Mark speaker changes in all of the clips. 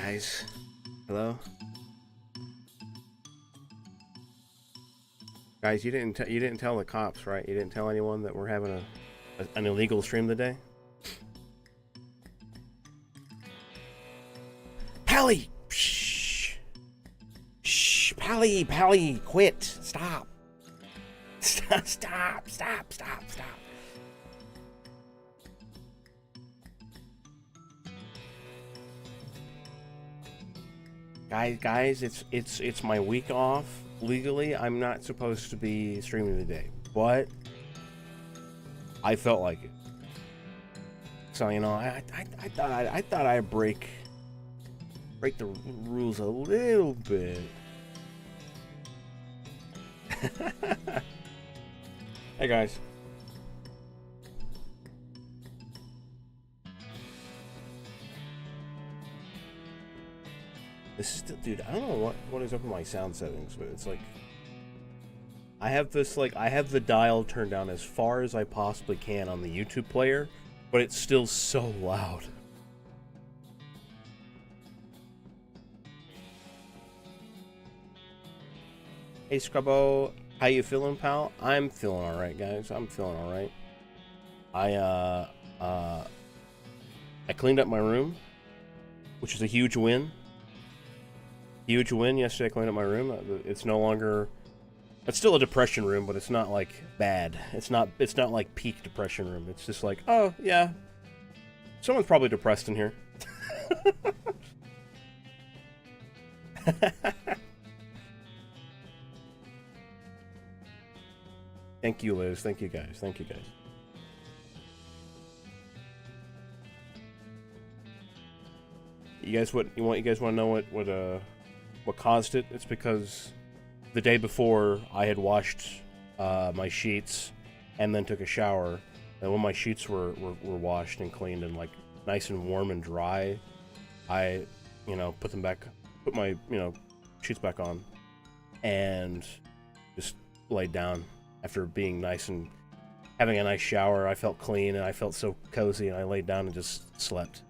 Speaker 1: Guys, hello. Guys, you didn't tell the cops, right? You didn't tell anyone that we're having an illegal stream today. Pally, shh, shh, Pally, quit, stop, stop. Guys, it's my week off. Legally, I'm not supposed to be streaming today, but I felt like it. So you know, I thought I'd break the rules a little bit. Hey guys. This is still, dude, I don't know what is up with my sound settings, but it's like I have the dial turned down as far as I possibly can on the YouTube player, but it's still so loud. Hey Scrubbo, how you feeling, pal? I'm feeling alright, guys. I'm feeling alright. I cleaned up my room, which is a huge win. Huge win yesterday. I cleaned up my room. It's no longer. It's still a depression room, but it's not like bad. It's not like peak depression room. It's just like, oh yeah, someone's probably depressed in here. Thank you, Liz. Thank you, guys. Thank you, guys. You guys want to know what caused it? It's because the day before I had washed my sheets and then took a shower, and when my sheets were washed and cleaned and like nice and warm and dry, I put my sheets back on and just laid down after being nice and having a nice shower. I felt clean and I felt so cozy, and I laid down and just slept.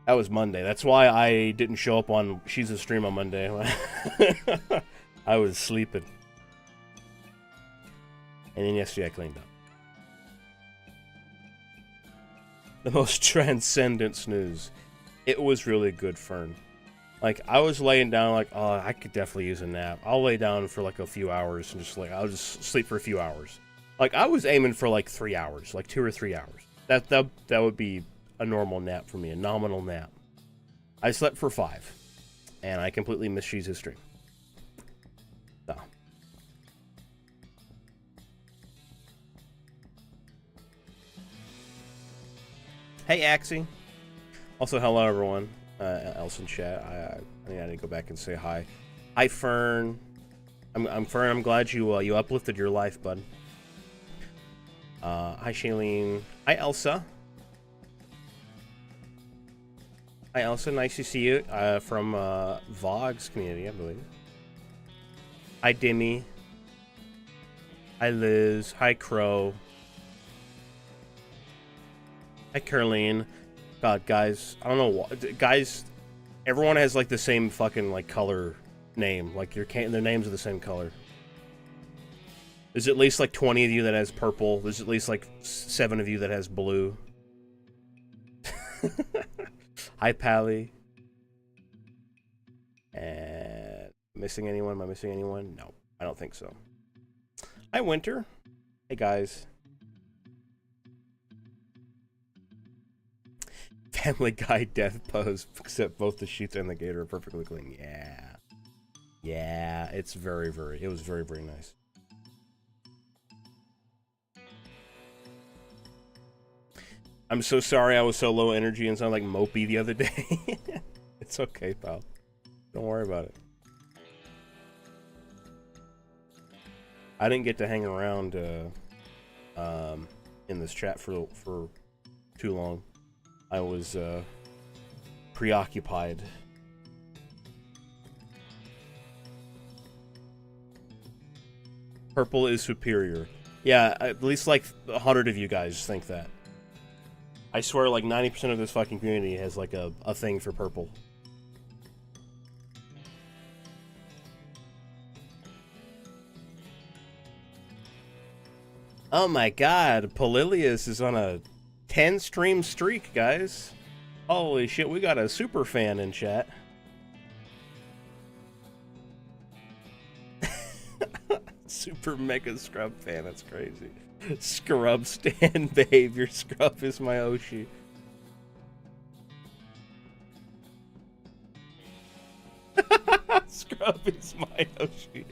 Speaker 1: That was Monday. That's why I didn't show up on She's a Stream on Monday. I was sleeping. And then yesterday I cleaned up. The most transcendent snooze. It was really good, Fern. Like, I was laying down like, oh, I could definitely use a nap. I'll lay down for like a few hours and I'll just sleep for a few hours. Like, I was aiming for like 3 hours, like 2 or 3 hours. That would be a normal nap for me, a nominal nap. I slept for 5, and I completely missed She's a Stream. So. Hey, Axie. Also, hello, everyone else in chat. I need to go back and say hi. Hi, Fern. I'm Fern. I'm glad you uplifted your life, bud. Hi, Shailene. Hi, Elsa. Hi, Elsa. Nice to see you from Vog's community, I believe. Hi, Dimmy. Hi, Liz. Hi, Crow. Hi, Caroline. God, guys, I don't know what. Guys, everyone has like the same fucking like color name. Like their names are the same color. There's at least like 20 of you that has purple. There's at least like 7 of you that has blue. Hi, Pally. And missing anyone? Am I missing anyone? No, I don't think so. Hi, Winter. Hey, guys. Family Guy death pose, except both the sheets and the gator are perfectly clean. Yeah. Yeah, it was very, very nice. I'm so sorry I was so low energy and sound like mopey the other day. It's okay, pal. Don't worry about it. I didn't get to hang around in this chat for too long. I was preoccupied. Purple is superior. Yeah, at least like 100 of you guys think that. I swear, like 90% of this fucking community has like a thing for purple. Oh my god, Polilius is on a 10 stream streak, guys. Holy shit, we got a super fan in chat. Super mega scrub fan, that's crazy. Scrub stand, babe, your scrub is my Oshi. Scrub is my Oshi.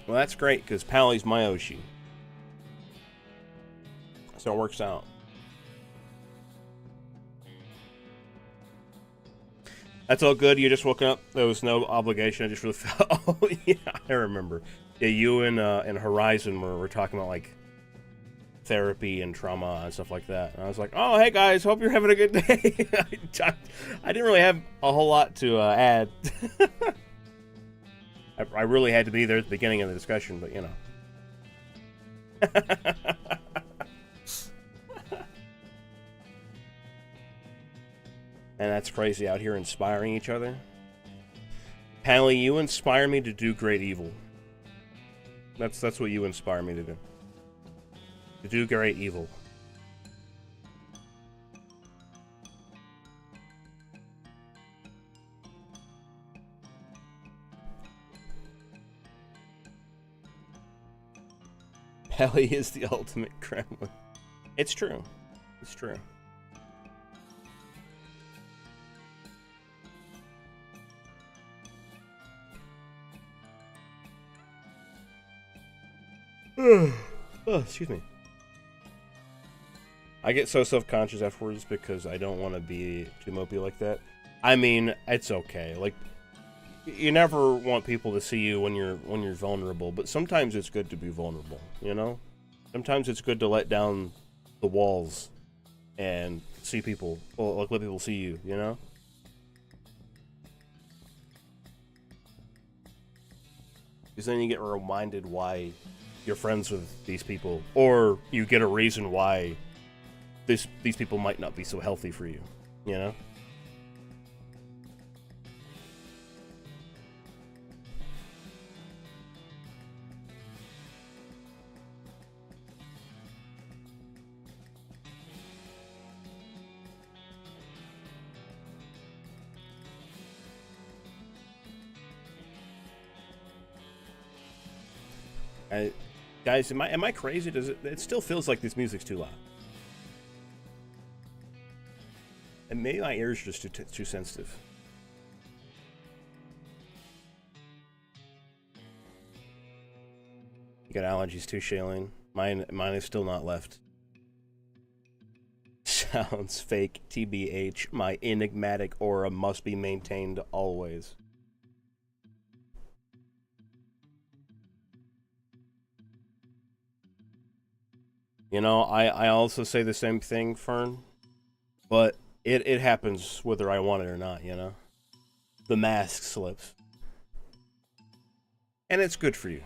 Speaker 1: Well, that's great, because Pally's my Oshi. So it works out. That's all good. You just woken up. There was no obligation. I just really felt. Oh yeah, I remember. Yeah, you and Horizon were talking about like therapy and trauma and stuff like that. And I was like, oh hey guys, hope you're having a good day. I didn't really have a whole lot to add. I really had to be there at the beginning of the discussion, but you know. And that's crazy, out here inspiring each other. Pally, you inspire me to do great evil. That's what you inspire me to do. To do great evil. Pally is the ultimate gremlin. It's true. It's true. Oh, excuse me. I get so self-conscious afterwards because I don't want to be too mopey like that. I mean, it's okay. Like, you never want people to see you when you're vulnerable, but sometimes it's good to be vulnerable, you know? Sometimes it's good to let down the walls and see people, well, like let people see you, you know? Because then you get reminded why you're friends with these people, or you get a reason why these people might not be so healthy for you, you know? Guys, am I crazy? Does it still feels like this music's too loud? And maybe my ears are just too sensitive. You got allergies too, Shailene? Mine is still not left. Sounds fake. TBH. My enigmatic aura must be maintained always. You know, I also say the same thing, Fern, but it happens whether I want it or not, you know? The mask slips. And it's good for you.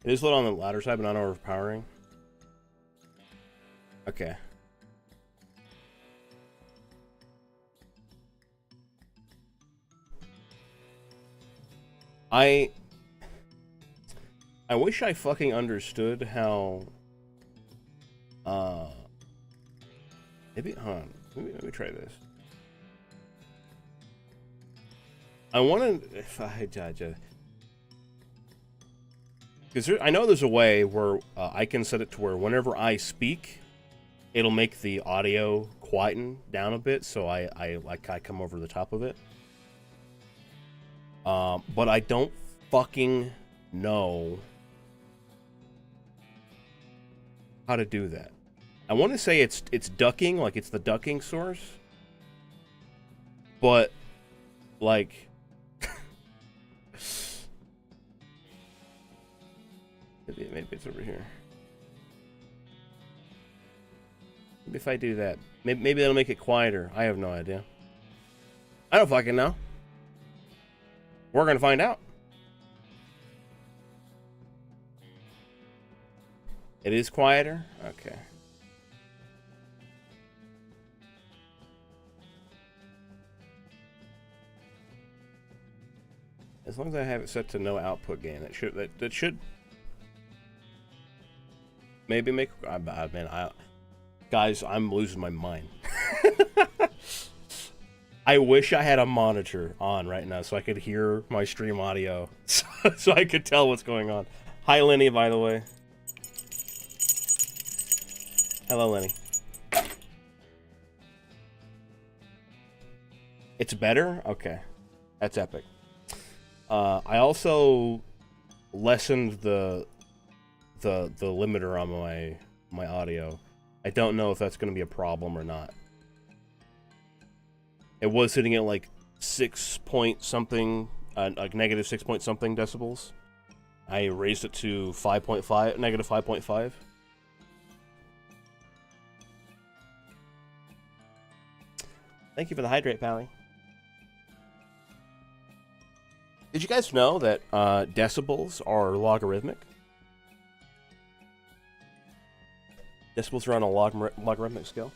Speaker 1: It is a little on the louder side, but not overpowering. Okay. I wish I fucking understood how maybe hold on. Let me try this. I want to if I because I know there's a way where I can set it to where whenever I speak, it'll make the audio quieten down a bit, so I come over the top of it. But I don't fucking know how to do that. I want to say it's ducking, like it's the ducking source. But like maybe it's over here. Maybe if I do that, maybe that'll make it quieter. I have no idea. I don't fucking know. We're gonna find out. It is quieter? Okay. As long as I have it set to no output gain, that should maybe make. Guys, I'm losing my mind. I wish I had a monitor on right now so I could hear my stream audio, so I could tell what's going on. Hi, Lenny, by the way. Hello, Lenny. It's better? Okay. That's epic. I also lessened the limiter on my audio. I don't know if that's going to be a problem or not. It was sitting at like 6 point something, like negative 6 point something decibels. I raised it to 5.5, negative 5.5. Thank you for the hydrate, Pally. Did you guys know that decibels are logarithmic? Decibels are on a logarithmic scale.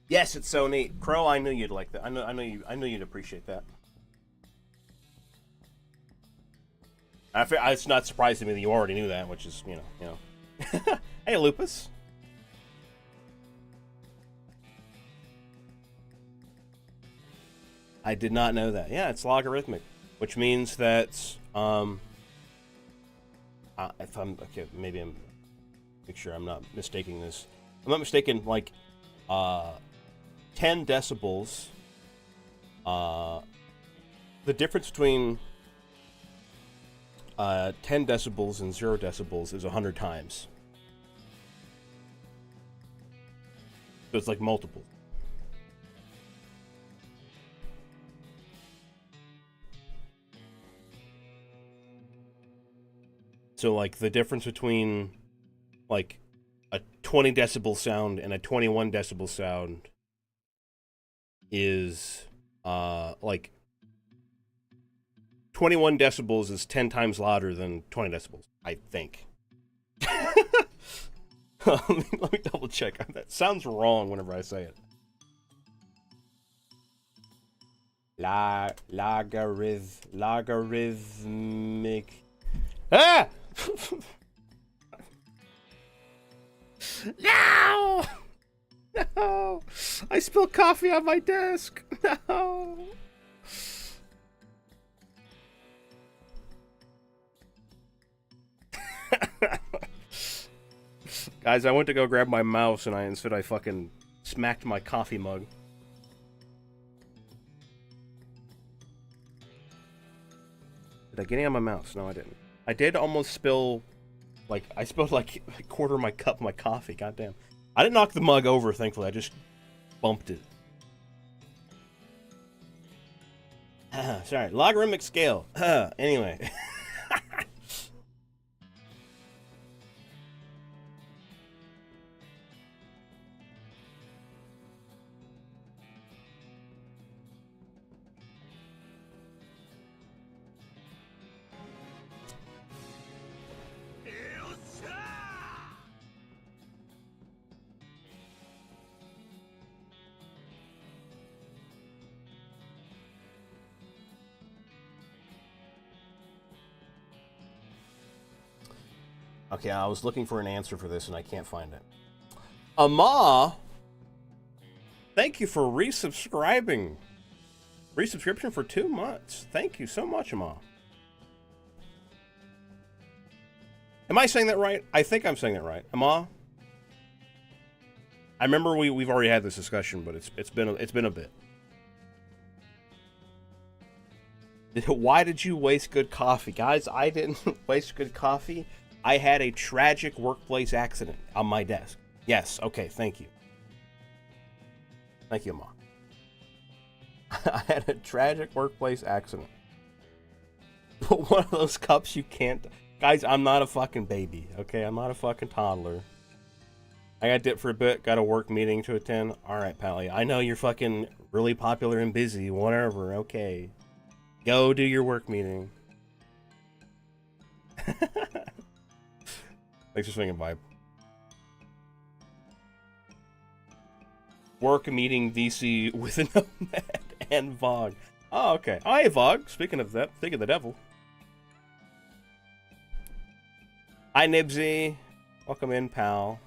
Speaker 1: Yes, it's so neat. Crow, I knew you'd like that. I knew you'd appreciate that. It's not surprising me that you already knew that, which is, you know. Hey, Lupus. I did not know that. Yeah, it's logarithmic, which means that if I'm okay, maybe I'm make sure I'm not mistaking this. I'm not mistaken. Like 10 decibels. The difference between 10 decibels and 0 decibels is 100 times. So it's like multiple. So like the difference between like a 20 decibel sound and a 21 decibel sound is like 21 decibels is 10 times louder than 20 decibels, I think. let me double check. That sounds wrong whenever I say it. Logarithmic. Ah! No! No! I spilled coffee on my desk. No! Guys, I went to go grab my mouse and instead I fucking smacked my coffee mug. Did I get any on my mouse? No, I didn't. I did almost spill, like, I spilled like a quarter of my cup of my coffee. Goddamn. I didn't knock the mug over, thankfully. I just bumped it. Sorry, logarithmic scale. Anyway. Okay, I was looking for an answer for this and I can't find it. Ama, thank you for resubscribing. Resubscription for 2 months. Thank you so much, Ama. Am I saying that right? I think I'm saying that right. Ama? I remember we've already had this discussion, but it's been a bit. Why did you waste good coffee? Guys, I didn't waste good coffee. I had a tragic workplace accident on my desk. Yes, okay, thank you. Thank you, Ma. I had a tragic workplace accident. One of those cups you can't... Guys, I'm not a fucking baby, okay? I'm not a fucking toddler. I got dipped for a bit, got a work meeting to attend. Alright, Pally, I know you're fucking really popular and busy, whatever, okay. Go do your work meeting. Thanks for swinging by. Work meeting DC with a Nomad and Vog. Oh, okay. Oh, hey, Vog. Speaking of that, think of the devil. Hi, Nibsy. Welcome in, pal.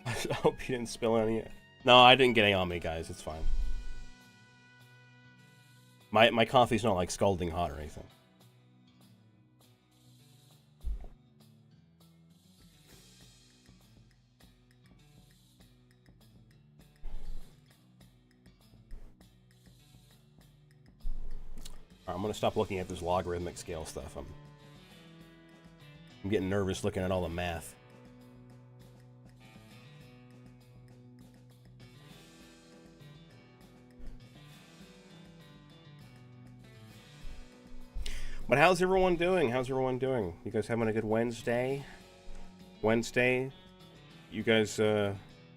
Speaker 1: I hope you didn't spill any. No, I didn't get any on me, guys. It's fine. My coffee's not like scalding hot or anything. I'm gonna stop looking at this logarithmic scale stuff. I'm getting nervous looking at all the math. But how's everyone doing? How's everyone doing? You guys having a good Wednesday? You guys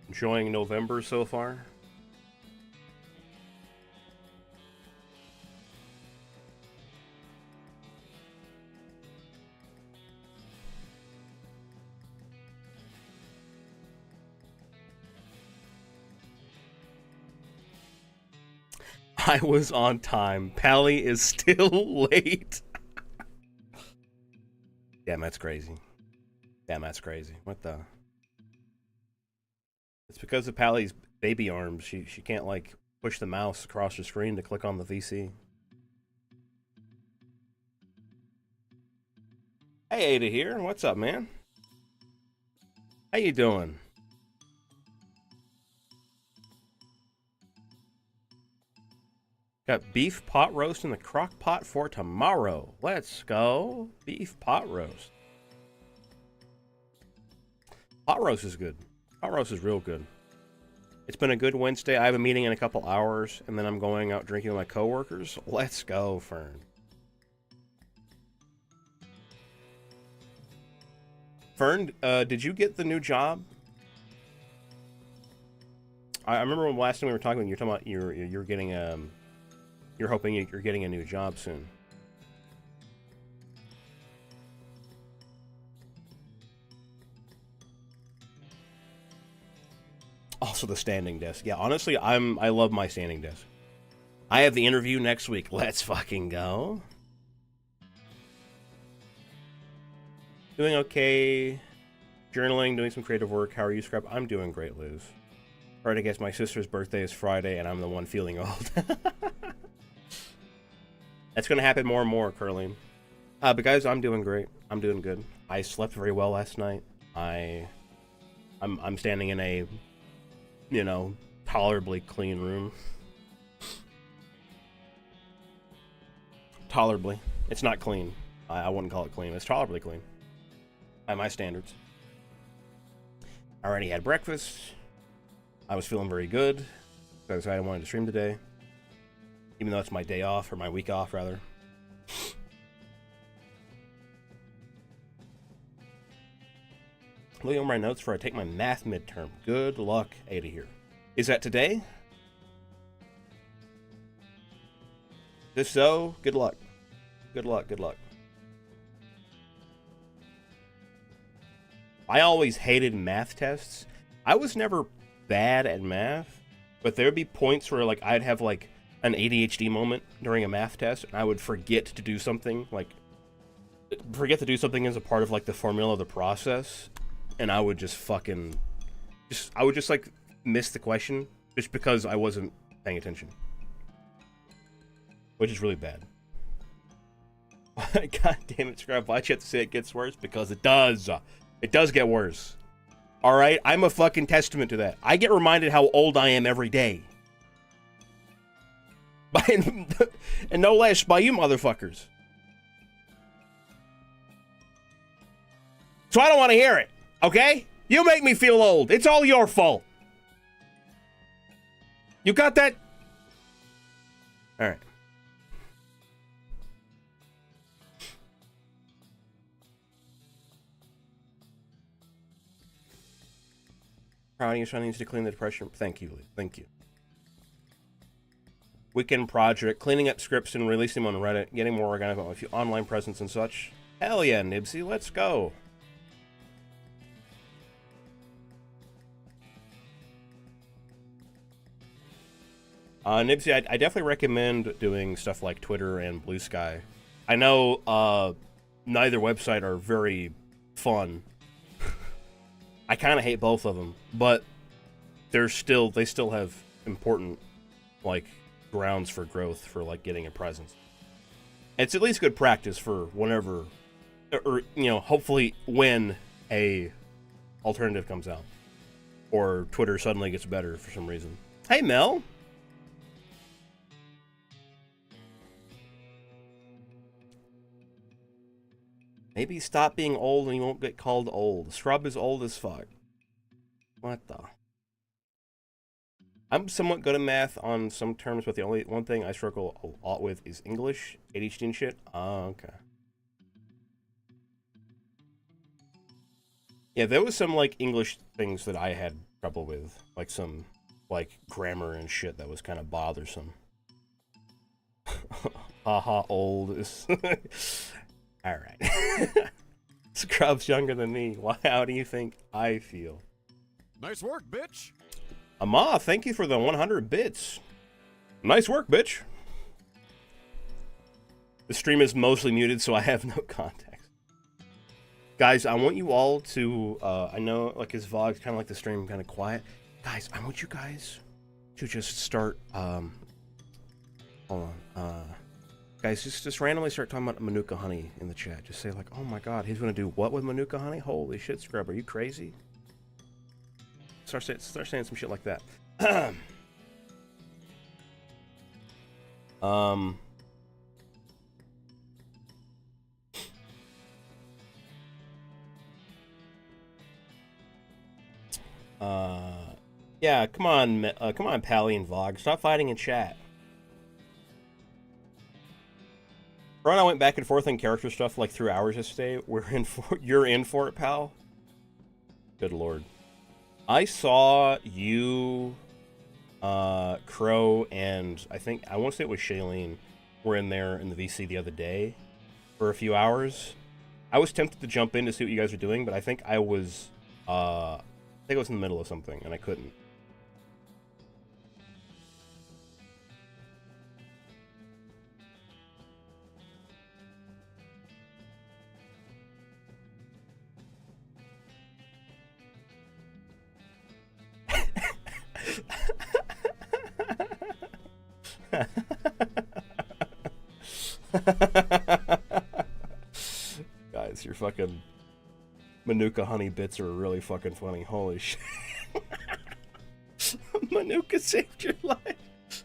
Speaker 1: enjoying November so far? I was on time. Pally is still late. Damn, that's crazy. Damn, that's crazy. What the? It's because of Pally's baby arms. She can't, like, push the mouse across the screen to click on the VC. Hey, Ada here. What's up, man? How you doing? Got beef pot roast in the crock pot for tomorrow. Let's go. Beef pot roast. Pot roast is good. Pot roast is real good. It's been a good Wednesday. I have a meeting in a couple hours, and then I'm going out drinking with my coworkers. Let's go, Fern. Fern, did you get the new job? I remember when last time we were talking, you were talking about you're getting you're hoping you're getting a new job soon. Also the standing desk. Yeah, honestly, I love my standing desk. I have the interview next week. Let's fucking go. Doing okay. Journaling, doing some creative work. How are you, Scrap? I'm doing great, Liz. Right, I guess my sister's birthday is Friday, and I'm the one feeling old. That's gonna happen more and more, Curling. But guys, I'm doing great. I'm doing good. I slept very well last night. I'm standing in a, you know, tolerably clean room. Tolerably. It's not clean. I wouldn't call it clean. It's tolerably clean. By my standards. I already had breakfast. I was feeling very good. So I decided I wanted to stream today. Even though it's my day off, or my week off, rather. Looking over my notes for I take my math midterm. Good luck, Ada here. Is that today? If so, good luck. Good luck, good luck. I always hated math tests. I was never bad at math, but there would be points where, like, I'd have, like, an ADHD moment during a math test, and I would forget to do something, like, forget to do something as a part of, like, the formula of the process, and I would just fucking, I would just, like, miss the question, just because I wasn't paying attention. Which is really bad. God damn it, Scrap, why'd you have to say it gets worse? Because it does. It does get worse. Alright? I'm a fucking testament to that. I get reminded how old I am every day. And no less by you motherfuckers. So I don't want to hear it, okay? You make me feel old. It's all your fault. You got that? Alright. Proud of you needs to clean the depression. Thank you, Lee. Thank you. Weekend project, cleaning up scripts and releasing them on Reddit, getting more organic with online presence and such. Hell yeah, Nibsy, let's go. Nibsy, I definitely recommend doing stuff like Twitter and Blue Sky. I know neither website are very fun. I kind of hate both of them, but they still have important like grounds for growth for like getting a presence. It's at least good practice for whenever, or you know, hopefully when a alternative comes out, or Twitter suddenly gets better for some reason. Hey Mel. Maybe stop being old and you won't get called old. Scrub is old as fuck. What the? I'm somewhat good at math on some terms, but the only one thing I struggle a lot with is English, ADHD and shit. Oh, okay. Yeah, there was some, like, English things that I had trouble with. Like, some, like, grammar and shit that was kind of bothersome. Haha, old is... Alright. Scrub's younger than me. How do you think I feel?
Speaker 2: Nice work, bitch!
Speaker 1: Ama, thank you for the 100 bits. Nice work, bitch. The stream is mostly muted, so I have no context. Guys, I want you all to, I know, like, his vlog's kind of like the stream, kind of quiet. Guys, I want you guys to just start, hold on, guys, just randomly start talking about Manuka honey in the chat. Just say, like, oh my god, he's gonna do what with Manuka honey? Holy shit, Scrub, are you crazy? Start saying some shit like that. Yeah, come on, Pally and Vlog. Stop fighting in chat. Bro and I went back and forth on character stuff like 3 hours yesterday. You're in for it, pal. Good lord. I saw you, Crow, and I want to say it was Shailene, were in there in the VC the other day for a few hours. I was tempted to jump in to see what you guys were doing, but I think I was in the middle of something, and I couldn't. Guys, your fucking Manuka honey bits are really fucking funny. Holy shit. Manuka saved your life.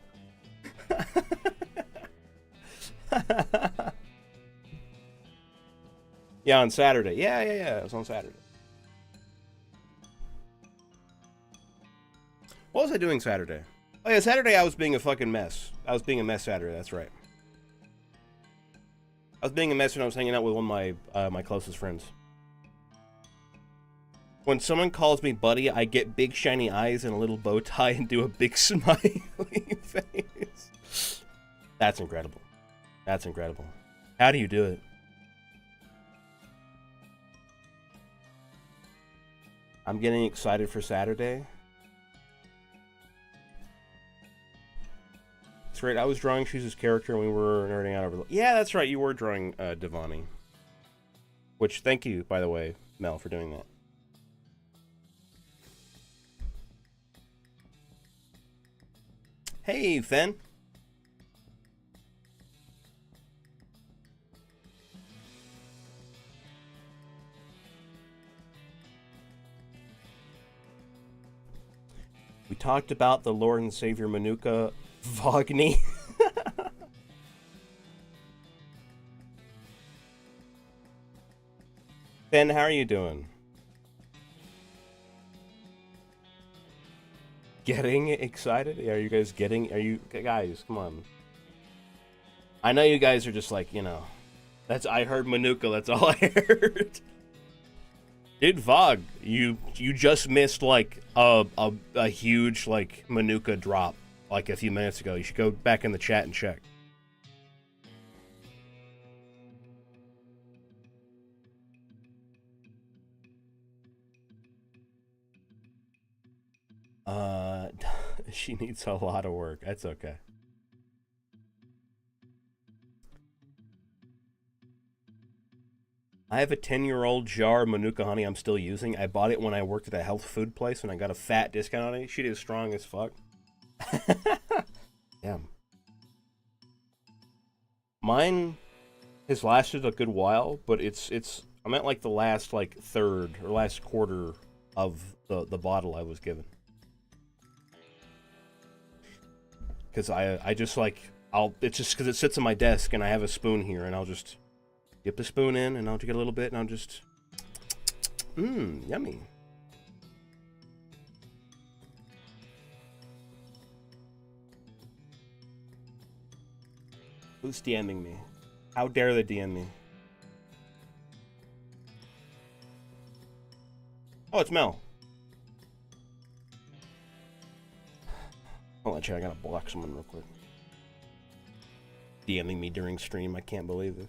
Speaker 1: Yeah, on Saturday. Yeah, it was on Saturday. What was I doing Saturday? Oh yeah, Saturday I was being a fucking mess. I was being a mess Saturday, that's right. I was being a mess when I was hanging out with one of my closest friends. When someone calls me buddy, I get big shiny eyes and a little bow tie and do a big smiley face. That's incredible. That's incredible. How do you do it? I'm getting excited for Saturday. That's right, I was drawing Shoes' character and we were nerding out over... Yeah, that's right, you were drawing Devani. Which, thank you, by the way, Mel, for doing that. Hey, Fen. We talked about the Lord and Savior Manuka Vogny. Ben, how are you doing? Getting excited? Are you guys getting... Are you... Guys, come on. I know you guys are just like, you know... I heard Manuka, that's all I heard. Dude, Vog, you just missed like a huge like Manuka drop like a few minutes ago. You should go back in the chat and check. She needs a lot of work. That's okay. I have a 10-year-old jar of Manuka honey I'm still using. I bought it when I worked at a health food place and I got a fat discount on it. Shit is strong as fuck. Damn. Mine has lasted a good while, but it's I'm at like the last like third or last quarter of the bottle I was given. Because I just like it's just because it sits on my desk and I have a spoon here and I'll just dip the spoon in and I'll get a little bit and I'll just yummy. Who's DMing me? How dare they DM me? Oh, it's Mel. Hold on, chat. I gotta block someone real quick. DMing me during stream. I can't believe this.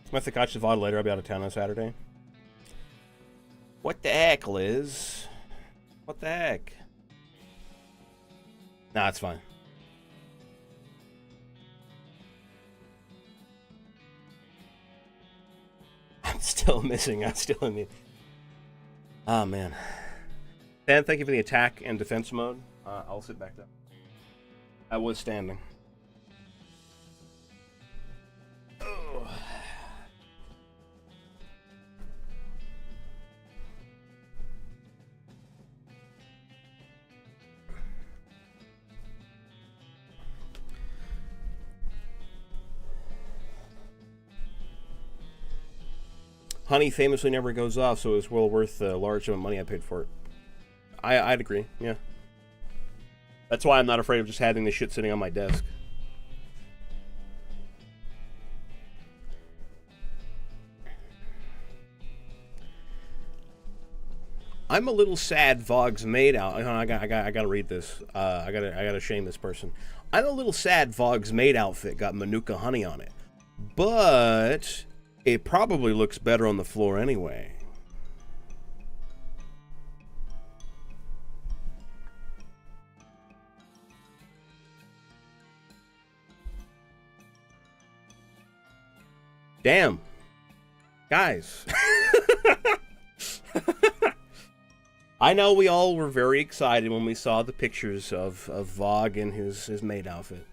Speaker 1: I'm gonna have to catch the VOD later. I'll be out of town on Saturday. What the heck, Liz? What the heck? Nah, it's fine. I'm still missing. I'm still in the... Oh, man. Dan, thank you for the attack and defense mode. I'll sit back down. I was standing. Oh. Honey famously never goes off, so it was well worth the large amount of money I paid for it. I'd agree, yeah. That's why I'm not afraid of just having this shit sitting on my desk. I'm a little sad Vog's maid outfit. I gotta read this. I gotta shame this person. I'm a little sad Vog's maid outfit got Manuka honey on it, but it probably looks better on the floor anyway. Damn. Guys. I know we all were very excited when we saw the pictures of Vog in his maid outfit.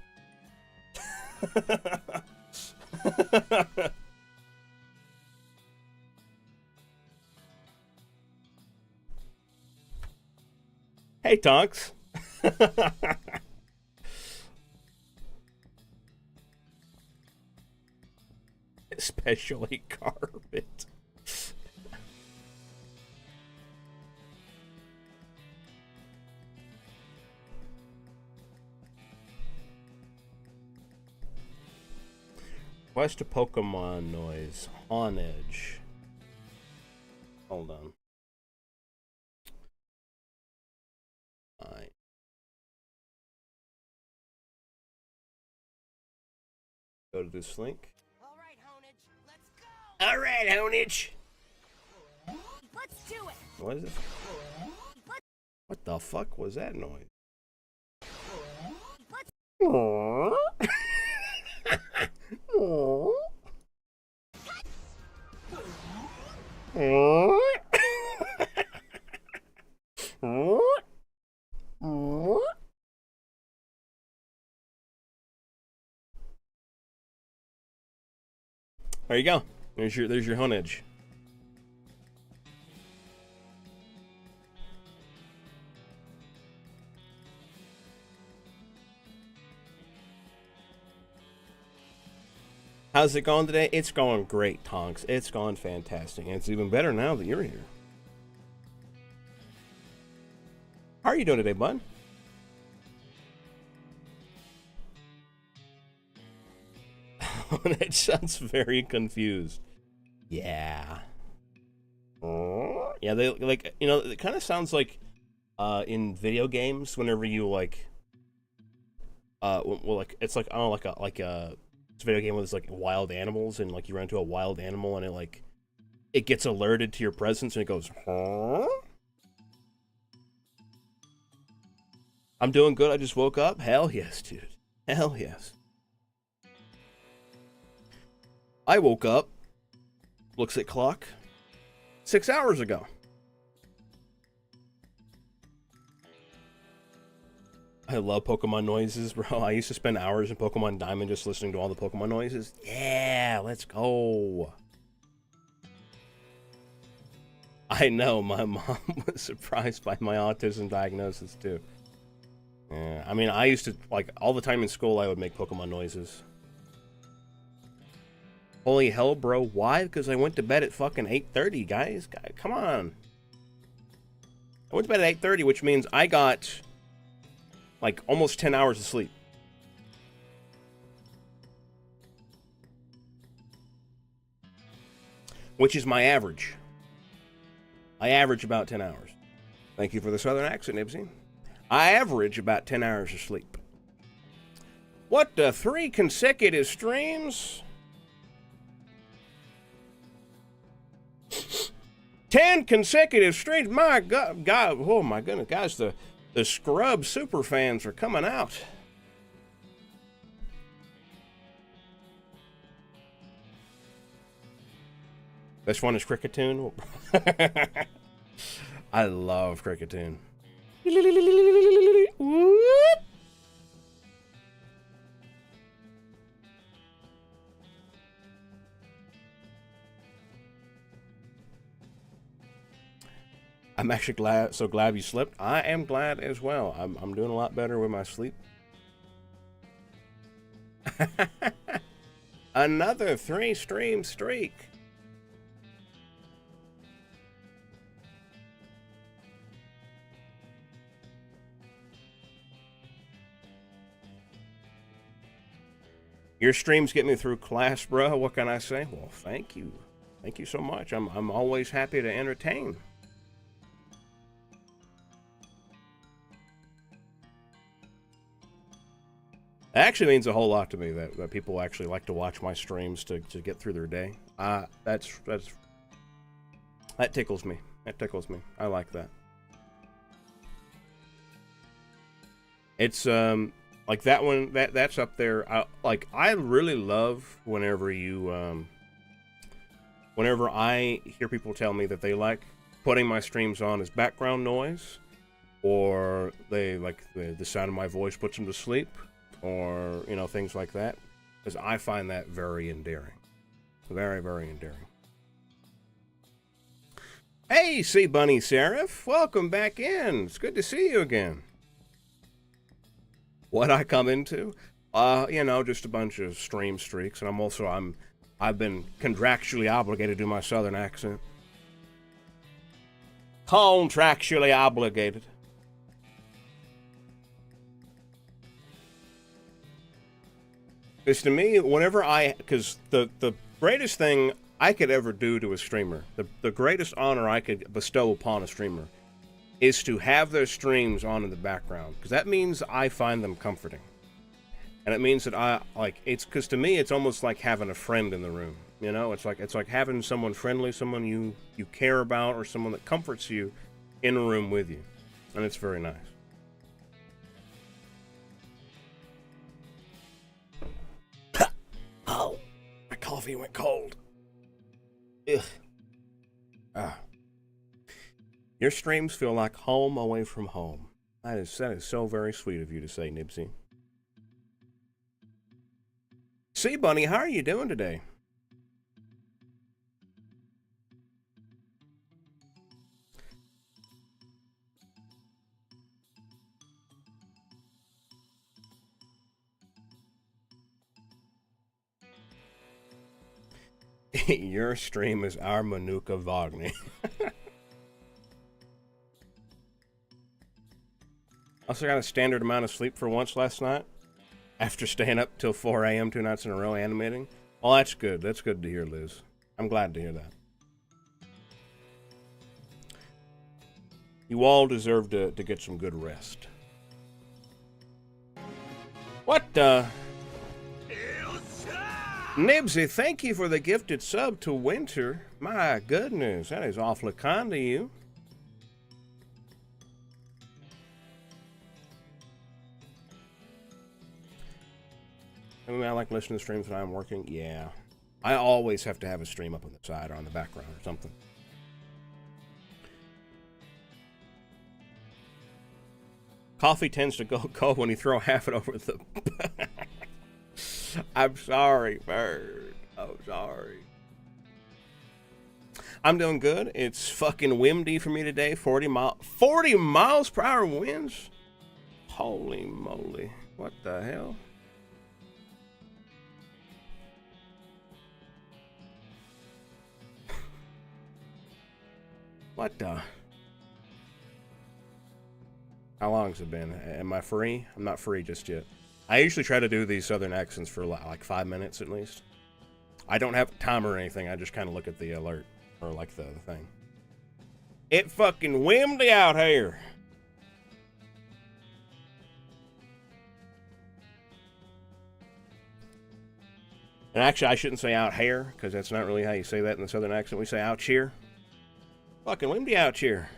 Speaker 1: Hey, Tonks. Especially carpet. Quest a Pokemon noise. On edge. Hold on. Alright. Go to this link.
Speaker 3: Alright, Honage, let's go!
Speaker 1: Alright, Honage!
Speaker 3: Let's do it!
Speaker 1: What is it? What the fuck was that noise? Aww. Aww. Aww. Aww. Aww. There you go. There's your Honage. How's it going today? It's going great, Tonks. It's going fantastic. And it's even better now that you're here. How are you doing today, bud? It sounds very confused. Yeah. Yeah, they like, you know, it kind of sounds like in video games whenever you like well, like it's like, I don't know, it's a video game where there's like wild animals and like you run into a wild animal and it gets alerted to your presence and it goes, huh? I'm doing good. I just woke up. Hell yes, dude. Hell yes. I woke up, looks at clock, 6 hours ago. I love Pokemon noises, bro. I used to spend hours in Pokemon Diamond just listening to all the Pokemon noises. Yeah, let's go. I know, my mom was surprised by my autism diagnosis, too. Yeah, I mean, I used to, like, all the time in school, I would make Pokemon noises. Holy hell, bro. Why? Because I went to bed at fucking 8:30, guys. Come on. I went to bed at 8:30, which means I got, like, almost 10 hours of sleep. Which is my average. I average about 10 hours. Thank you for the southern accent, Nibsy. I average about 10 hours of sleep. What, 3 consecutive streams? 10 consecutive streams? My God, oh my goodness, guys, the Scrub super fans are coming out. This one is Cricketoon. I love Cricketoon. I'm actually glad you slept. I am glad as well. I'm doing a lot better with my sleep. Another 3-stream streak. Your streams get me through class, bro. What can I say? Well, thank you. Thank you so much. I'm always happy to entertain. It actually means a whole lot to me that people actually like to watch my streams to get through their day. That tickles me. That tickles me. I like that. It's like that one, that's up there. I really love whenever I hear people tell me that they like putting my streams on as background noise, or they like the sound of my voice puts them to sleep, or, you know, things like that, because I find that very endearing. Very, very endearing. Hey, Sea Bunny Seraph, welcome back in. It's good to see you again. What I come into? You know, just a bunch of stream streaks, and I've been contractually obligated to do my southern accent. Contractually obligated. Because to me, because the greatest thing I could ever do to a streamer, the greatest honor I could bestow upon a streamer, is to have their streams on in the background. Because that means I find them comforting. And it means that because to me, it's almost like having a friend in the room. You know, it's like having someone friendly, someone you care about, or someone that comforts you in a room with you. And it's very nice. Oh, my coffee went cold. Ugh. Your streams feel like home away from home. That is so very sweet of you to say, Nibsy. Sea Bunny, how are you doing today? Your stream is our Manuka Wagner. Also got a standard amount of sleep for once last night. After staying up till 4 a.m. 2 nights in a row animating. Well, that's good. That's good to hear, Liz. I'm glad to hear that. You all deserve to get some good rest. What the? Nibsy, thank you for the gifted sub to Winter. My goodness, that is awfully kind of you. I mean, I like listening to streams when I'm working. Yeah. I always have to have a stream up on the side or on the background or something. Coffee tends to go cold when you throw half it over the... I'm sorry, Bird. I'm sorry. I'm doing good. It's fucking windy for me today. 40 miles per hour winds? Holy moly. What the hell? What the? How long has it been? Am I free? I'm not free just yet. I usually try to do these southern accents for like 5 minutes at least. I don't have a timer or anything. I just kind of look at the alert or like the thing. It fucking windy out here. And actually, I shouldn't say out here because that's not really how you say that in the southern accent. We say out here. Fucking windy out here.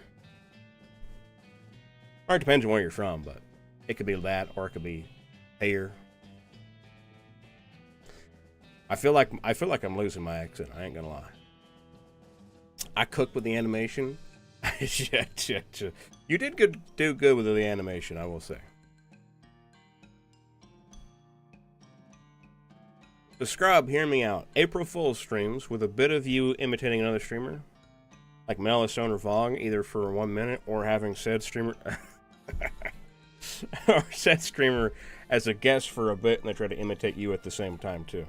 Speaker 1: Or it depends on where you're from, but it could be that or it could be here. I feel like I'm losing my accent. I ain't gonna lie. I cook with the animation. You did do good with the animation, I will say. The Scrub, hear me out. April Fool's streams with a bit of you imitating another streamer, like Melistone or Vog, either for 1 minute or having said streamer or said streamer as a guest for a bit, and they try to imitate you at the same time too.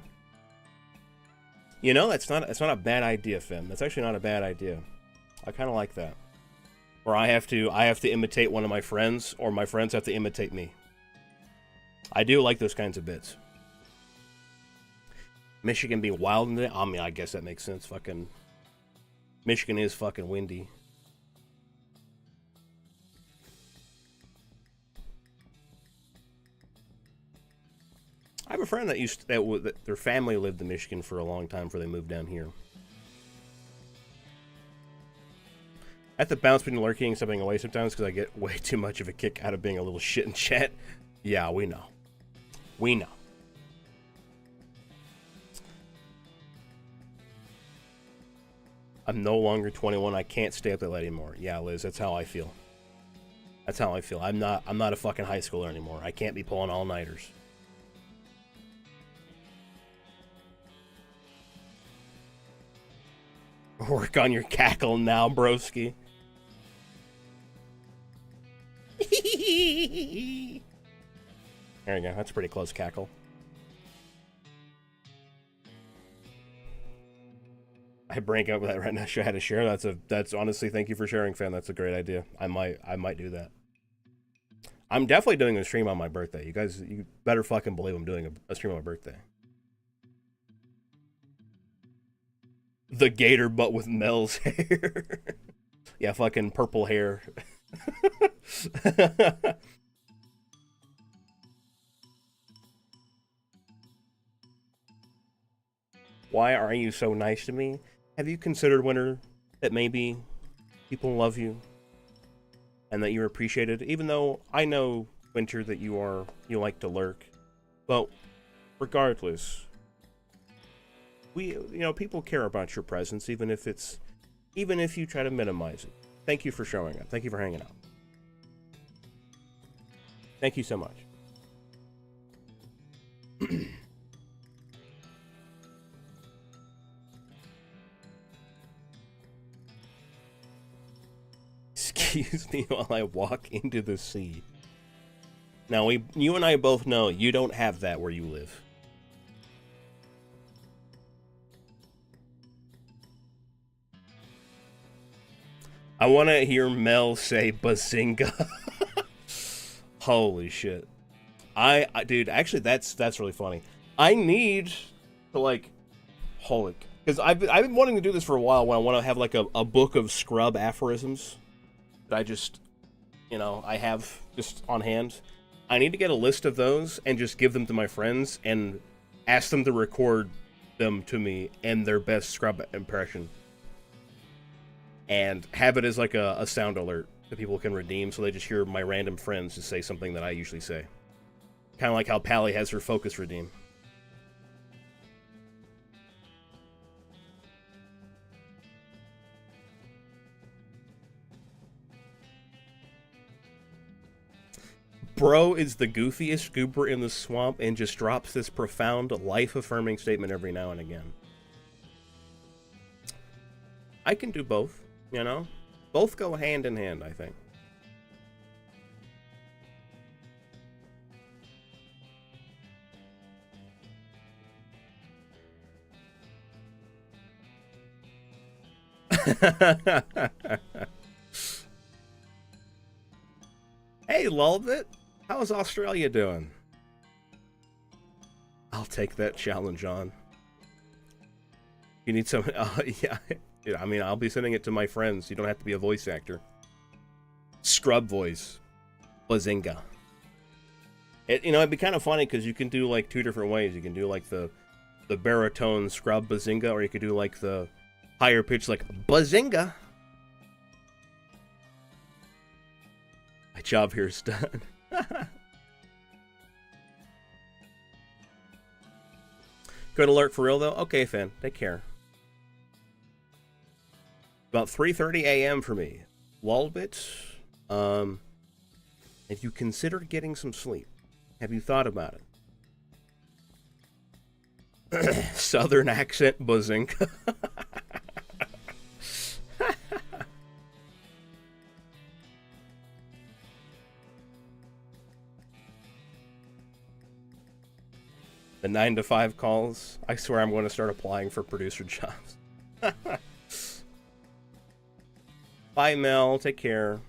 Speaker 1: You know, it's not a bad idea, Finn. That's actually not a bad idea. I kind of like that. Or I have to imitate one of my friends, or my friends have to imitate me. I do like those kinds of bits. Michigan be wild in it. I mean, I guess that makes sense. Fucking Michigan is fucking windy. I have a friend that their family lived in Michigan for a long time before they moved down here. I have to bounce between lurking and stepping away sometimes because I get way too much of a kick out of being a little shit in chat. Yeah, we know. We know. I'm no longer 21. I can't stay up that late anymore. Yeah, Liz, that's how I feel. That's how I feel. I'm not a fucking high schooler anymore. I can't be pulling all-nighters. Work on your cackle now, broski. There you go. That's a pretty close cackle. I break up with that right now. I had to share. That's honestly, thank you for sharing, fan. That's a great idea. I might do that. I'm definitely doing a stream on my birthday. You guys, you better fucking believe I'm doing a stream on my birthday. The Gator, but with Mel's hair. Yeah, fucking purple hair. Why are you so nice to me? Have you considered, Winter, that maybe people love you and that you're appreciated? Even though I know, Winter, that you like to lurk. But regardless, people care about your presence, even if you try to minimize it. Thank you for showing up. Thank you for hanging out. Thank you so much. Excuse me while I walk into the sea. Now, you and I both know you don't have that where you live. I want to hear Mel say bazinga. Holy shit. Dude, actually, that's really funny. I need to, like, holy, because I've been wanting to do this for a while when I want to have, like, a book of scrub aphorisms that I just, I have just on hand. I need to get a list of those and just give them to my friends and ask them to record them to me in their best scrub impression. And have it as, like, a sound alert that people can redeem, so they just hear my random friends just say something that I usually say. Kind of like how Pally has her focus redeem. Bro is the goofiest goober in the swamp and just drops this profound, life-affirming statement every now and again. I can do both, Both go hand in hand, I think. Hey, Lulbit, how's Australia doing? I'll take that challenge on. You need some... yeah, I mean, I'll be sending it to my friends. You don't have to be a voice actor. Scrub voice. Bazinga. It'd be kind of funny because you can do, like, two different ways. You can do, like, the baritone scrub bazinga, or you could do, like, the higher pitch, like, bazinga. My job here is done. Good alert for real, though? Okay, Finn. Take care. About 3:30 a.m. for me. Lulbit, have you considered getting some sleep? Have you thought about it? Southern accent bazinga. The 9 to 5 calls. I swear I'm going to start applying for producer jobs. Bye, Mel. Take care.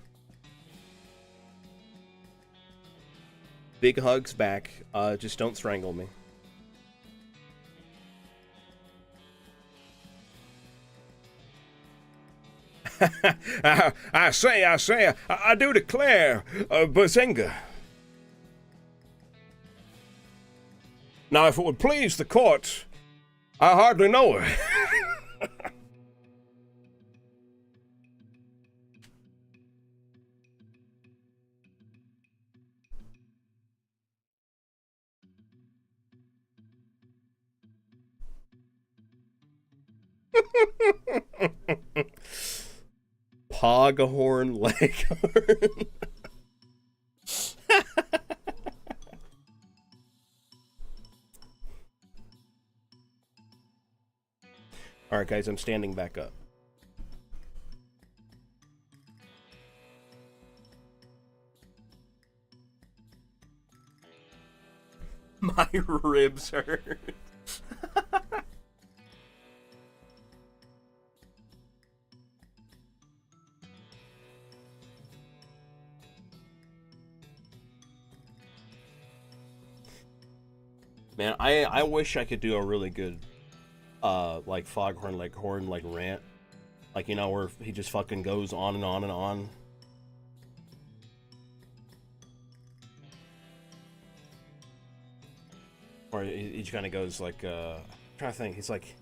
Speaker 1: Big hugs back. Just don't strangle me. I say, I do declare, bazinga. Now, if it would please the court, I hardly know her. Poghorn Leghorn. Alright, guys, I'm standing back up. My ribs hurt. Man, I wish I could do a really good like Foghorn Leghorn like rant. Like, where he just fucking goes on and on and on. Or he kind of goes like, I'm trying to think, he's like...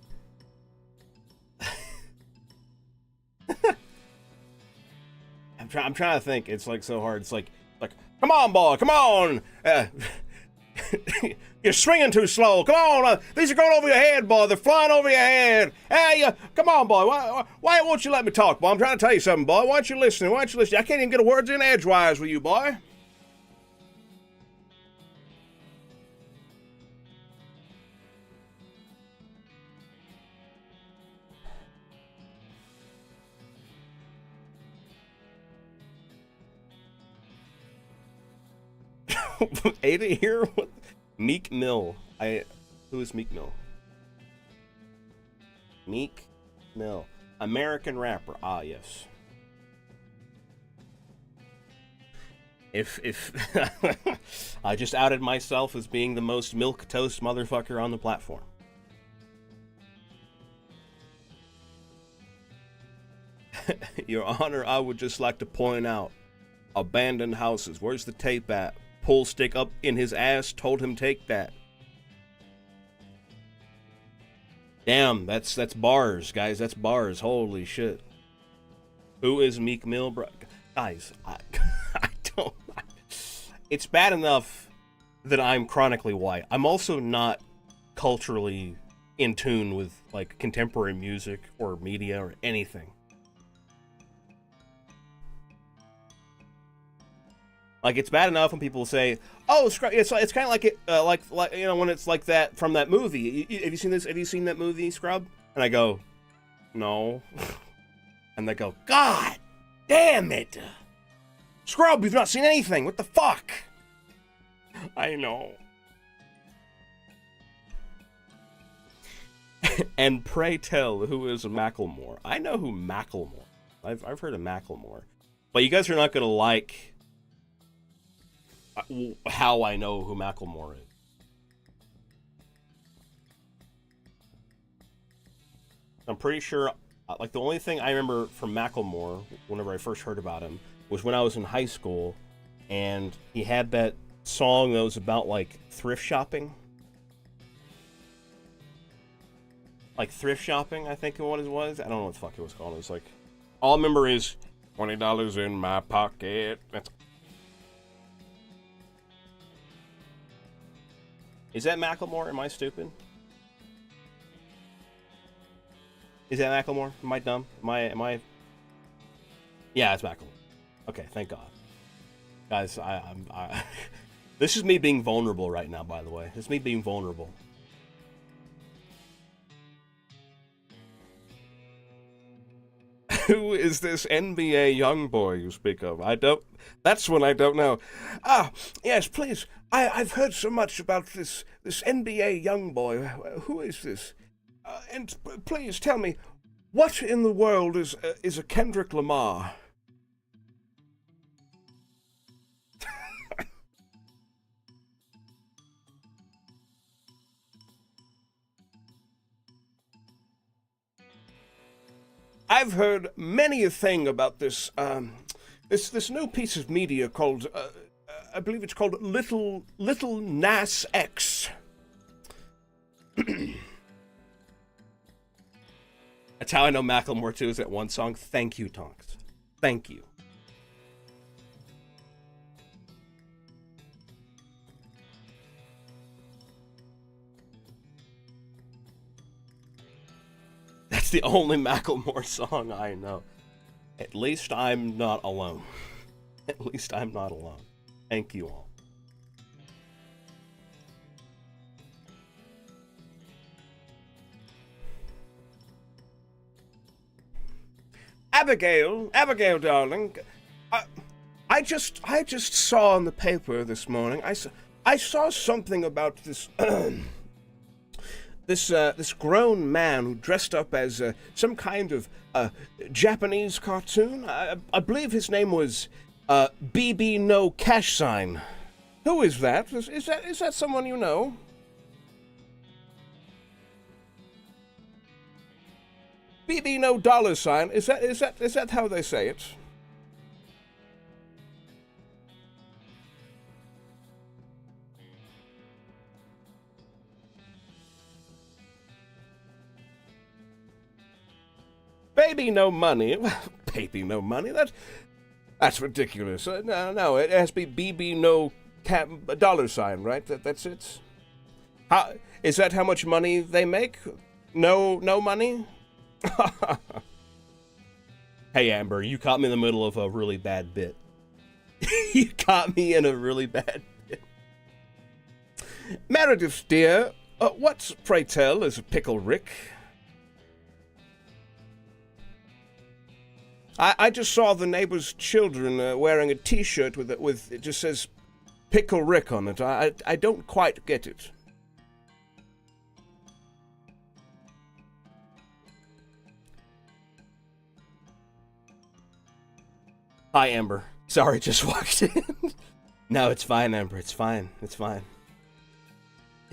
Speaker 1: I'm trying to think, it's like so hard, it's like, come on, boy, come on! You're swinging too slow. Come on, these are going over your head, boy. They're flying over your head. Hey, come on, boy. Why won't you let me talk, boy? I'm trying to tell you something, boy. Why aren't you listening? I can't even get a words in edgewise with you, boy. Ada here? What? Meek Mill. Who is Meek Mill? Meek Mill. American rapper. Ah, yes. If I just outed myself as being the most milquetoast motherfucker on the platform. Your Honor, I would just like to point out abandoned houses. Where's the tape at? Pull stick up in his ass, told him take that. Damn, that's bars, guys. That's bars. Holy shit. Who is Meek Mill, bro? Guys, I don't. It's bad enough that I'm chronically white. I'm also not culturally in tune with like contemporary music or media or anything. Like, it's bad enough when people say, "Oh, it's kind of like it, like you know, when it's like that from that movie." Have you seen this? Have you seen that movie, Scrub? And I go, "No," and they go, "God damn it, Scrub! You've not seen anything. What the fuck?" I know. And pray tell, who is Macklemore? I know who Macklemore. I've heard of Macklemore, but you guys are not gonna like how I know who Macklemore is. I'm pretty sure, like, the only thing I remember from Macklemore, whenever I first heard about him, was when I was in high school, and he had that song that was about, like, thrift shopping. Like, thrift shopping, I think what it was. I don't know what the fuck it was called. It was like, all I remember is $20 in my pocket. That's... Is that Macklemore? Am I stupid? Is that Macklemore? Am I dumb? Am I? Yeah, it's Macklemore. Okay, thank God. Guys, I this is me being vulnerable right now, by the way. This is me being vulnerable. Who is this NBA young boy you speak of? That's one I don't know. Ah, yes, please. I've heard so much about this NBA young boy. Who is this? And please tell me, what in the world is a Kendrick Lamar? I've heard many a thing about this this new piece of media called I believe it's called Little Nas X. That's how I know Macklemore too, is that one song. Thank you, Tonks. Thank you. That's the only Macklemore song I know. At least I'm not alone. At least I'm not alone. Thank you all. Abigail, darling, I just saw in the paper this morning. I saw something about this this grown man who dressed up as some kind of Japanese cartoon. I believe his name was BB No Cash Sign. Who is that? Is that someone you know? BB No Dollar Sign. Is that how they say it? Baby no money. Baby no money. That's ridiculous. No, it has to be BB no dollar sign, right? That's it. How is that? How much money they make? No money. Hey Amber, you caught me in the middle of a really bad bit. You caught me in a really bad bit. Meredith, dear, what, pray tell, is a Pickle Rick? I just saw the neighbor's children wearing a T-shirt with it just says Pickle Rick on it. I don't quite get it. Hi, Amber. Sorry, just walked in. No, it's fine, Amber. It's fine. It's fine.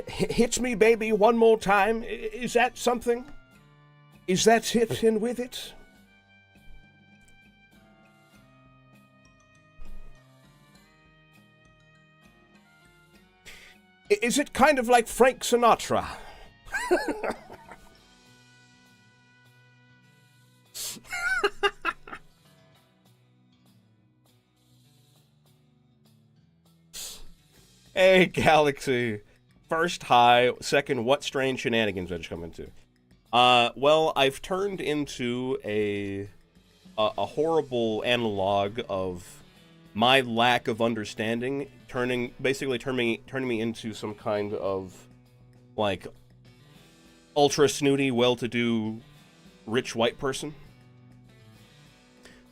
Speaker 1: Hit me, baby, one more time. Is that something? Is that hit in with it? Is it kind of like Frank Sinatra? Hey, Galaxy. First, hi. Second, what strange shenanigans did you come into? Well, I've turned into a horrible analog of my lack of understanding, basically turning me into some kind of, like, ultra snooty, well-to-do, rich white person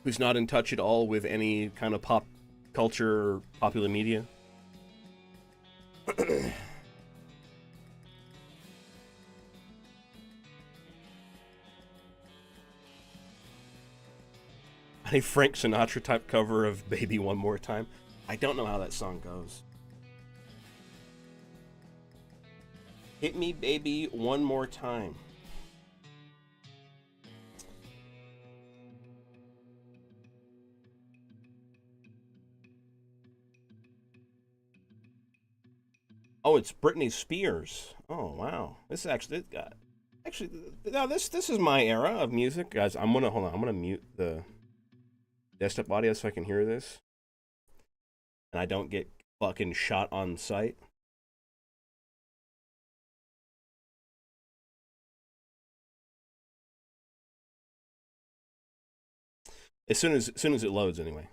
Speaker 1: who's not in touch at all with any kind of pop culture or popular media. A Frank Sinatra type cover of Baby One More Time. I don't know how that song goes. Hit me, baby, one more time. Oh, it's Britney Spears. Oh, wow. This is actually, now this is my era of music, guys. Hold on. I'm gonna mute the desktop audio so I can hear this, and I don't get fucking shot on sight. As soon as it loads, anyway.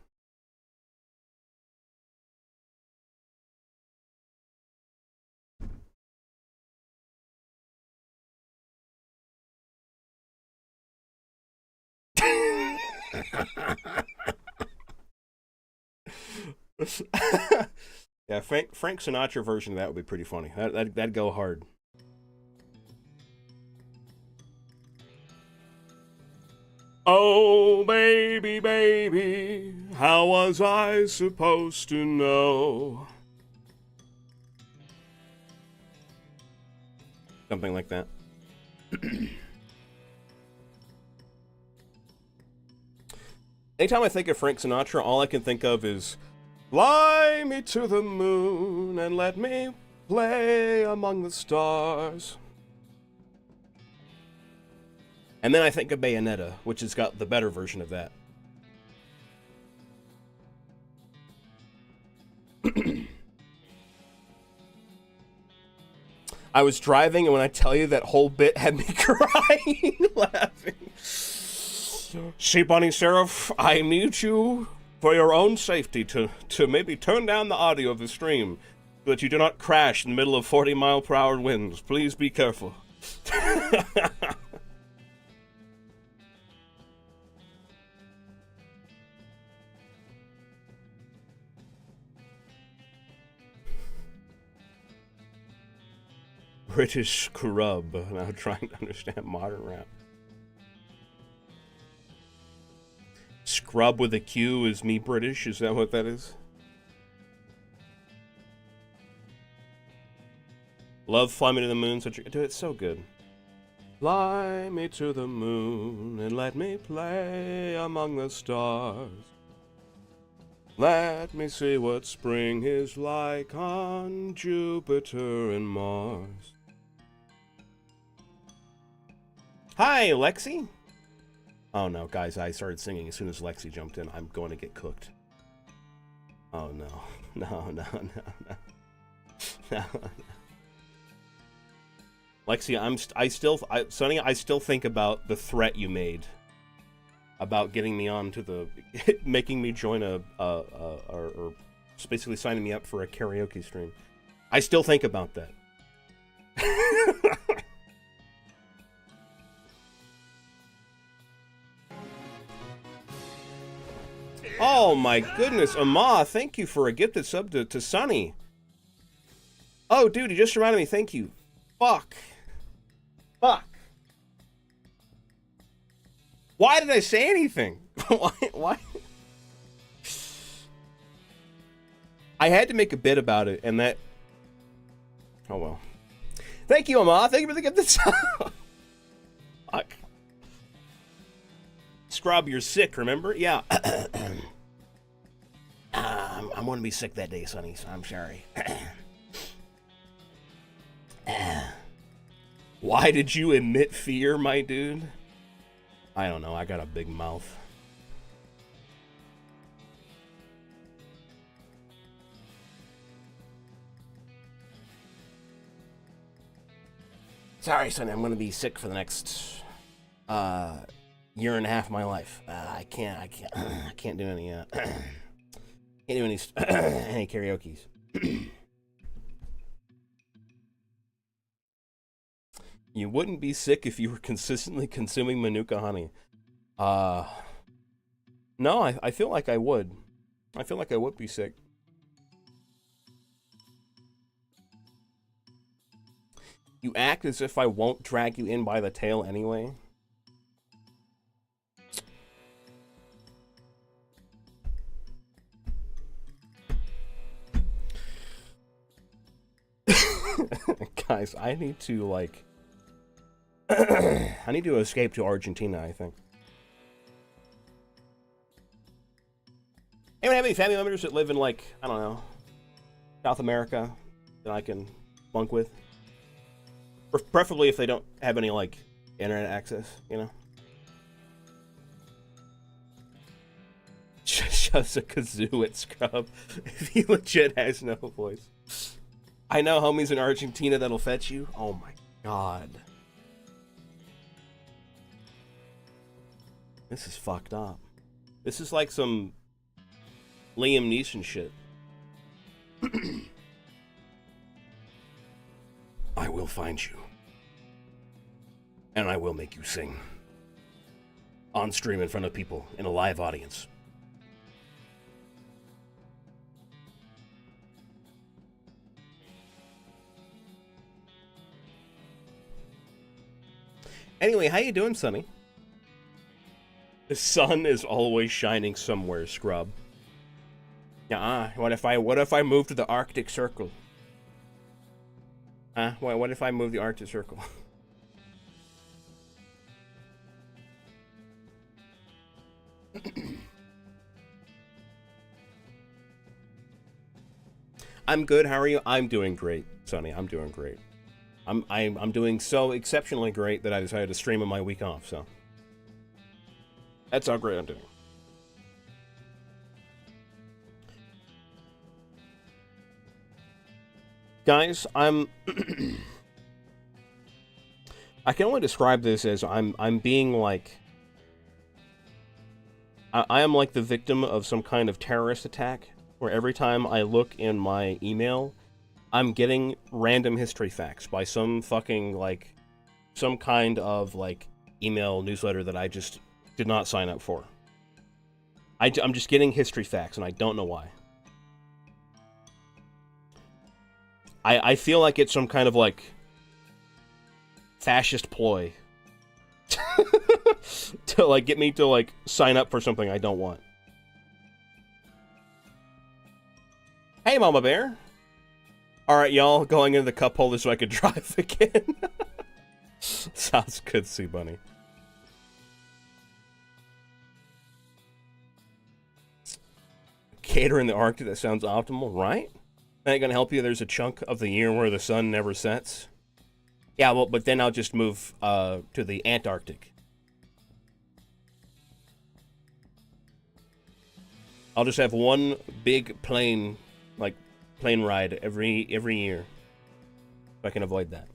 Speaker 1: Yeah, Frank Sinatra version of that would be pretty funny. That'd go hard. Oh, baby, baby, how was I supposed to know? Something like that. Anytime I think of Frank Sinatra, all I can think of is, fly me to the moon and let me play among the stars. And then I think of Bayonetta, which has got the better version of that. I was driving, and when I tell you that whole bit had me crying, laughing. See, Bunny Seraph, I need you, for your own safety, to maybe turn down the audio of the stream so that you do not crash in the middle of 40-mile-per-hour winds. Please be careful. British scrub, now trying to understand modern rap. Scrub with a Q is me British, is that what that is? Love Fly Me to the Moon, dude, it's so good. Fly me to the moon and let me play among the stars. Let me see what spring is like on Jupiter and Mars. Hi, Lexi. Oh no, guys, I started singing as soon as Lexi jumped in. I'm going to get cooked. Oh no. No. Lexi, Sonny, I still think about the threat you made about getting me on to the, making me join or basically signing me up for a karaoke stream. I still think about that. Oh my goodness, Ama, thank you for a gifted sub to Sonny. Oh, dude, you just reminded me, thank you. Fuck. Why did I say anything? Why? I had to make a bit about it, and that... Oh, well. Thank you, Ama. Thank you for the gift. Fuck. Scrub, you're sick, remember? Yeah. I'm going to be sick that day, Sonny, so I'm sorry. Why did you emit fear, my dude? I don't know. I got a big mouth. Sorry, Sonny. I'm going to be sick for the next year and a half of my life. I can't do any can't do any karaoke's. You wouldn't be sick if you were consistently consuming Manuka honey. No, I feel like I would. I feel like I would be sick. You act as if I won't drag you in by the tail anyway. Guys, I need to, like... I need to escape to Argentina, I think. Anyone have any family members that live in, like, I don't know, South America that I can bunk with? Preferably if they don't have any, like, internet access, you know? Just a kazoo at Scrub if he legit has no voice. I know homies in Argentina that'll fetch you. Oh my god. This is fucked up. This is like some Liam Neeson shit. I will find you. And I will make you sing. On stream in front of people in a live audience. Anyway, how you doing, Sonny? The sun is always shining somewhere, Scrub. What if I move to the Arctic Circle? What if I move the Arctic Circle? I'm good. How are you? I'm doing great, Sonny. I'm doing great. I'm doing so exceptionally great that I decided to stream on my week off. So that's how great I'm doing. Guys, I can only describe this as I'm being like I am like the victim of some kind of terrorist attack where every time I look in my email, I'm getting random history facts by some fucking like some kind of like email newsletter that I just did not sign up for. I'm just getting history facts and I don't know why. I feel like it's some kind of like fascist ploy to like get me to like sign up for something I don't want. Hey, Mama Bear. Alright, y'all, going into the cup holder so I could drive again. Sounds good, Sea Bunny. Gator in the Arctic, that sounds optimal, right? That ain't gonna help you. There's a chunk of the year where the sun never sets. Yeah, well, but then I'll just move to the Antarctic. I'll just have one big plane, like, plane ride every year. If I can avoid that.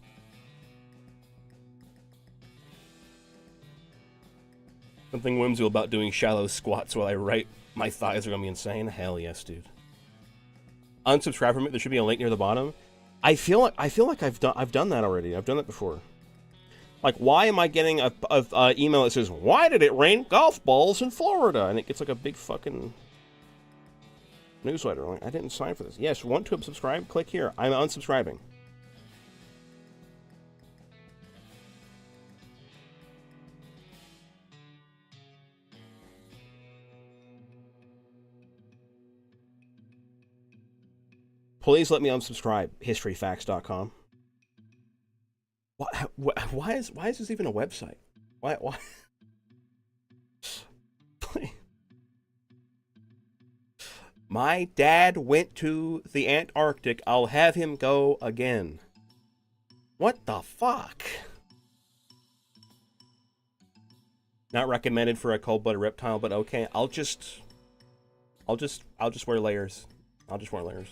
Speaker 1: Something whimsical about doing shallow squats while I write. My thighs are gonna be insane. Hell yes, dude. Unsubscribe from it. There should be a link near the bottom. I feel like I've done that already. I've done that before. Like, why am I getting a email that says, "Why did it rain golf balls in Florida?" And it gets like a big fucking newsletter. Like, I didn't sign for this. Yes, want to subscribe? Click here. I'm unsubscribing. Please let me unsubscribe. Historyfacts.com. Why is this even a website? Why? My dad went to the Antarctic. I'll have him go again. What the fuck? Not recommended for a cold-blooded reptile, but okay. I'll just wear layers. I'll just wear layers.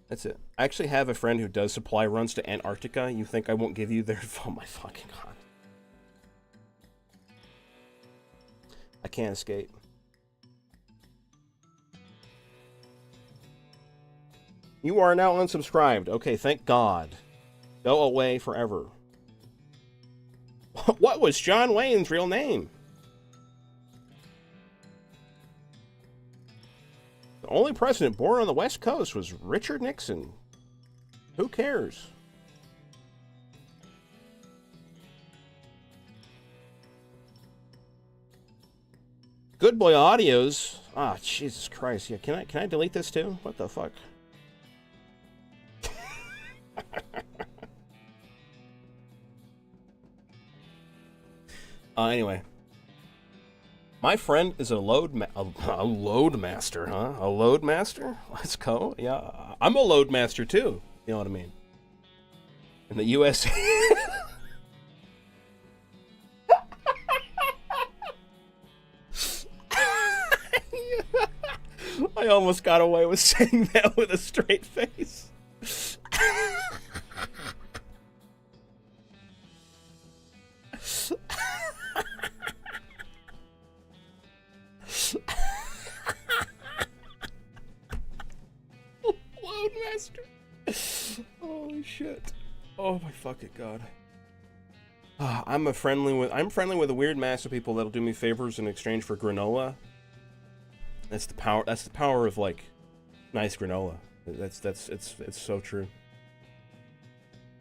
Speaker 1: That's it. I actually have a friend who does supply runs to Antarctica. You think I won't give you their... Oh my fucking god. I can't escape. You are now unsubscribed. Okay, thank God. Go away forever. What was John Wayne's real name? The only president born on the West Coast was Richard Nixon. Who cares? Good Boy Audios. Ah, Jesus Christ. Yeah, can I delete this too? What the fuck? Anyway, my friend is a load master, huh? A load master? Let's go. Yeah, I'm a load master too. You know what I mean? In the USA. I almost got away with saying that with a straight face. Loadmaster. Holy shit. Oh my fucking god. I'm friendly with a weird mass of people that'll do me favors in exchange for granola. That's the power of like nice granola. It's so true.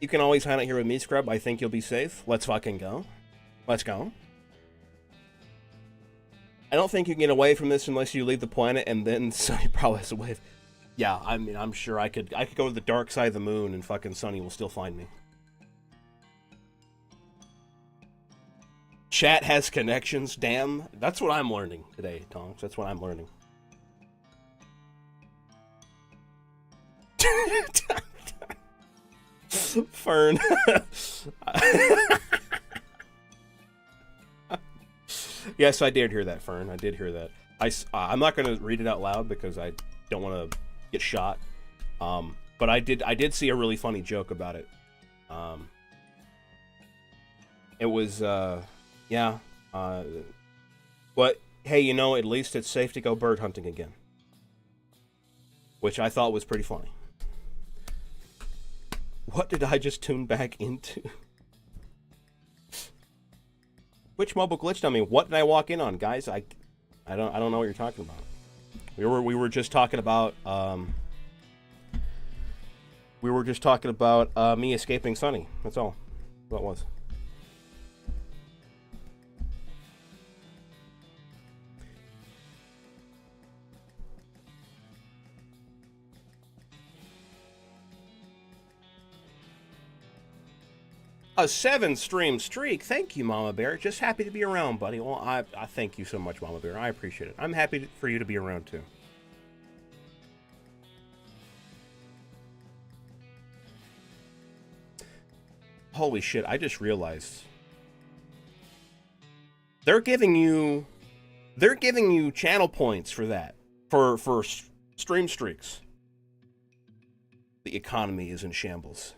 Speaker 1: You can always hang out here with me, Scrub. I think you'll be safe. Let's fucking go. Let's go. I don't think you can get away from this unless you leave the planet, and then Sunny probably has a wave. Yeah, I mean, I'm sure I could go to the dark side of the moon, and fucking Sunny will still find me. Chat has connections. Damn, that's what I'm learning today, Tonks. That's what I'm learning. Fern. Yes, I did hear that, Fern. I did hear that. I'm not going to read it out loud because I don't want to get shot. But I did see a really funny joke about it. It was, yeah. But, hey, you know, at least it's safe to go bird hunting again. Which I thought was pretty funny. What did I just tune back into? Which mobile glitched on me? What did I walk in on, guys? I don't know what you're talking about. We were just talking about me escaping Sunny. That's all. That's what it was. A 7-stream streak. Thank you, Mama Bear. Just happy to be around, buddy. Well, I thank you so much, Mama Bear. I appreciate it. I'm happy for you to be around, too. Holy shit, I just realized. They're giving you channel points for that. For stream streaks. The economy is in shambles.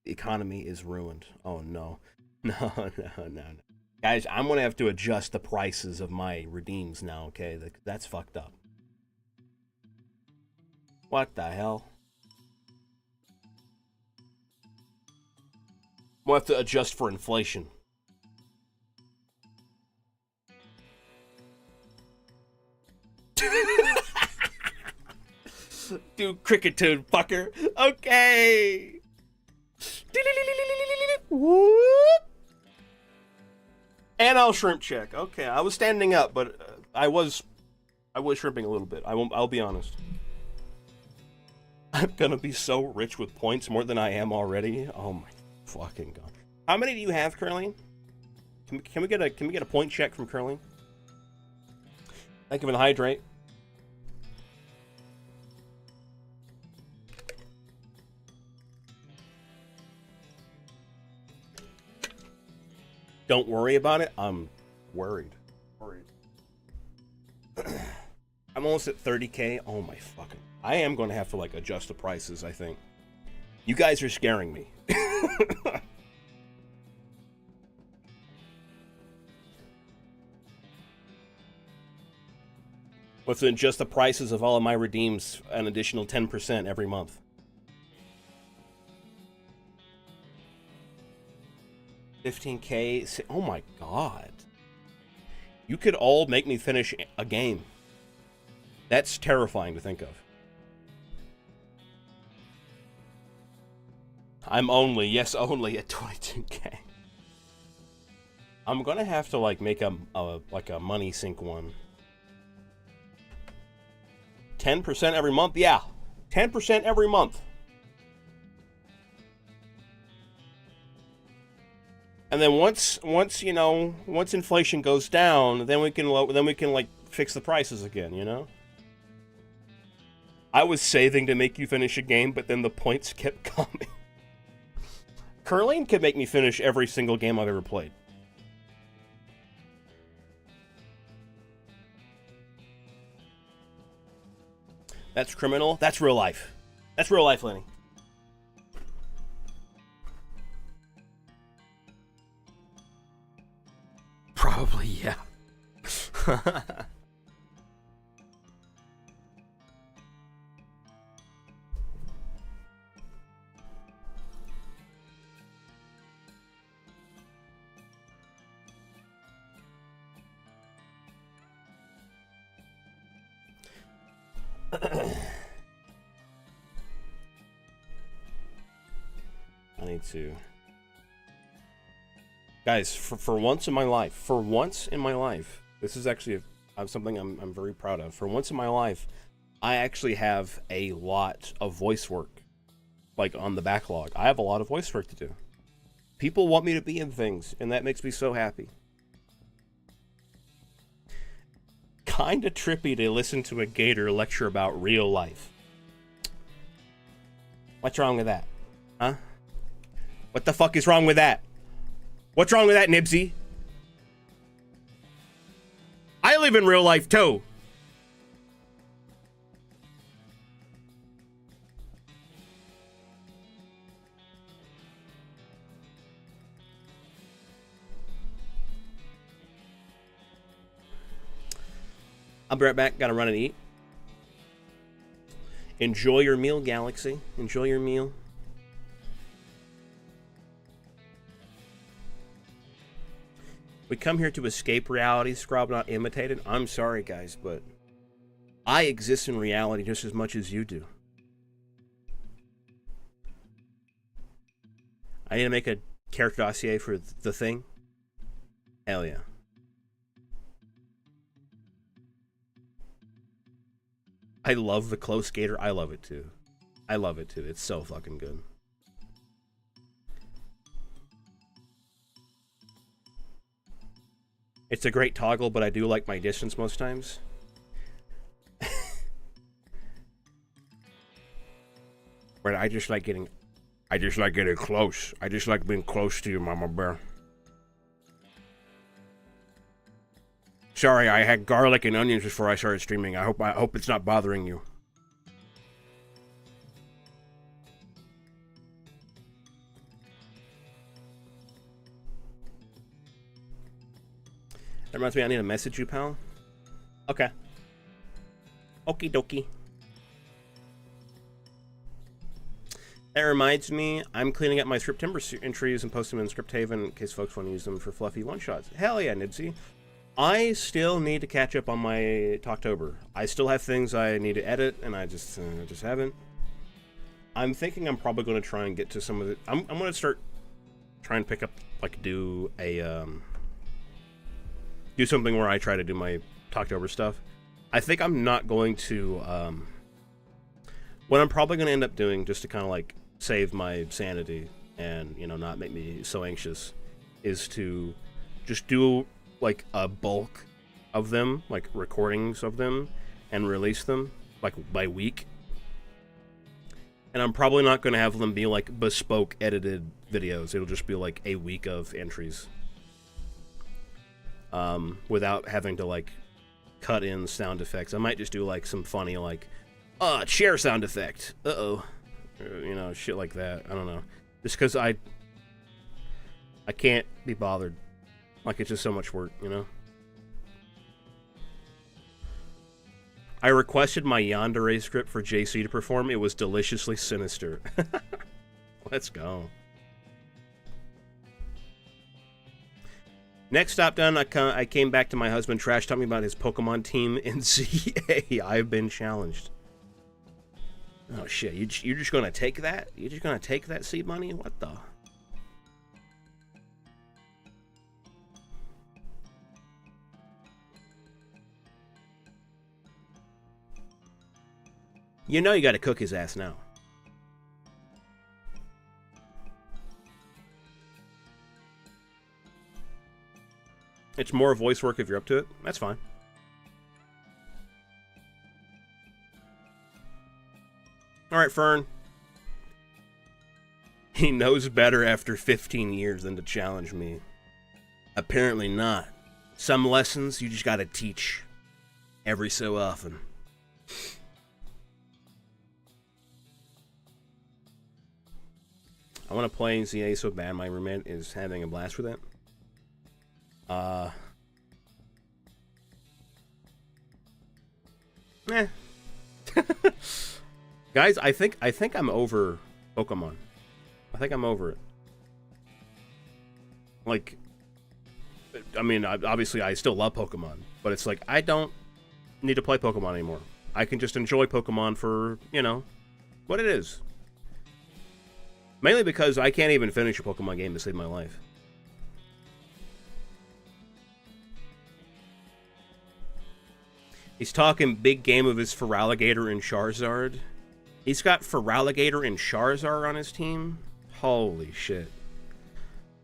Speaker 1: The economy is ruined. Oh, no. No. Guys, I'm going to have to adjust the prices of my redeems now, okay? That's fucked up. What the hell? We'll have to adjust for inflation. Do cricket tune, fucker. Okay. And I'll shrimp check. Okay, I was standing up, but I was shrimping a little bit. I'll be honest. I'm gonna be so rich with points, more than I am already. Oh my fucking god! How many do you have, Curling? Can we get a point check from Curling? Thank you for the hydrate. Don't worry about it. I'm worried. I'm almost at 30k. Oh my fucking... I am going to have to, like, adjust the prices, I think. You guys are scaring me. What's to adjust the prices of all of my redeems an additional 10% every month? $15k. Oh my god. You could all make me finish a game. That's terrifying to think of. I'm only, yes, only at 22k. I'm gonna have to like make a money sink one. 10% every month? Yeah. 10% every month. And then once you know, once inflation goes down, then we can like fix the prices again, you know? I was saving to make you finish a game, but then the points kept coming. Curling could make me finish every single game I've ever played. That's criminal. That's real life. That's real life, Lenny. Probably, yeah. I need to... Guys, for once in my life, this is actually something I'm very proud of. For once in my life, I actually have a lot of voice work, like, on the backlog. I have a lot of voice work to do. People want me to be in things, and that makes me so happy. Kinda trippy to listen to a Gator lecture about real life. What's wrong with that? Huh? What the fuck is wrong with that? What's wrong with that, Nibsy? I live in real life, too. I'll be right back. Gotta run and eat. Enjoy your meal, Galaxy. Enjoy your meal. We come here to escape reality, Scrub, not imitate it. I'm sorry, guys, but I exist in reality just as much as you do. I need to make a character dossier for the thing. Hell yeah. I love the close Gator. I love it too. I love it too. It's so fucking good. It's a great toggle, but I do like my distance most times. But I just like getting close. I just like being close to you, Mama Bear. Sorry, I had garlic and onions before I started streaming. I hope it's not bothering you. That reminds me, I need to message you, pal. Okay. Okie dokie. That reminds me, I'm cleaning up my Scriptember entries and posting them in Scripthaven in case folks want to use them for fluffy one-shots. Hell yeah, Nibsy. I still need to catch up on my Talktober. I still have things I need to edit, and I just haven't. I'm thinking I'm probably going to try and get to some of it. I'm going to start trying to pick up, like, do something where I try to do my Talktober stuff. I think I'm not going to What I'm probably going to end up doing, just to kind of like save my sanity and, you know, not make me so anxious, is to just do like a bulk of them, like recordings of them, and release them like by week. And I'm probably not going to have them be like bespoke edited videos. It'll just be like a week of entries. Without having to like cut in sound effects. I might just do like some funny like, chair sound effect. Uh-oh. You know, shit like that. I don't know. Just because I can't be bothered. Like, it's just so much work, you know? I requested my yandere script for JC to perform. It was deliciously sinister. Let's go. Next stop done, I came back to my husband trash talking about his Pokemon team in ZA. I've been challenged. Oh shit, you're just gonna take that? You're just gonna take that seed money? What the? You know you gotta cook his ass now. It's more voice work if you're up to it. That's fine. Alright, Fern. He knows better after 15 years than to challenge me. Apparently not. Some lessons you just gotta teach every so often. I want to play ZA so bad. My roommate is having a blast with it. Guys, I think I'm over Pokemon. I think I'm over it. Like, I mean, obviously I still love Pokemon, but it's like I don't need to play Pokemon anymore. I can just enjoy Pokemon for, you know, what it is. Mainly because I can't even finish a Pokemon game to save my life. He's talking big game of his Feraligatr and Charizard. He's got Feraligatr and Charizard on his team? Holy shit.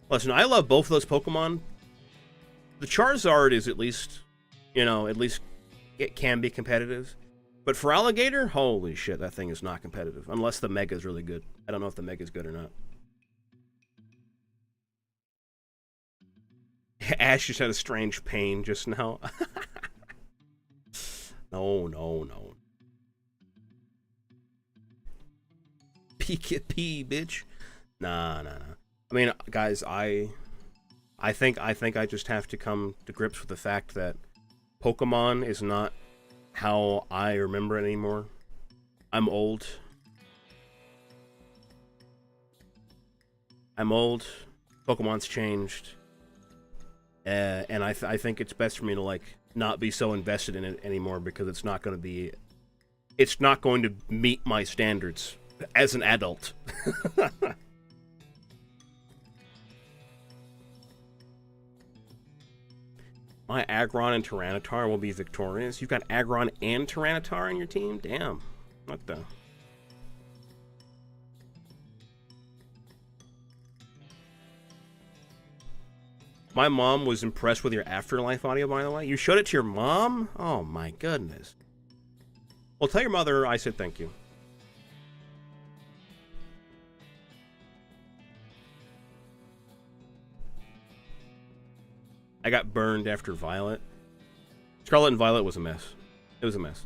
Speaker 1: Listen, I love both of those Pokemon. The Charizard is at least, you know, at least it can be competitive. But Feraligatr, holy shit, that thing is not competitive. Unless the Mega is really good. I don't know if the Mega is good or not. Ash just had a strange pain just now. No. P, bitch. Nah. I mean, guys, I think I just have to come to grips with the fact that Pokemon is not how I remember it anymore. I'm old. Pokemon's changed. And I think it's best for me to, like, not be so invested in it anymore because it's not going to meet my standards as an adult. My Aggron and Tyranitar will be victorious. You've got Aggron and Tyranitar on your team? Damn. What the? My mom was impressed with your Afterlife audio, by the way. You showed it to your mom? Oh my goodness. Well, tell your mother I said thank you. I got burned after Violet. Scarlet and Violet was a mess. It was a mess.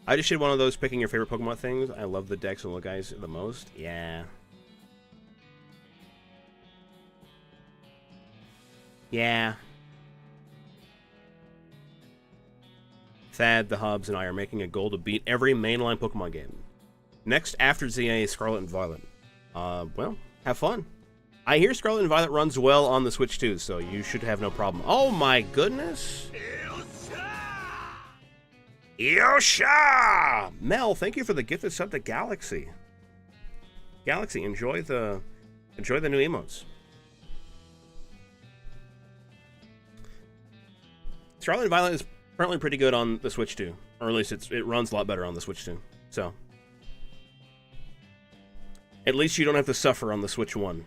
Speaker 1: I just did one of those picking your favorite Pokemon things. I love the Dex and little guys the most. Yeah. Yeah. Thad, the Hubs, and I are making a goal to beat every mainline Pokemon game. Next after ZA, Scarlet and Violet. Well, have fun. I hear Scarlet and Violet runs well on the Switch too, so you should have no problem. Oh my goodness! Yosha! Mel, thank you for the gift of sub to Galaxy. Galaxy, enjoy the new emotes. Scarlet and Violet is apparently pretty good on the Switch too, or at least it runs a lot better on the Switch too. So at least you don't have to suffer on the Switch 1.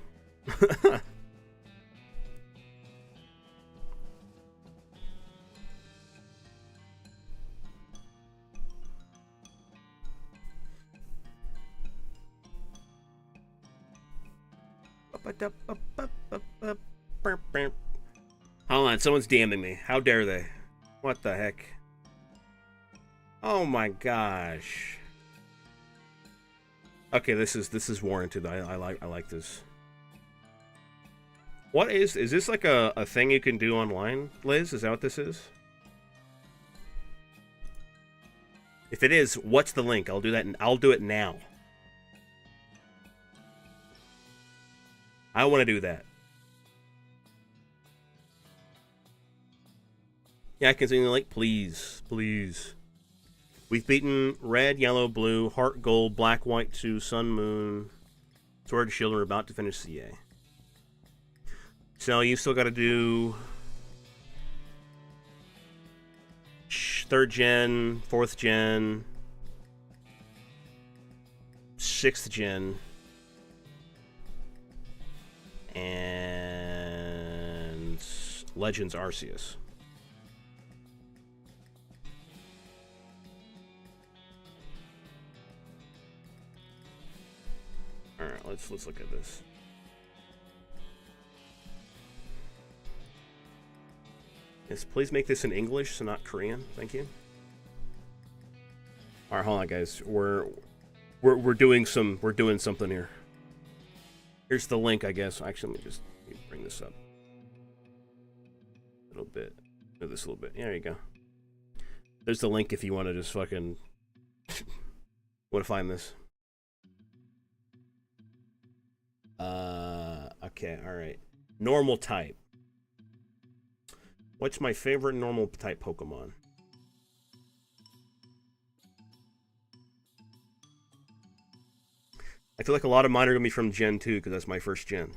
Speaker 1: Hold on, someone's DMing me. How dare they? What the heck? Oh my gosh. Okay, this is warranted. I like this. What is this like a thing you can do online, Liz? Is that what this is? If it is, what's the link? I'll do that. I'll do it now. I want to do that. Yeah, I can see the link, please, please. We've beaten red, yellow, blue, heart, gold, black, white, 2, sun, moon, sword, shield. We're about to finish CA. So you still got to do 3rd gen, 4th gen, 6th gen, and Legends Arceus. All right, let's look at this. Yes, please make this in English, so not Korean. Thank you. All right, hold on, guys. We're doing something here. Here's the link, I guess. Actually, let me bring this up a little bit. Move this a little bit. Yeah, there you go. There's the link if you want to just fucking want to find this. Okay, all right. Normal type. What's my favorite normal type Pokemon? I feel like a lot of mine are going to be from Gen 2 because that's my first gen.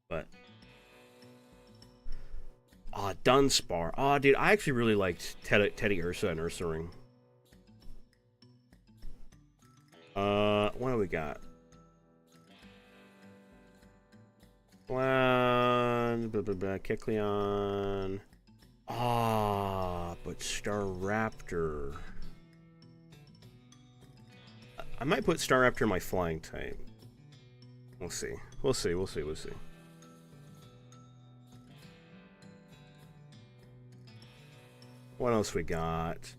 Speaker 1: But Dunsparce. Oh, dude, I actually really liked Teddy Ursa and Ursaring. What do we got? Kecleon. But Staraptor. I might put Staraptor in my flying type. We'll see. We'll see. What else we got?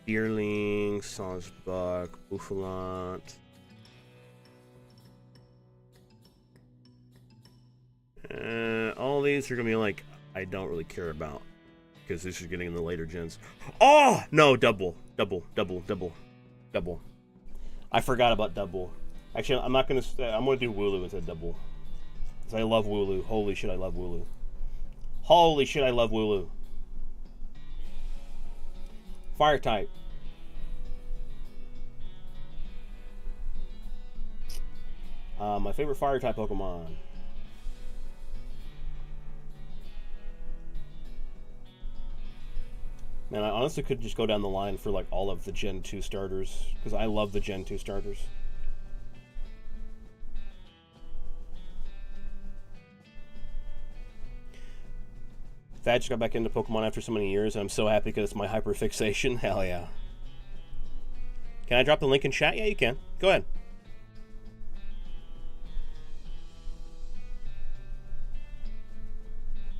Speaker 1: Deerling, Sawsbuck, Bouffalant. All these are gonna be like I don't really care about because this is getting in the later gens. Oh no, double. I forgot about double. Actually, I'm not gonna. I'm gonna do Wooloo instead of double. Cause I love Wooloo. Holy shit, I love Wooloo. Holy shit, I love Wooloo. Fire type. My favorite fire type Pokemon. Man, I honestly could just go down the line for like all of the Gen 2 starters because I love the Gen 2 starters. Thad just got back into Pokemon after so many years, and I'm so happy because it's my hyperfixation. Hell yeah. Can I drop the link in chat? Yeah, you can. Go ahead.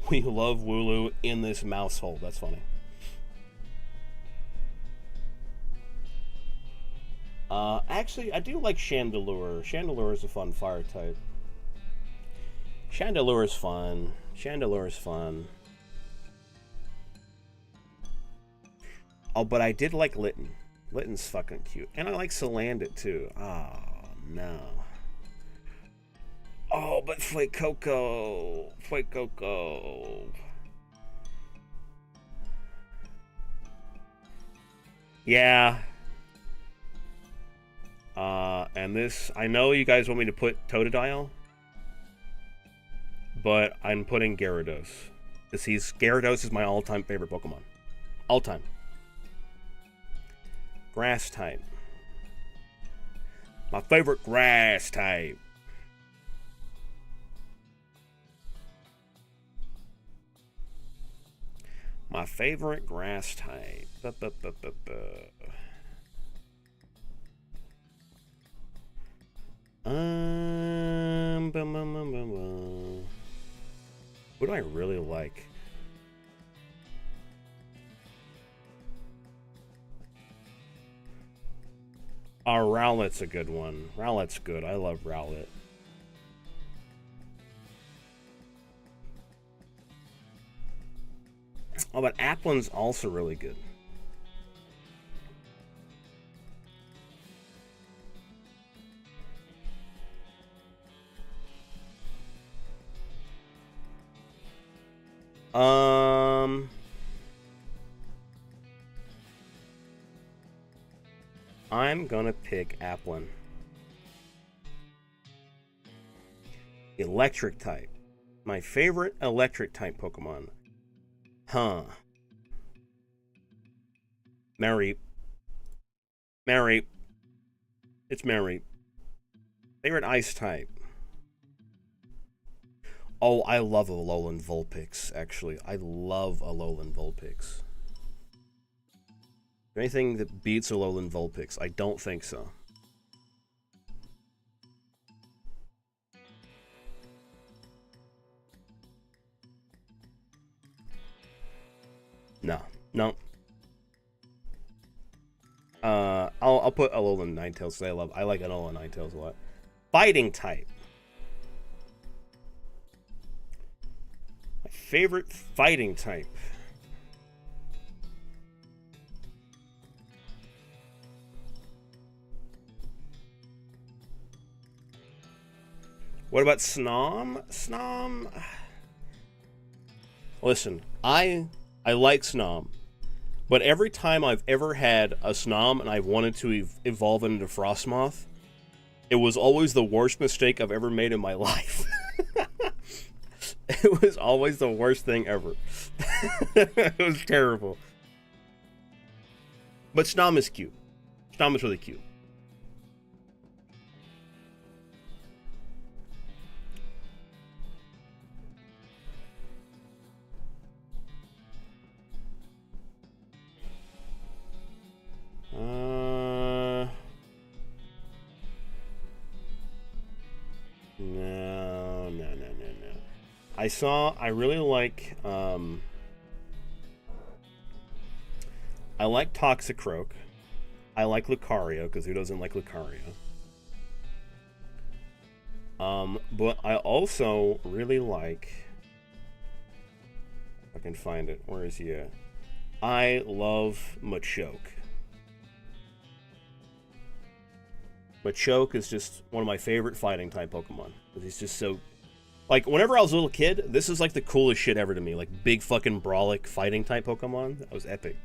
Speaker 1: We love Wooloo in this mouse hole. That's funny. Actually, I do like Chandelure. Chandelure is a fun fire type. Chandelure is fun. Chandelure is fun. Oh, but I did like Litten. Litten's fucking cute. And I like Salandit, too. Oh, no. Oh, but Fuecoco. Fuecoco. Yeah. And this, I know you guys want me to put Totodile. but I'm putting Gyarados. Because Gyarados is my all-time favorite Pokemon. All-time. Grass type. My favorite grass type. My favorite grass type. What do I really like? Rowlet's a good one. Rowlet's good. I love Rowlet. Oh, but Applin's also really good. I'm gonna pick Applin. Electric type. My favorite electric type Pokemon. Huh. Mareep. Mareep. It's Mareep. Favorite ice type. Oh, I love Alolan Vulpix, actually. I love Alolan Vulpix. Anything that beats Alolan Vulpix? I don't think so. No. No. I'll put Alolan Ninetales because I like Alolan Ninetales a lot. Fighting type. My favorite fighting type. What about Snom? Snom? Listen, I like Snom, but every time I've ever had a Snom and I've wanted to evolve into Frostmoth, it was always the worst mistake I've ever made in my life. It was always the worst thing ever. It was terrible. But Snom is cute. Snom is really cute. No. I really like, I like Toxicroak. I like Lucario, because who doesn't like Lucario? But I also really like, if I can find it, where is he at? I love Machoke. Machoke is just one of my favorite fighting type Pokemon. He's just so... Like, whenever I was a little kid, this is like the coolest shit ever to me. Like, big fucking brawlic fighting type Pokemon. That was epic.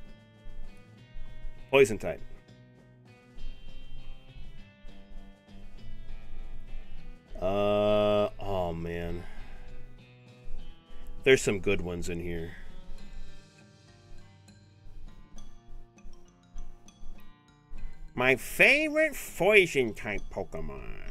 Speaker 1: Poison type. Oh man. There's some good ones in here. My favorite poison type Pokemon.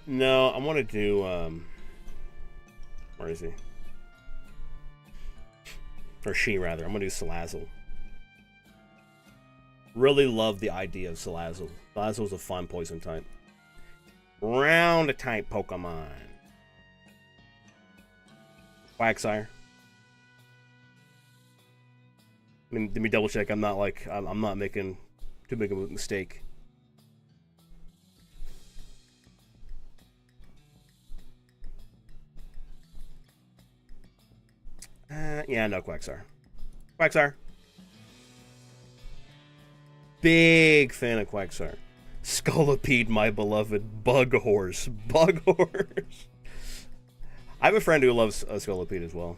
Speaker 1: No, I want to do, where is he? Or she, rather. I'm going to do Salazzle. Really love the idea of Salazzle. Salazzle's a fun poison type. Round type Pokemon. Quagsire. I mean, let me double check. I'm not like, I'm not making too big of a mistake. Yeah, no, Quagsire. Quagsire. Big fan of Quagsire. Scolipede, my beloved. Bug Horse. Bug Horse. I have a friend who loves Scolipede as well.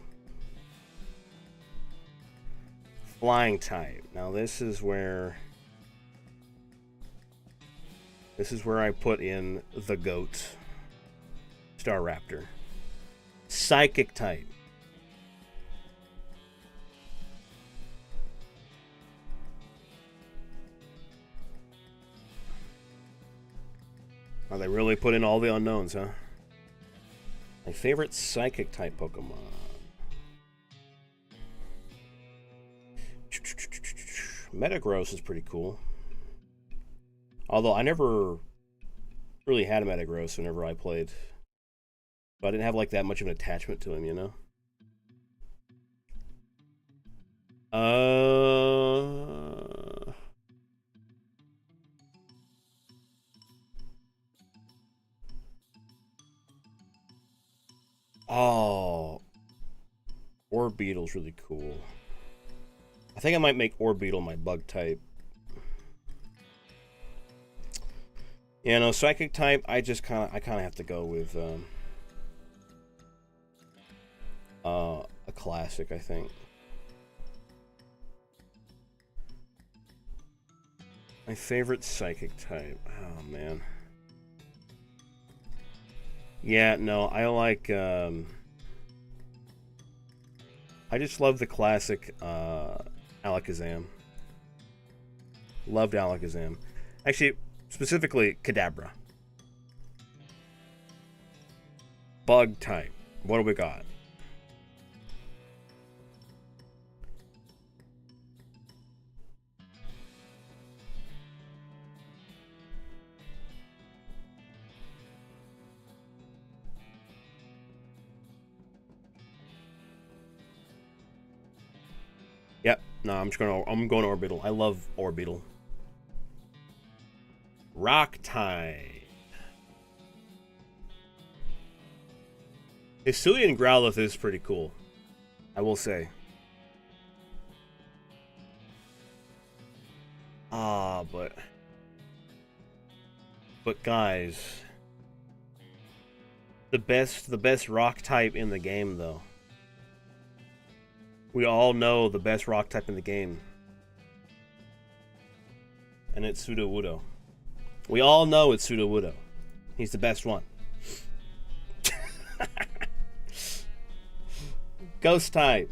Speaker 1: Flying type. Now this is where I put in the GOAT. Staraptor. Psychic type. Oh, they really put in all the unknowns, huh? My favorite psychic type Pokemon. Metagross is pretty cool. Although I never really had a Metagross whenever I played. But I didn't have like that much of an attachment to him, you know? Oh. Orbeetle's really cool. I think I might make Orbeetle my bug type. Yeah, no, psychic type, I kind of have to go with a classic, I think. My favorite psychic type. Oh man. Yeah, no, I like I just love the classic Alakazam. Loved Alakazam. Actually, specifically Kadabra. Bug type. What do we got? Yep. No, I'm going Orbital. I love Orbital. Rock type. Hisuian Growlithe is pretty cool, I will say. But guys, the best rock type in the game, though. We all know the best rock type in the game, and it's Sudowoodo. We all know it's Sudowoodo. He's the best one. Ghost type.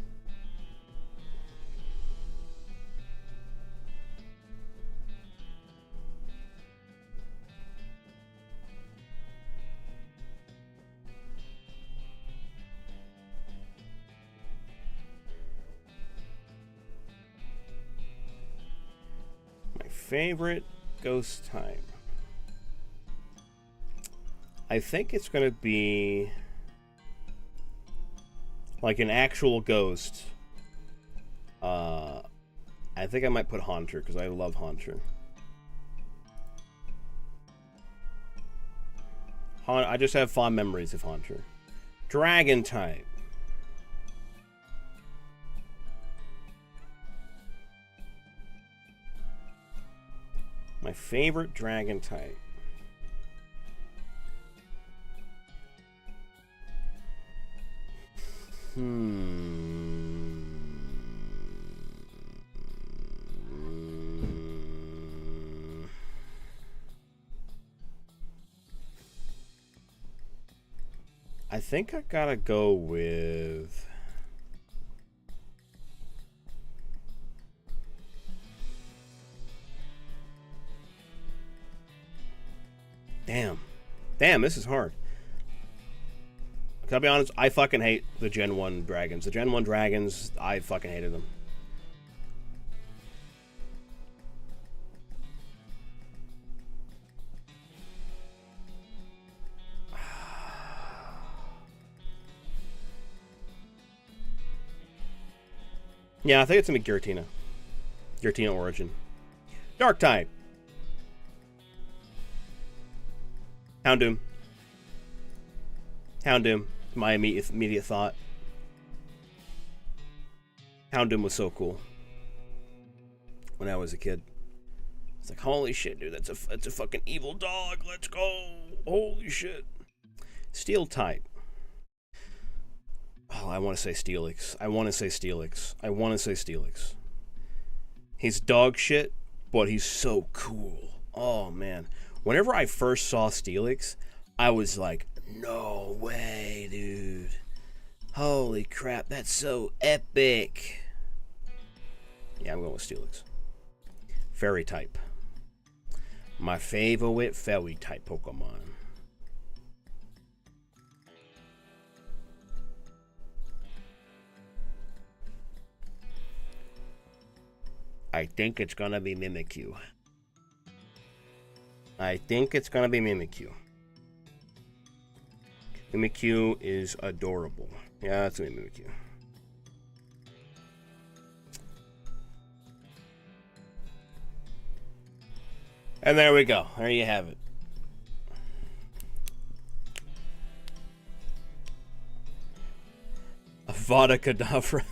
Speaker 1: My favorite ghost type. I think it's going to be like an actual ghost. I think I might put Haunter because I love Haunter. I just have fond memories of Haunter. Dragon type. My favorite dragon type. I think I gotta go with... Damn, this is hard. I'll be honest, I fucking hate the Gen 1 dragons. The Gen 1 dragons, I fucking hated them. Yeah, I think it's gonna be Giratina. Giratina Origin. Dark type. Houndoom. Houndoom. My immediate thought. Houndoom was so cool when I was a kid. It's like, holy shit, dude, that's a fucking evil dog. Let's go. Holy shit. Steel type. Oh, I want to say Steelix. I want to say Steelix. He's dog shit, but he's so cool. Oh, man. Whenever I first saw Steelix, I was like, no way, dude. Holy crap, that's so epic. Yeah, I'm going with Steelix. Fairy type. My favorite fairy type Pokemon. I think it's gonna be Mimikyu. I think it's gonna be Mimikyu. Mimikyu is adorable. Yeah, that's gonna be Mimikyu. And there we go. There you have it. Avada Kedavra.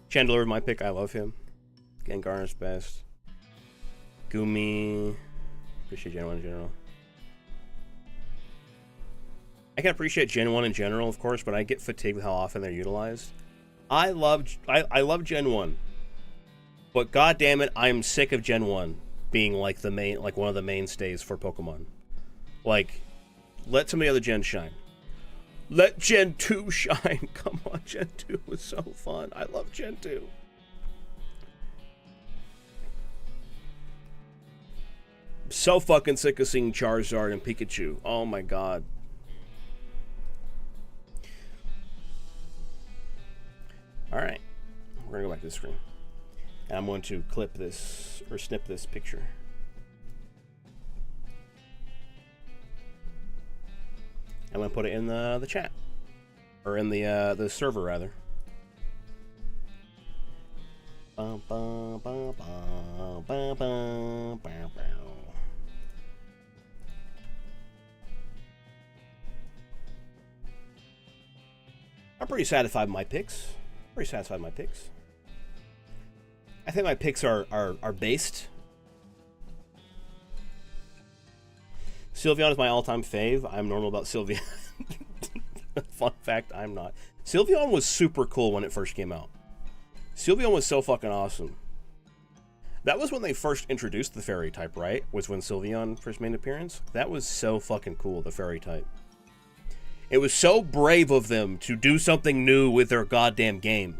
Speaker 1: Chandler, my pick. I love him. Gengar's best. Gumi. Appreciate Gen 1 in general. I can appreciate Gen 1 in general, of course, but I get fatigued with how often they're utilized. I love Gen 1. But god damn it, I'm sick of Gen 1 being like the main, like one of the mainstays for Pokemon. Like, let some of the other gens shine. Let Gen 2 shine. Come on, Gen 2 was so fun. I love Gen 2. I'm so fucking sick of seeing Charizard and Pikachu. Oh my god. Alright. We're gonna go back to the screen. And I'm going to clip this, or snip this picture. I'm going to put it in the chat. Or in the server, rather. I'm pretty satisfied with my picks. Pretty satisfied with my picks. I think my picks are based. Sylveon is my all-time fave. I'm normal about Sylveon. Fun fact, I'm not. Sylveon was super cool when it first came out. Sylveon was so fucking awesome. That was when they first introduced the fairy type, right? Was when Sylveon first made an appearance. That was so fucking cool, the fairy type. It was so brave of them to do something new with their goddamn game.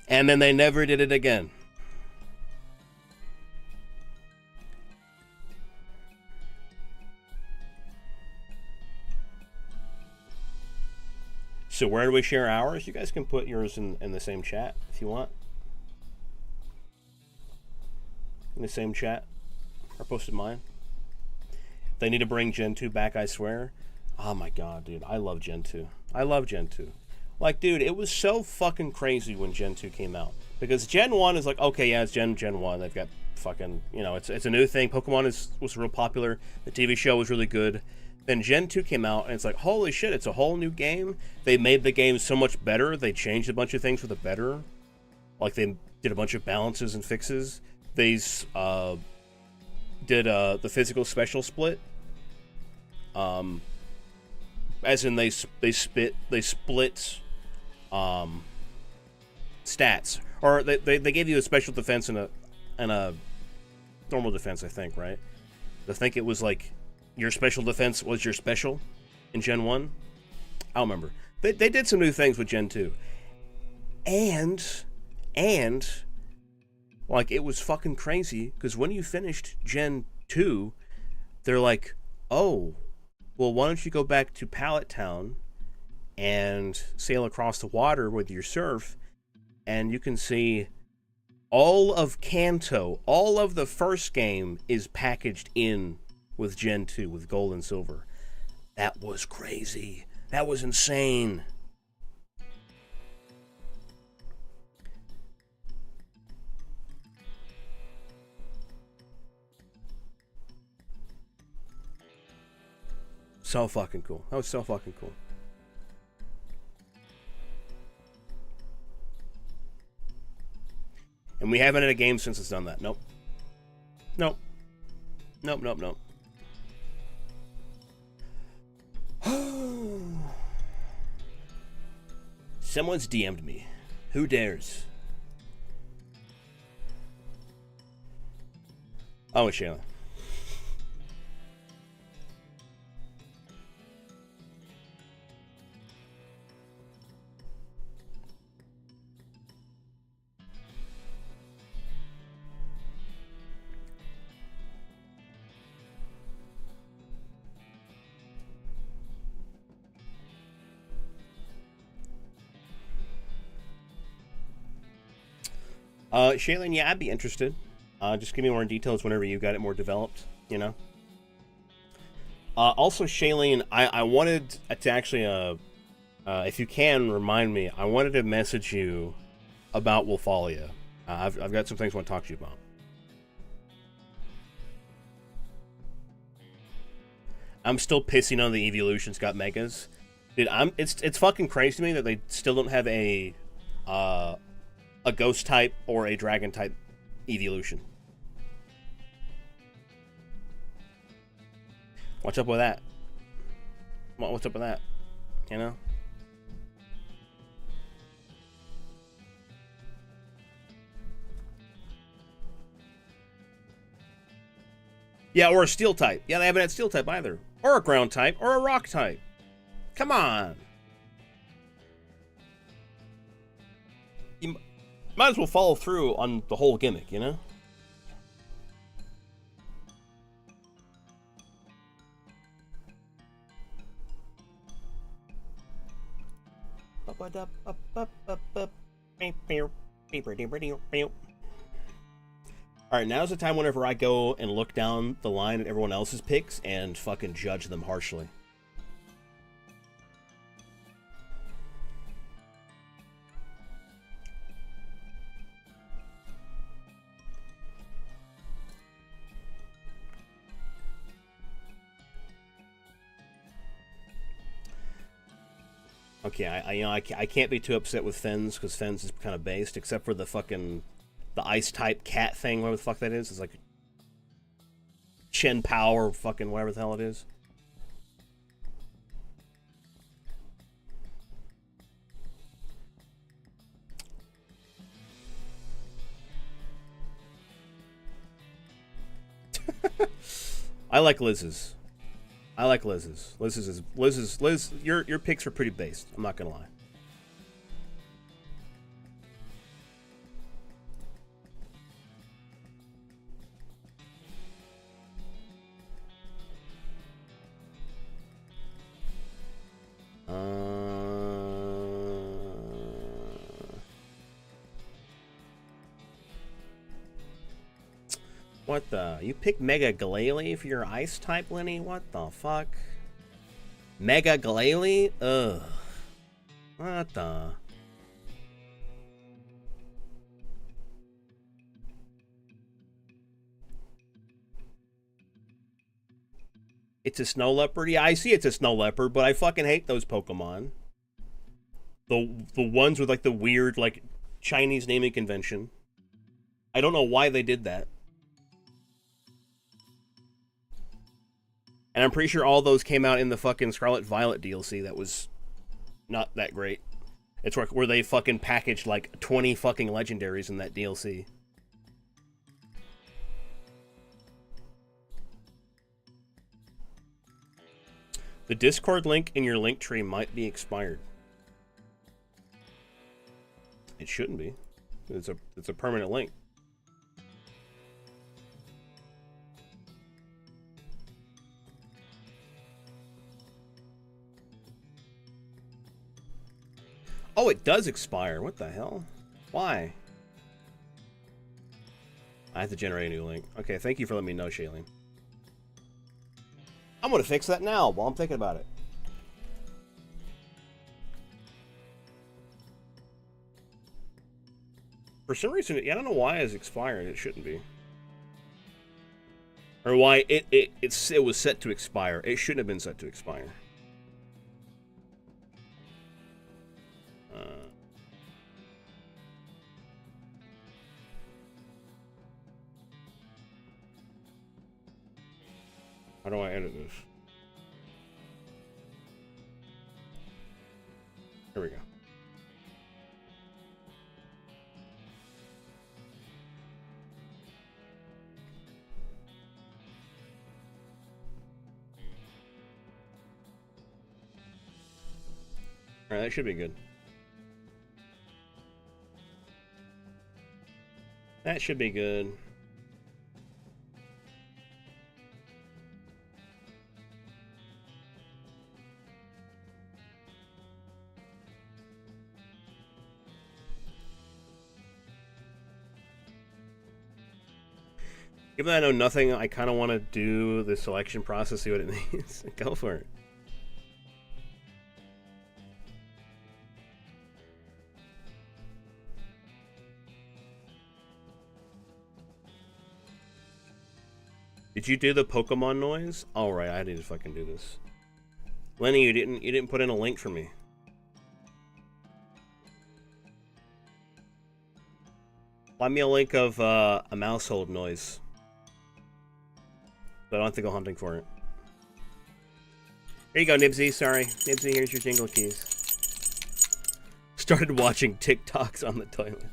Speaker 1: And then they never did it again. So where do we share ours? You guys can put yours in the same chat if you want. In the same chat. I posted mine. They need to bring Gen 2 back, I swear. Oh my god, dude. I love Gen 2. I love Gen 2. Like, dude, it was so fucking crazy when Gen 2 came out. Because Gen 1 is like, okay, yeah, it's Gen 1. They've got fucking, you know, it's a new thing. Pokemon was real popular. The TV show was really good. Then Gen 2 came out, and it's like, holy shit, it's a whole new game. They made the game so much better. They changed a bunch of things for the better. Like, they did a bunch of balances and fixes. They did the physical special split. As in they split stats, or they gave you a special defense and a normal defense, I think, right? I think it was like your special defense was your special in Gen 1. I don't remember. They did some new things with Gen 2, and like, it was fucking crazy because when you finished Gen 2, they're like, oh, well, why don't you go back to Pallet Town and sail across the water with your surf, and you can see all of Kanto, all of the first game is packaged in with Gen 2, with gold and silver. That was crazy. That was insane. So fucking cool. That was so fucking cool. And we haven't had a game since it's done that. Nope. Nope. Nope, nope, nope. Someone's DM'd me. Who dares? Oh, it's Shayla. Shaylin, yeah, I'd be interested. Just give me more details whenever you got it more developed, you know? Also, Shaylin, I wanted to actually, if you can, remind me, I wanted to message you about Wolfalia. I've got some things I want to talk to you about. I'm still pissing on the evolutions got megas. Dude, it's fucking crazy to me that they still don't have a ghost type or a dragon type evolution. What's up with that? What's up with that? You know? Yeah, or a steel type. Yeah, they haven't had steel type either. Or a ground type, or a rock type. Come on. You might as well follow through on the whole gimmick, you know? Alright, now's the time whenever I go and look down the line at everyone else's picks and fucking judge them harshly. Okay, I can't be too upset with Fens because Fens is kind of based, except for the fucking ice type cat thing, whatever the fuck that is. It's like Chen Pao or fucking whatever the hell it is. I like Liz's. I like Liz's. Liz, your picks are pretty based. I'm not gonna lie. What the? You picked Mega Glalie for your ice type, Lenny? What the fuck? Mega Glalie? Ugh. What the? It's a snow leopard? Yeah, I see it's a snow leopard, but I fucking hate those Pokemon. The ones with like the weird like Chinese naming convention. I don't know why they did that. And I'm pretty sure all those came out in the fucking Scarlet Violet DLC that was not that great. It's where they fucking packaged like 20 fucking legendaries in that DLC. The Discord link in your link tree might be expired. It shouldn't be. It's a permanent link. Oh, it does expire. What the hell? Why? I have to generate a new link. Okay, thank you for letting me know, Shailene. I'm gonna fix that now while I'm thinking about it. For some reason, I don't know why it's expired. It shouldn't be. Or why it was set to expire. It shouldn't have been set to expire. How do I edit this? Here we go. Alright, that should be good. That should be good. Given that I know nothing, I kind of want to do the selection process, see what it means. Go for it. Did you do the Pokemon noise? All right, I need to fucking do this. Lenny, you didn't put in a link for me. Find me a link of a mousehold noise. But I don't have to go hunting for it. There you go, Nibsy. Sorry. Nibsy, here's your jingle keys. Started watching TikToks on the toilet.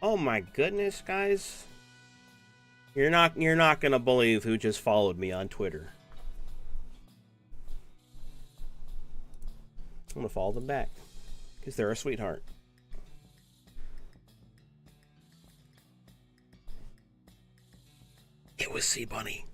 Speaker 1: Oh my goodness, guys. You're not gonna believe who just followed me on Twitter. I'm gonna follow them back. Because they're a sweetheart. It was Sea Bunny.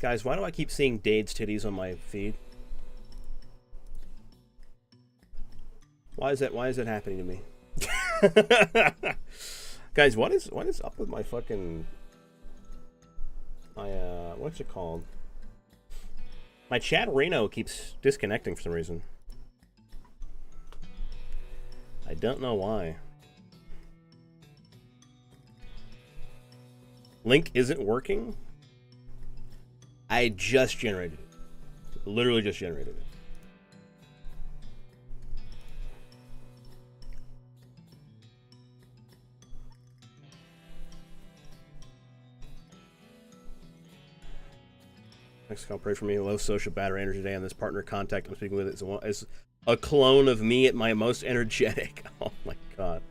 Speaker 1: Guys, why do I keep seeing Dade's titties on my feed? Why is that happening to me? Guys, what is up with my fucking what's it called? My chat Reno keeps disconnecting for some reason. I don't know why. Link isn't working? I just generated it. Literally just generated it. Mexico, pray for me. Low social battery energy today, and this partner contact I'm speaking with is a clone of me at my most energetic. Oh my god.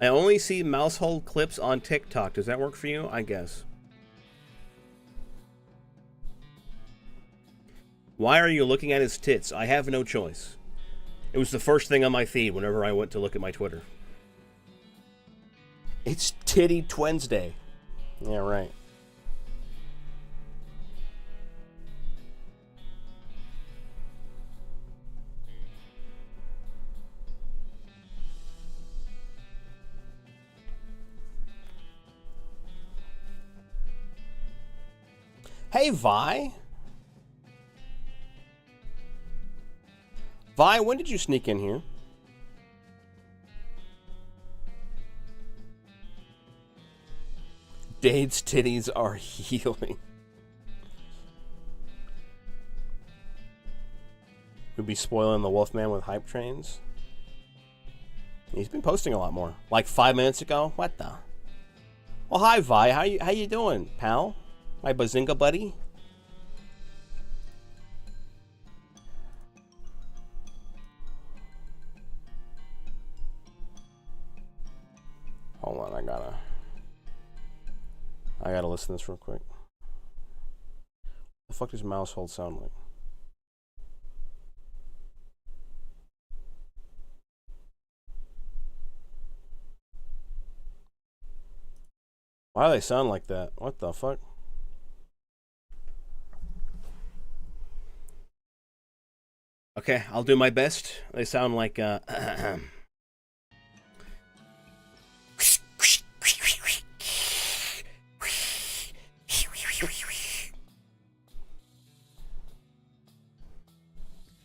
Speaker 1: I only see mousehold clips on TikTok. Does that work for you? I guess. Why are you looking at his tits? I have no choice. It was the first thing on my feed whenever I went to look at my Twitter. It's Titty Wednesday. Yeah, right. Hey, Vi. Vi, when did you sneak in here? Dade's titties are healing. We'd be spoiling the Wolfman with hype trains. He's been posting a lot more. Like 5 minutes ago? What the? Well, hi, Vi. How you doing, pal? My Bazinga buddy? Hold on, I gotta listen to this real quick. What the fuck does mouse hold sound like? Why do they sound like that? What the fuck? Okay, I'll do my best. They sound like,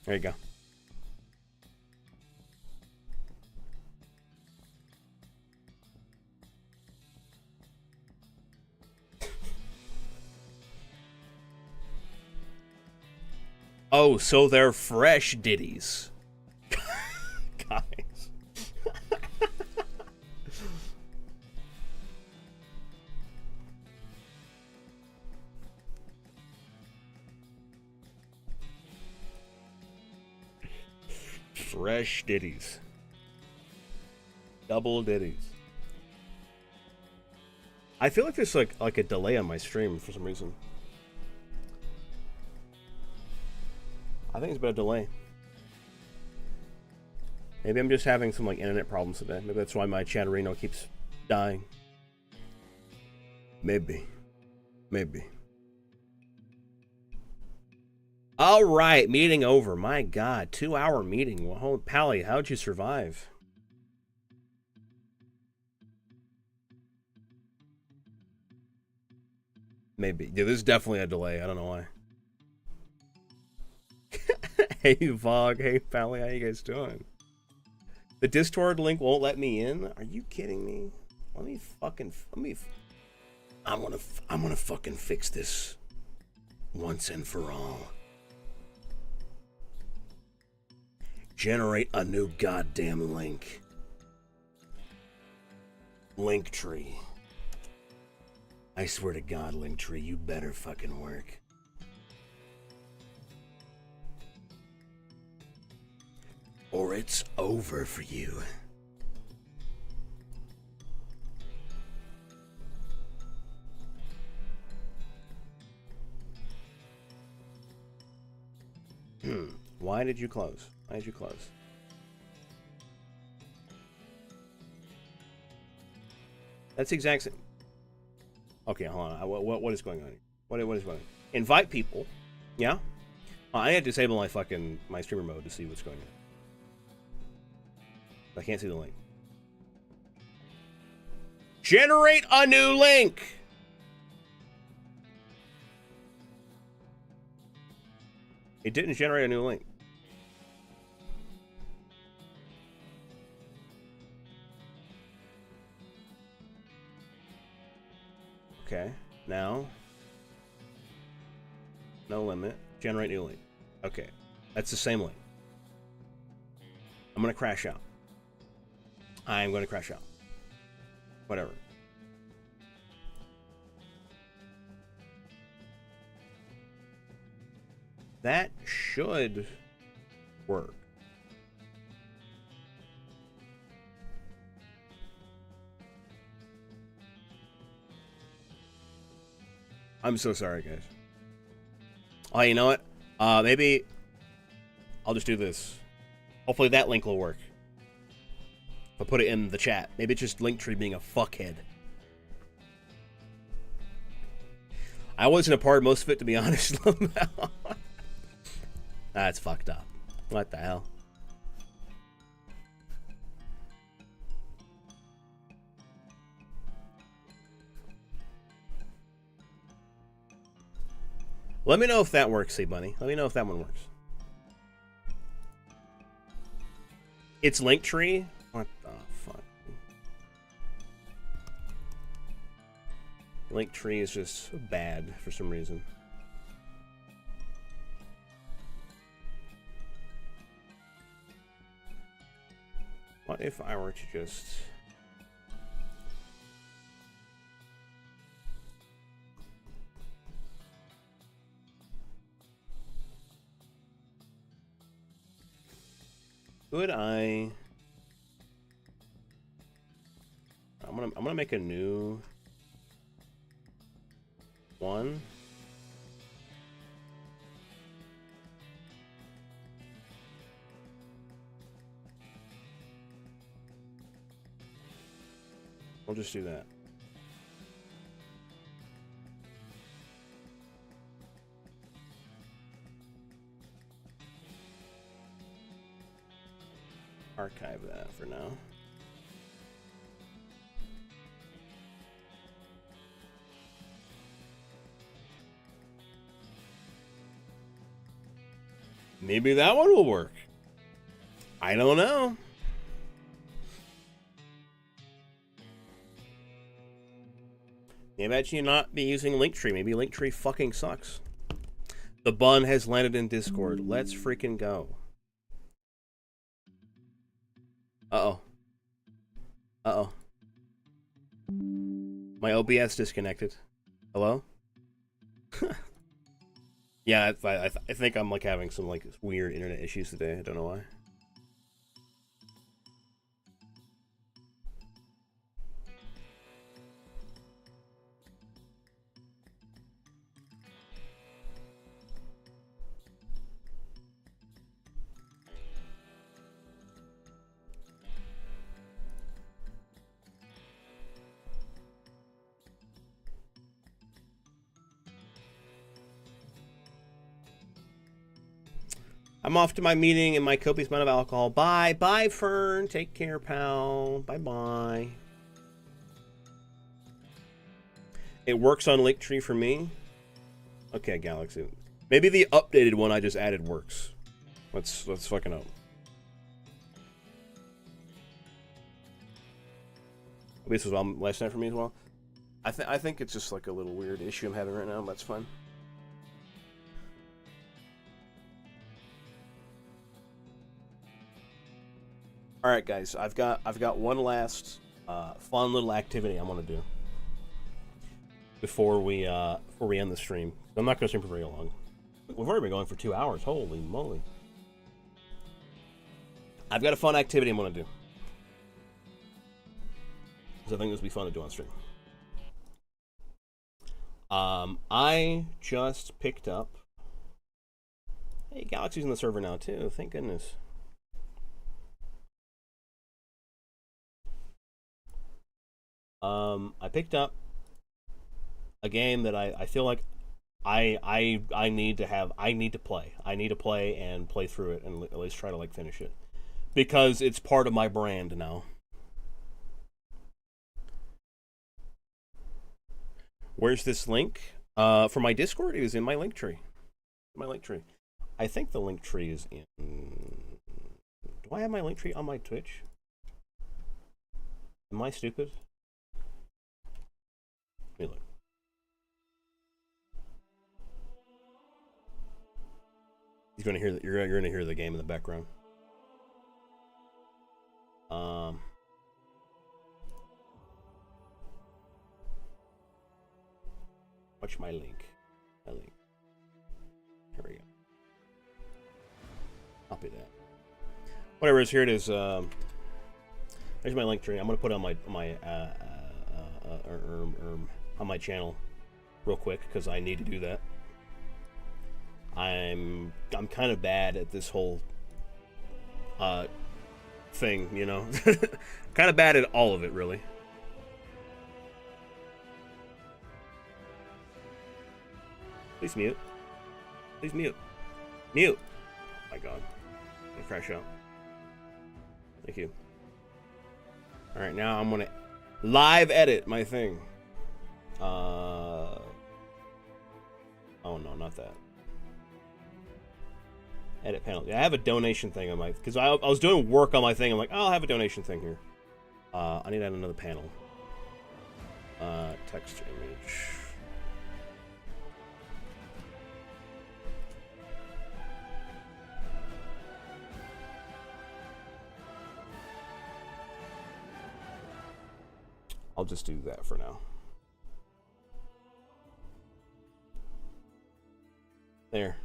Speaker 1: There you go. Oh, so they're fresh ditties. Guys. Fresh ditties. Double ditties. I feel like there's like a delay on my stream for some reason. I think it's been a delay. Maybe I'm just having some like internet problems today. Maybe that's why my Chatterino keeps dying. Maybe. All right, meeting over. My God, 2-hour meeting. Well, Pally, how'd you survive? Maybe. Yeah, there's definitely a delay. I don't know why. Hey, Vog. Hey, Pally. How you guys doing? The Discord link won't let me in? Are you kidding me? I'm gonna fucking fix this once and for all. Generate a new goddamn link. Linktree. I swear to God, Linktree, you better fucking work. Or it's over for you. Why did you close? Why did you close? That's the exact same. Okay, hold on. What is going on here? What is going on? Invite people. Yeah? I had to disable my streamer mode to see what's going on. I can't see the link. Generate a new link! It didn't generate a new link. Okay, now. No limit. Generate new link. Okay, that's the same link. I'm gonna crash out. I'm gonna crash out. Whatever. That should work. I'm so sorry, guys. Oh, you know what? Maybe I'll just do this. Hopefully that link will work. I'll put it in the chat. Maybe it's just Linktree being a fuckhead. I wasn't a part of most of it, to be honest. That's fucked up. What the hell? Let me know if that works, Bunny. Let me know if that one works. It's Linktree? What the fuck? Linktree is just bad for some reason. What if I were to just... Could I... I'm gonna make a new one. We'll just do that. Archive that for now. Maybe that one will work. I don't know. Maybe I should not be using Linktree. Maybe Linktree fucking sucks. The bun has landed in Discord. Let's freaking go. Uh-oh. Uh-oh. My OBS disconnected. Hello? Yeah, I think I'm like having some like weird internet issues today. I don't know why. I'm off to my meeting and my copious amount of alcohol. Bye. Bye, Fern. Take care, pal. Bye-bye. It works on Linktree for me. Okay, Galaxy. Maybe the updated one I just added works. Let's fucking hope. This was on last night for me as well. I think it's just like a little weird issue I'm having right now. That's fine. All right, guys. I've got one last fun little activity I want to do before we end the stream. I'm not going to stream for very long. We've already been going for 2 hours. Holy moly! I've got a fun activity I want to do. Because I think this would be fun to do on stream. I just picked up. Hey, Galaxy's in the server now too. Thank goodness. I picked up a game that I feel like I need to play. I need to play and play through it and at least try to like finish it because it's part of my brand now. Where's this link? For my Discord, it was in my link tree. I think the link tree is in. Do I have my link tree on my Twitch? Am I stupid? Let me look. You're gonna hear the game in the background. Watch my link. Here we go. Copy that. Whatever it is, here it is. There's my link tree. I'm gonna put it on my channel real quick because I need to do that. I'm kind of bad at this whole thing, you know. Kind of bad at all of it, really. Please mute. Please mute. Mute. Oh my God. I'm gonna crash out. Thank you. All right, now I'm gonna live edit my thing. Oh no, not that. Edit panel. Yeah, I have a donation thing on my, because I was doing work on my thing. I'm like, oh, I'll have a donation thing here. I need to add another panel. Text image. I'll just do that for now. There.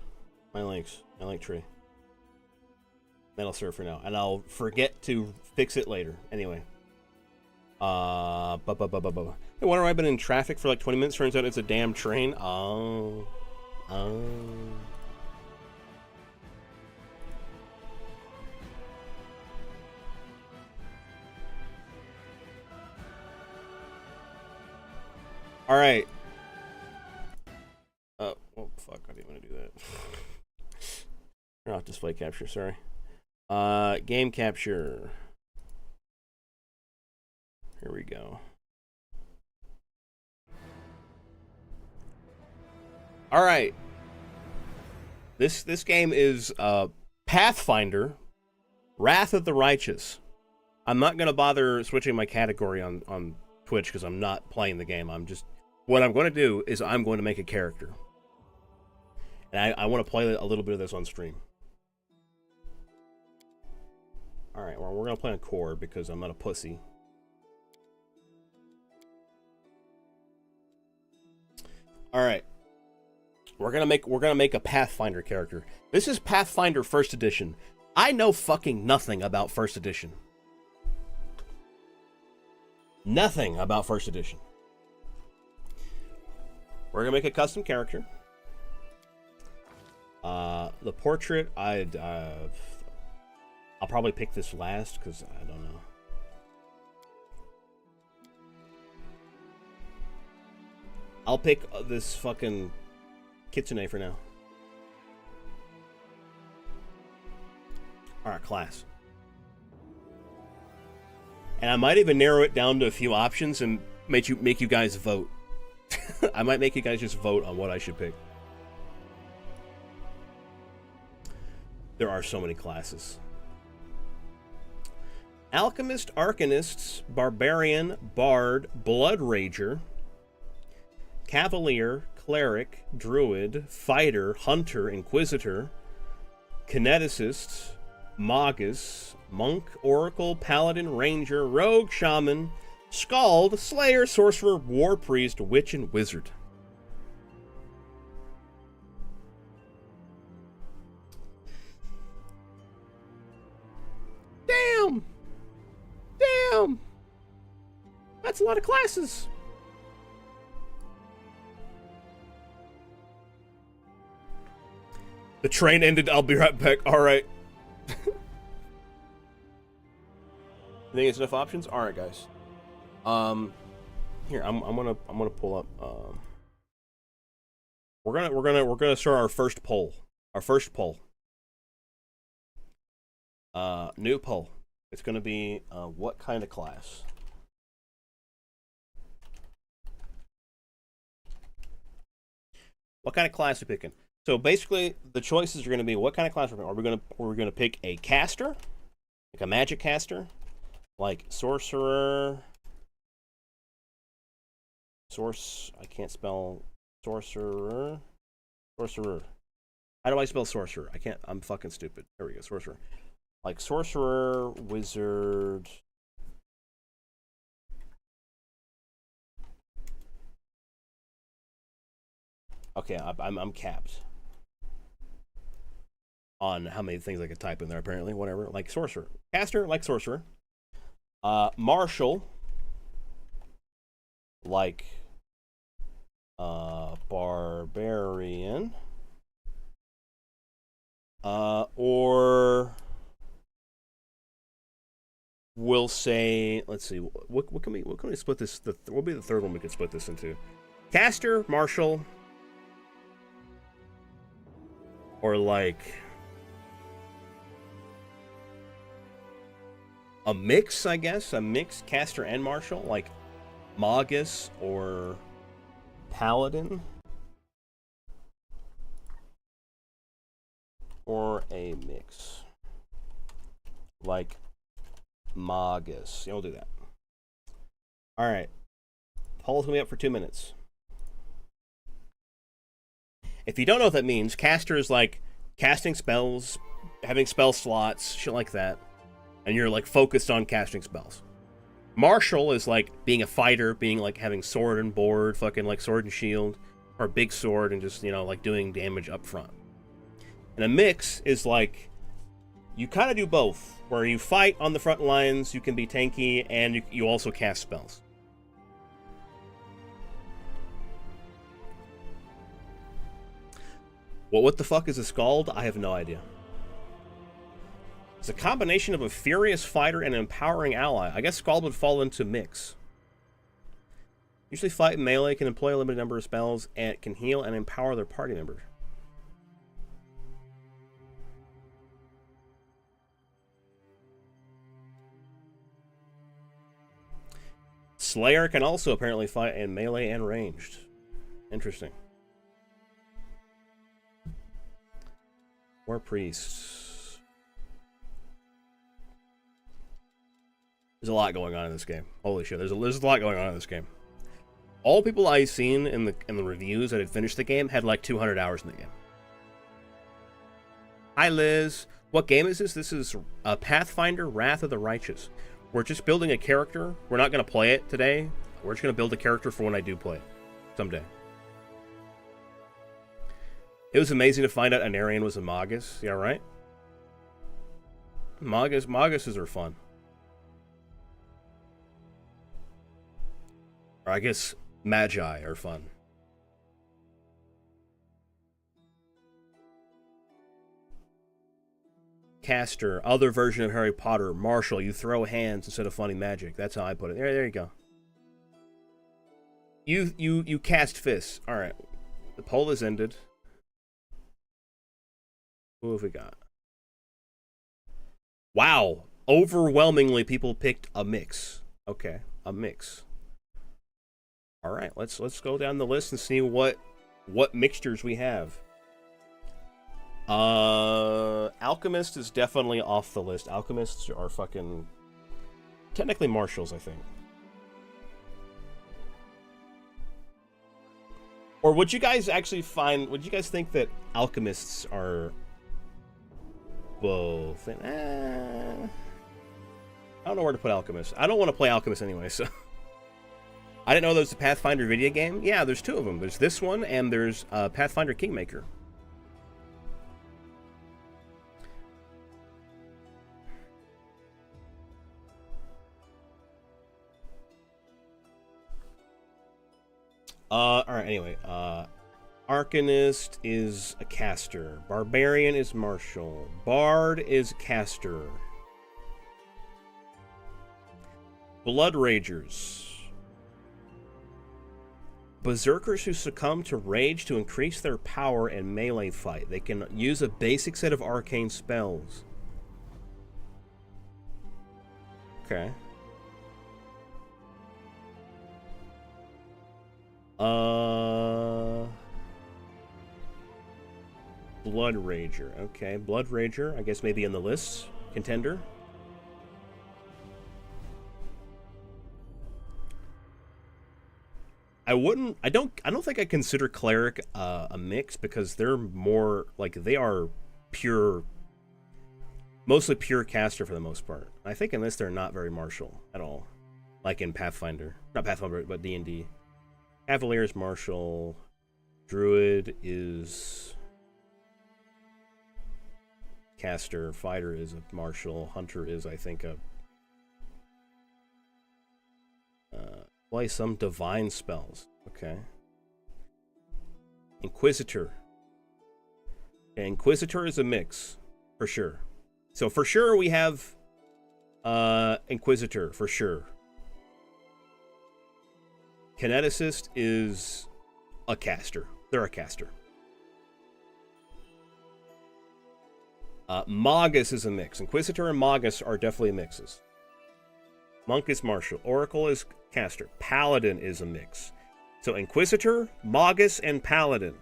Speaker 1: My links. My link tree. That'll serve for now. And I'll forget to fix it later. Anyway. Hey, wonder why I've been in traffic for like 20 minutes. Turns out it's a damn train. Oh. All right. Oh, fuck! I didn't want to do that. Not display capture. Sorry. Game capture. Here we go. All right. This game is Pathfinder, Wrath of the Righteous. I'm not gonna bother switching my category on Twitch because I'm not playing the game. What I'm going to do is I'm going to make a character, and I want to play a little bit of this on stream. All right. Well, we're gonna play on core because I'm not a pussy. All right. We're gonna make a Pathfinder character. This is Pathfinder First Edition. I know fucking nothing about First Edition. Nothing about First Edition. We're gonna make a custom character. The portrait, I'll probably pick this last because I don't know. I'll pick this fucking Kitsune for now. Alright, class. And I might even narrow it down to a few options and make you guys vote. I might make you guys just vote on what I should pick. There are so many classes. Alchemist, Arcanist, Barbarian, Bard, Blood Rager, Cavalier, Cleric, Druid, Fighter, Hunter, Inquisitor, Kineticist, Magus, Monk, Oracle, Paladin, Ranger, Rogue, Shaman, Skald, Slayer, Sorcerer, War Priest, Witch, and Wizard. Damn! Damn! That's a lot of classes. The train ended. I'll be right back. All right. You think it's enough options? All right, guys. Here I'm gonna pull up. We're gonna start our first poll. Our first poll. New poll. It's gonna be what kind of class? What kind of class are we picking? So basically, the choices are going to be what kind of class we're going. Are we going to pick a caster, like a magic caster, like sorcerer. I can't spell sorcerer. Sorcerer. How do I spell sorcerer? I can't. I'm fucking stupid. There we go. Sorcerer. Like sorcerer, wizard. Okay, I'm capped on how many things I could type in there, apparently. Whatever. Like sorcerer. Caster, like sorcerer. Martial. Like barbarian. Or we'll say, let's see, what can we split this? What will be the third one we could split this into? Caster, martial, or like a mix, I guess. A mix, caster and martial, like Magus or Paladin. Or a mix. Like Magus. Yeah, we'll do that. Alright. Poll's gonna be up for 2 minutes. If you don't know what that means, caster is like casting spells, having spell slots, shit like that. And you're like focused on casting spells. Martial is like being a fighter, being like having sword and board, fucking like sword and shield, or big sword and just, you know, like doing damage up front. And a mix is like, you kind of do both, where you fight on the front lines, you can be tanky, and you also cast spells. Well, what the fuck is a Scald? I have no idea. It's a combination of a furious fighter and an empowering ally. I guess Scald would fall into mix. Usually fight in melee, can employ a limited number of spells, and can heal and empower their party members. Slayer can also apparently fight in melee and ranged. Interesting. War priests. There's a lot going on in this game. Holy shit, there's a lot going on in this game. All people I've seen in the reviews that had finished the game had like 200 hours in the game. Hi Liz, what game is this? This is Pathfinder: Wrath of the Righteous. We're just building a character. We're not going to play it today. We're just going to build a character for when I do play it someday. It was amazing to find out Anarian was a Magus. Yeah, right? Maguses are fun. Or I guess Magi are fun. Caster, other version of Harry Potter. Marshall, you throw hands instead of funny magic. That's how I put it. There you go. You cast fists. All right. The poll is ended. Who have we got? Wow. Overwhelmingly, people picked a mix. Okay, a mix. All right, let's go down the list and see what mixtures we have. Alchemist is definitely off the list. Alchemists are fucking technically martials, I think. Or would you guys actually would you guys think that alchemists are both? I don't know where to put alchemists. I don't want to play alchemist anyway, so. I didn't know there was a Pathfinder video game. Yeah, there's two of them. There's this one, and there's Pathfinder Kingmaker. Alright, anyway. Arcanist is a caster. Barbarian is martial. Bard is caster. Blood Ragers. Berserkers who succumb to rage to increase their power in melee fight. They can use a basic set of arcane spells. Okay. Blood Rager. Okay, Blood Rager. I guess maybe in the list. Contender. I don't think I consider Cleric a mix because they're more like they are pure, mostly pure caster for the most part. I think in this they're not very martial at all, like in Pathfinder, not Pathfinder, but D&D. Cavalier is martial, Druid is caster, Fighter is a martial, Hunter is I think a play some divine spells. Okay. Inquisitor. Okay, Inquisitor is a mix, for sure. So for sure we have Inquisitor, for sure. Kineticist is a caster. They're a caster. Magus is a mix. Inquisitor and Magus are definitely mixes. Monk is martial. Oracle is caster. Paladin is a mix. So Inquisitor, Magus, and Paladin.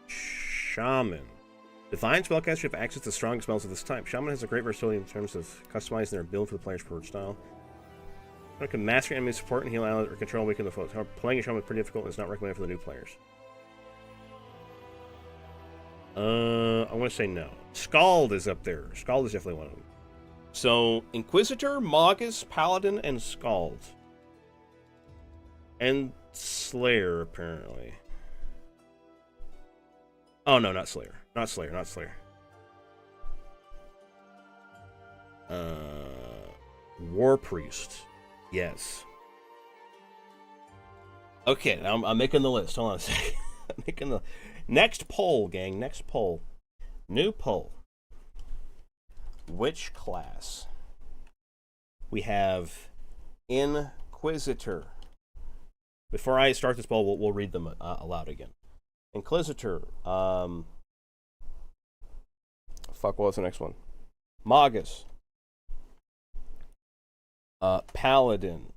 Speaker 1: Shaman. Divine spellcaster have access to strong spells of this type. Shaman has a great versatility in terms of customizing their build for the player's preferred style. Shaman can master enemy support and heal allies or control weaken the foes. However, playing a Shaman is pretty difficult and is not recommended for the new players. I want to say no. Scald is up there. Scald is definitely one of them. So, Inquisitor, Magus, Paladin, and Scald. And Slayer, apparently. Oh no, not Slayer. Not Slayer, not Slayer. War Priest. Yes. Okay, now I'm making the list. Hold on a second. I'm making the next poll, gang. Next poll. New poll. Which class? We have Inquisitor. Before I start this poll, we'll read them aloud again. Inquisitor. Fuck, what was the next one? Magus. Paladin.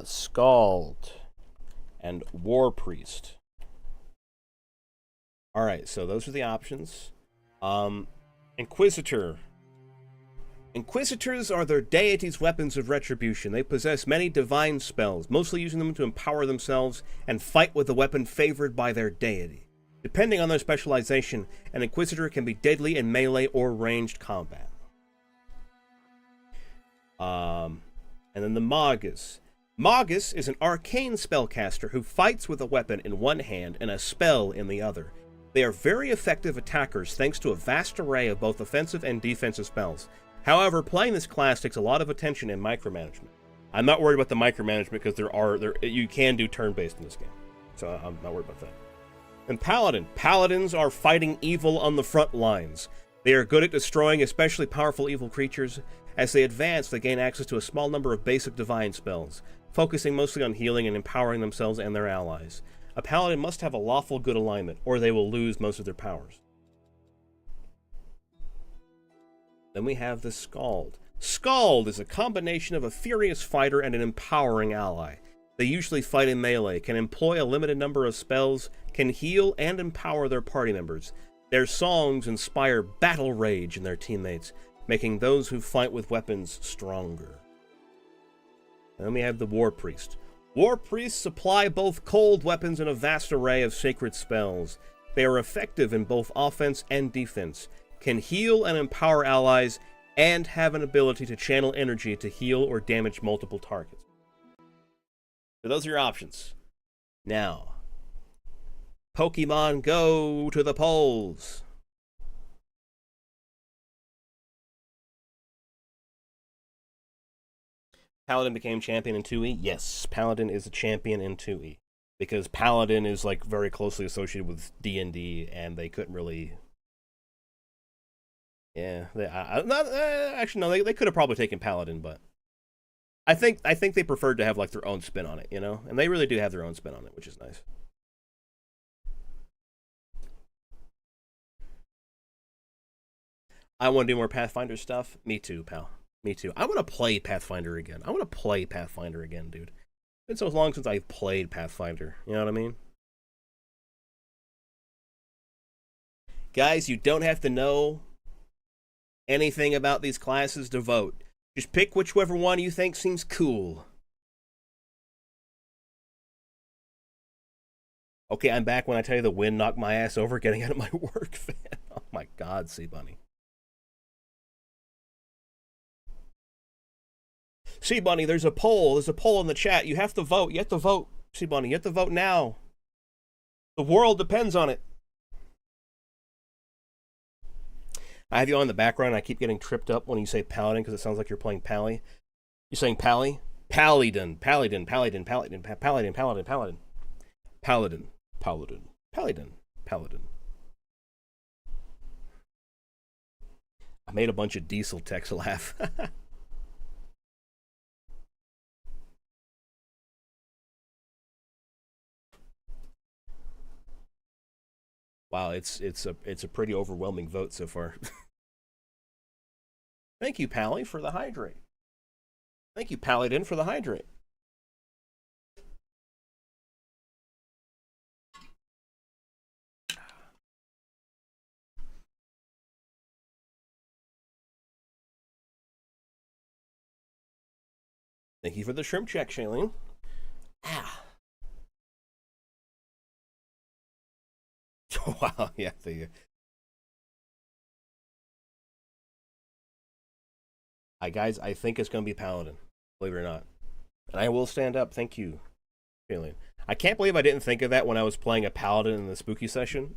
Speaker 1: Skald. And War Priest. Alright, so those are the options. Inquisitor. Inquisitors are their deity's weapons of retribution. They possess many divine spells, mostly using them to empower themselves and fight with the weapon favored by their deity. Depending on their specialization, an Inquisitor can be deadly in melee or ranged combat. And then the Magus. Magus is an arcane spellcaster who fights with a weapon in one hand and a spell in the other. They are very effective attackers thanks to a vast array of both offensive and defensive spells. However, playing this class takes a lot of attention and micromanagement. I'm not worried about the micromanagement because you can do turn-based in this game. So I'm not worried about that. And Paladin. Paladins are fighting evil on the front lines. They are good at destroying especially powerful evil creatures. As they advance, they gain access to a small number of basic divine spells, focusing mostly on healing and empowering themselves and their allies. A paladin must have a lawful good alignment, or they will lose most of their powers. Then we have the Skald. Skald is a combination of a furious fighter and an empowering ally. They usually fight in melee, can employ a limited number of spells, can heal and empower their party members. Their songs inspire battle rage in their teammates, making those who fight with weapons stronger. Then we have the War Priest. War Priests supply both cold weapons and a vast array of sacred spells. They are effective in both offense and defense, can heal and empower allies, and have an ability to channel energy to heal or damage multiple targets. So those are your options. Now, Pokemon Go to the polls. Paladin became champion in 2E? Yes, Paladin is a champion in 2E. Because Paladin is like very closely associated with D&D, and they couldn't really... Yeah, actually no, they could have probably taken Paladin, but I think they preferred to have like their own spin on it, you know? And they really do have their own spin on it, which is nice. I want to do more Pathfinder stuff. Me too, pal. Me too. I want to play Pathfinder again. I want to play Pathfinder again, dude. It's been so long since I've played Pathfinder. You know what I mean? Guys, you don't have to know anything about these classes to vote. Just pick whichever one you think seems cool. Okay, I'm back when I tell you the wind knocked my ass over getting out of my work van. Oh my god, Sea Bunny. Sea Bunny, there's a poll. There's a poll in the chat. You have to vote. You have to vote, Sea Bunny. You have to vote now. The world depends on it. I have you on in the background. I keep getting tripped up when you say Paladin because it sounds like you're playing Pally. You're saying Pally? Paladin. Paladin. Paladin. Paladin. Paladin. Paladin. Paladin. Paladin. Paladin. Paladin. Paladin. I made a bunch of diesel techs laugh. Wow, it's a pretty overwhelming vote so far. Thank you, Pally, for the hydrate. Thank you, Paladin, for the hydrate. Thank you for the shrimp check, Shailene. Ah. Wow, yeah, guys, I think it's going to be Paladin, believe it or not. And I will stand up. Thank you, Shailene. I can't believe I didn't think of that when I was playing a paladin in the spooky session.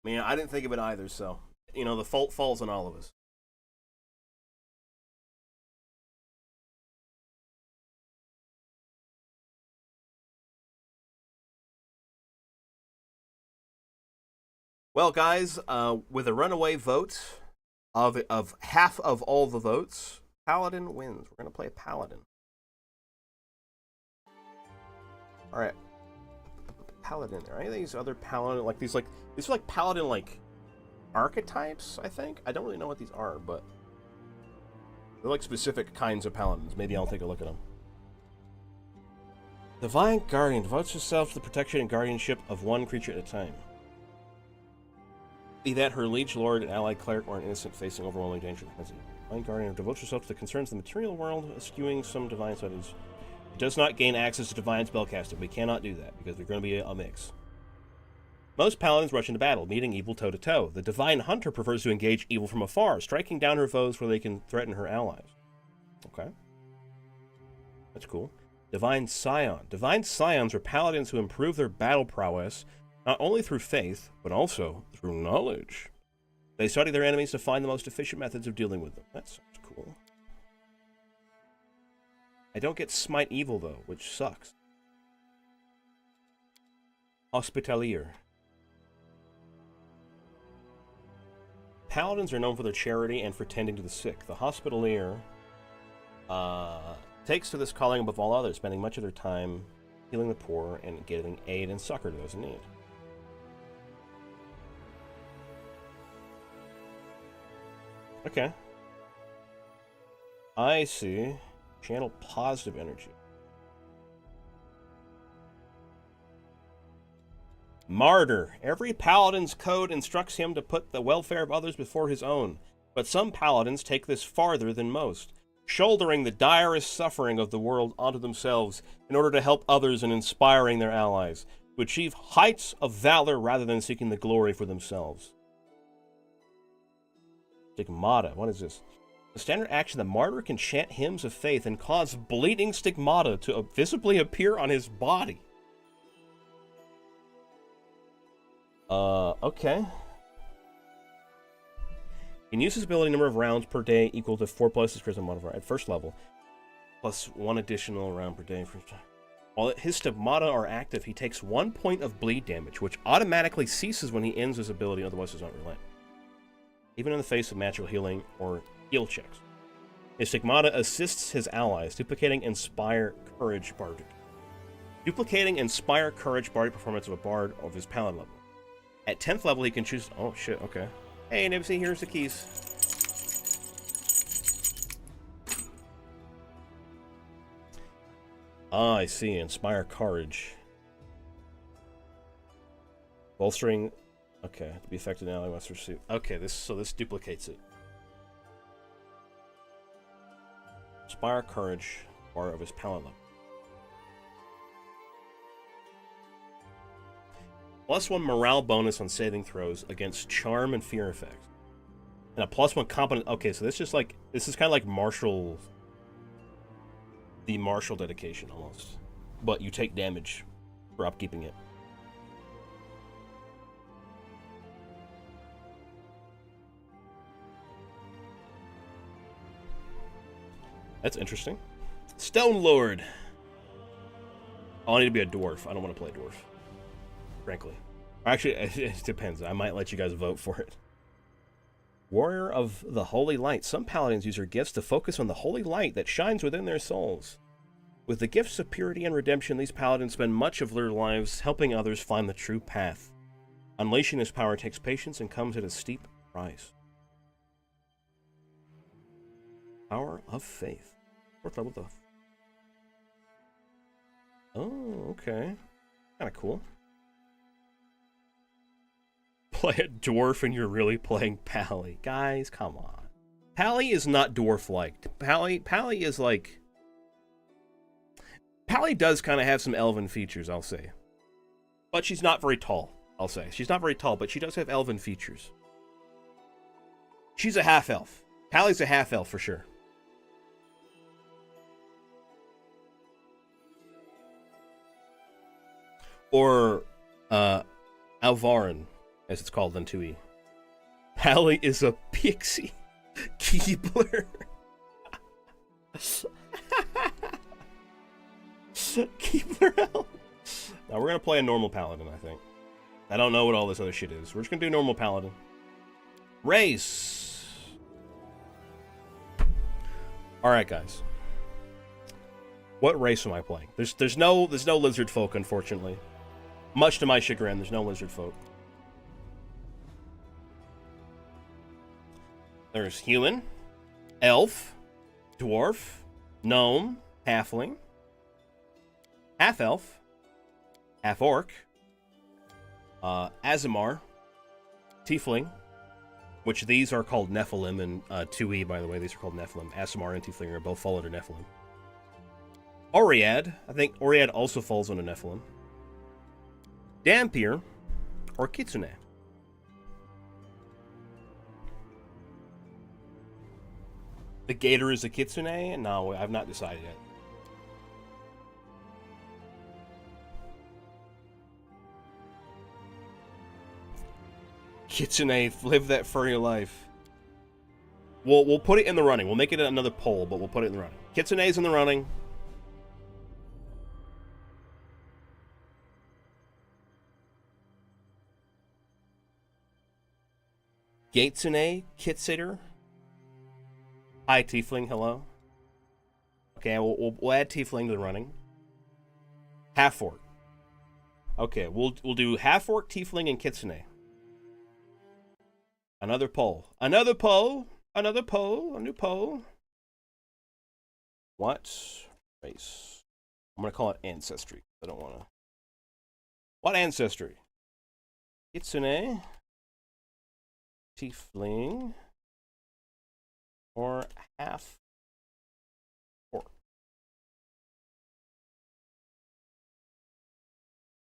Speaker 1: Man, I didn't think of it either, so, you know, the fault falls on all of us. Well, guys, with a runaway vote of half of all the votes, Paladin wins. We're gonna play a Paladin. All right, Paladin. Are any of these other Paladin these are like Paladin archetypes? I think I don't really know what these are, but they're like specific kinds of Paladins. Maybe I'll take a look at them. Divine Guardian devotes herself to the protection and guardianship of one creature at a time. Be that her liege lord, an allied cleric, or an innocent facing overwhelming danger. Divine Guardian devotes herself to the concerns of the material world, eschewing some divine studies. It does not gain access to divine spellcasting. We cannot do that, because we're going to be a mix. Most paladins rush into battle, meeting evil toe-to-toe. The Divine Hunter prefers to engage evil from afar, striking down her foes where they can threaten her allies. Okay. That's cool. Divine Scion. Divine Scions are paladins who improve their battle prowess not only through faith, but also through knowledge. They study their enemies to find the most efficient methods of dealing with them. That sounds cool. I don't get Smite Evil, though, which sucks. Hospitalier. Paladins are known for their charity and for tending to the sick. The Hospitalier takes to this calling above all others, spending much of their time healing the poor and giving aid and succor to those in need. Okay. I see. Channel positive energy. Martyr. Every paladin's code instructs him to put the welfare of others before his own, but some paladins take this farther than most, shouldering the direst suffering of the world onto themselves in order to help others and inspiring their allies, to achieve heights of valor rather than seeking the glory for themselves. Stigmata. What is this? The standard action, the martyr can chant hymns of faith and cause bleeding stigmata to visibly appear on his body. Okay. You can use his ability number of rounds per day equal to 4 plus his charisma modifier at first level, plus 1 additional round per day. While his stigmata are active, he takes 1 point of bleed damage, which automatically ceases when he ends his ability, otherwise does not relent, even in the face of natural healing or heal checks. His stigmata assists his allies, duplicating Inspire Courage Bardic. Duplicating Inspire Courage Bardic performance of a bard of his paladin level. At 10th level, he can choose... Oh, shit, okay. Hey, Nibsy, here's the keys. Ah, I see. Inspire Courage. Bolstering... Okay, to be effective now, I must receive... Okay, this duplicates it. Inspire Courage, bar of his paladin level. +1 morale bonus on saving throws against charm and fear effects. And a +1 competent... Okay, so this is kind of like martial... The martial dedication, almost. But you take damage for upkeeping it. That's interesting. Stone Lord. Oh, I need to be a dwarf. I don't want to play a dwarf, frankly. Actually, it depends. I might let you guys vote for it. Warrior of the Holy Light. Some paladins use their gifts to focus on the holy light that shines within their souls. With the gifts of purity and redemption, these paladins spend much of their lives helping others find the true path. Unleashing this power takes patience and comes at a steep price. Power of Faith. 4th level though. Oh, okay. Kind of cool. Play a dwarf and you're really playing Pally. Guys, come on. Pally is not dwarf-like. Pally is like... Pally does kind of have some elven features, I'll say. But she's not very tall, I'll say. She's not very tall, but she does have elven features. She's a half-elf. Hallie's a half-elf for sure. Or, Alvarin, as it's called in 2E. Hallie is a pixie. Keebler. Keebler elf. Now we're gonna play a normal paladin, I think. I don't know what all this other shit is. We're just gonna do normal paladin. Race. Alright, guys. What race am I playing? There's no lizard folk, unfortunately. Much to my chagrin, there's no lizard folk. There's human, elf, dwarf, gnome, halfling, half-elf, half-orc, Azamar, tiefling, which these are called Nephilim in 2E, by the way. These are called Nephilim. Azamar and tiefling are both fall under Nephilim. Oread. I think Oread also falls under Nephilim. Dampier, or Kitsune. The Gator is a Kitsune? No, I've not decided yet. Kitsune, live that furry life. We'll put it in the running. We'll make it another poll, but we'll put it in the running. Kitsune's in the running. Gatesune, Kitsitter. Hi, Tiefling, hello. Okay, we'll add Tiefling to the running. Half-Orc. Okay, we'll do Half-Orc, Tiefling, and Kitsune. Another poll. Another poll. Another poll. A new poll. What race? I'm going to call it Ancestry. I don't want to. What Ancestry? Kitsune. Tiefling. Or half-orc.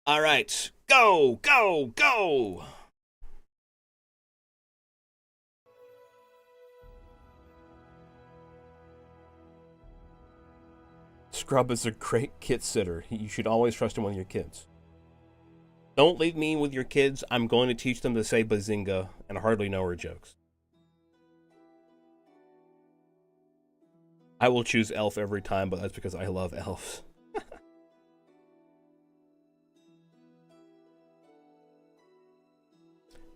Speaker 1: All right. Go, go, go. Scrub is a great kit sitter. You should always trust him with your kids. Don't leave me with your kids. I'm going to teach them to say bazinga and hardly know her jokes. I will choose elf every time, but that's because I love elves.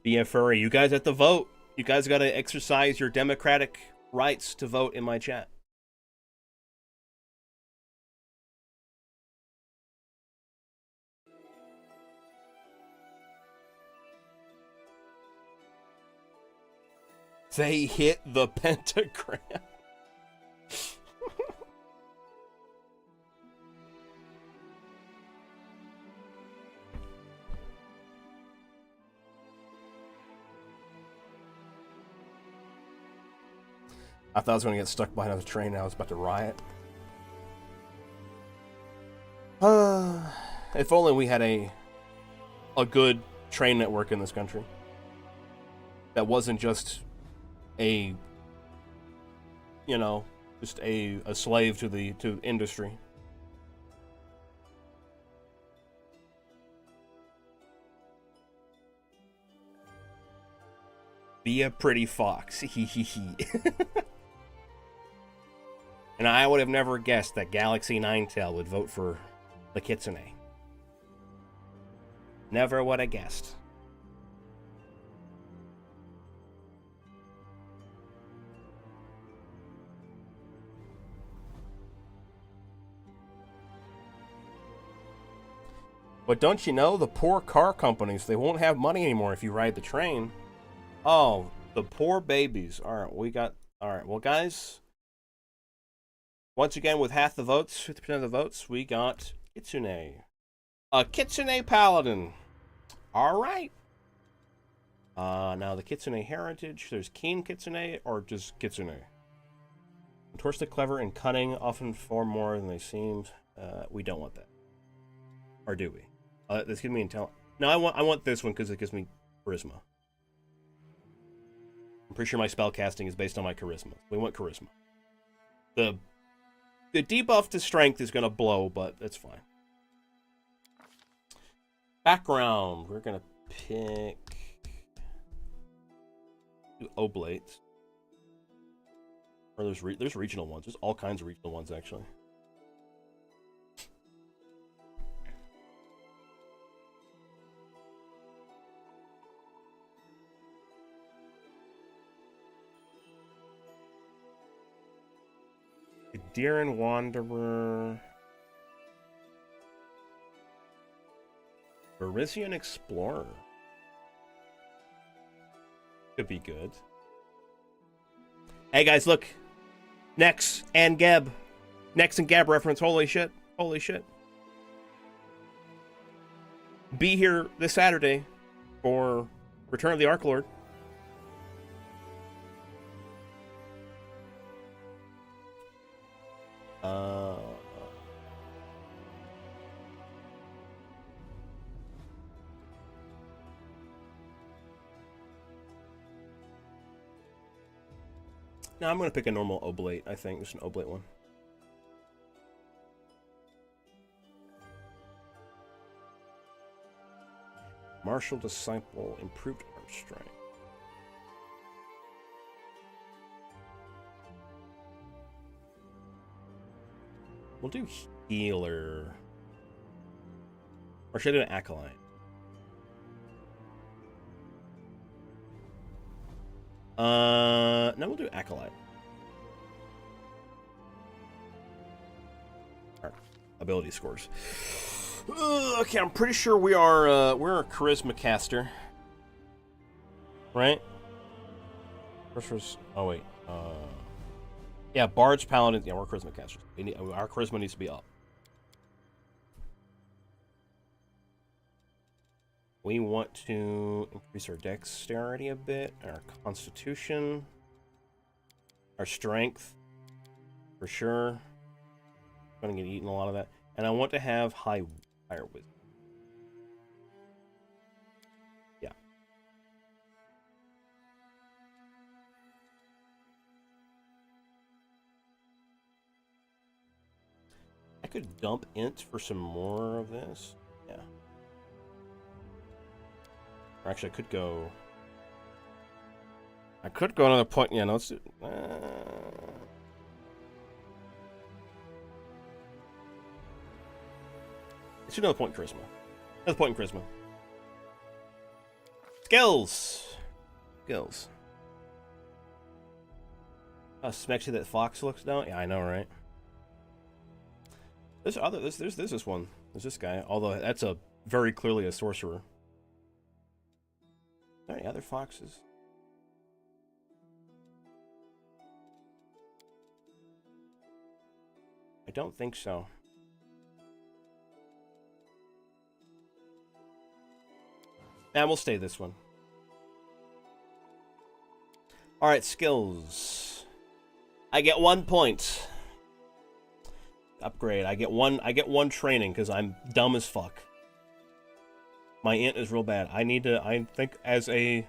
Speaker 1: Be a furry. You guys have to vote. You guys got to exercise your democratic rights to vote in my chat. They hit the pentagram. I thought I was going to get stuck behind a train and I was about to riot. If only we had a good train network in this country. That wasn't just a, you know, just a slave to industry. Be a pretty fox. Hee hee hee. And I would have never guessed that Galaxy Ninetail would vote for the Kitsune. Never would have guessed. But don't you know, the poor car companies, they won't have money anymore if you ride the train. Oh, the poor babies. Alright, alright, well guys, once again with half the votes, 50% of the votes, we got Kitsune. A Kitsune Paladin. Alright. Now the Kitsune heritage, there's Keen Kitsune or just Kitsune. Notoriously clever and cunning, often form more than they seem. We don't want that. Or do we? This gives me intelligence. No, I want this one because it gives me charisma. I'm pretty sure my spell casting is based on my charisma. We want charisma. The debuff to strength is going to blow, but that's fine. Background. We're going to pick oblates. Or there's regional ones. There's all kinds of regional ones, actually. Deeren Wanderer. Berisian Explorer. Could be good. Hey guys, look. Nex and Geb. Nex and Geb reference. Holy shit. Holy shit. Be here this Saturday for Return of the Arc Lord. No, I'm going to pick a normal oblate, I think. Just an oblate one. Martial Disciple, improved arm strength. We'll do healer. Or should I do an acolyte? No, we'll do acolyte. Alright, ability scores. Okay, I'm pretty sure we're a charisma caster, right? Oh wait, yeah, bards, paladins. Yeah, we're charisma casters. Our charisma needs to be up. We want to increase our dexterity a bit, our constitution, our strength, for sure. I'm gonna get eaten a lot of that, and I want to have higher wisdom. Yeah. I could dump int for some more of this. Yeah. Or actually, I could go another point. Yeah, no, let's do. Let's do another point in charisma. Another point in charisma. Skills. Skills. Smexy that fox looks down. Yeah, I know, right? There's this one. There's this guy. Although that's a very clearly a sorcerer. Are there any other foxes? I don't think so. And we'll stay this one. Alright, skills. I get 1 point. Upgrade. I get one training because I'm dumb as fuck. My int is real bad. I think as a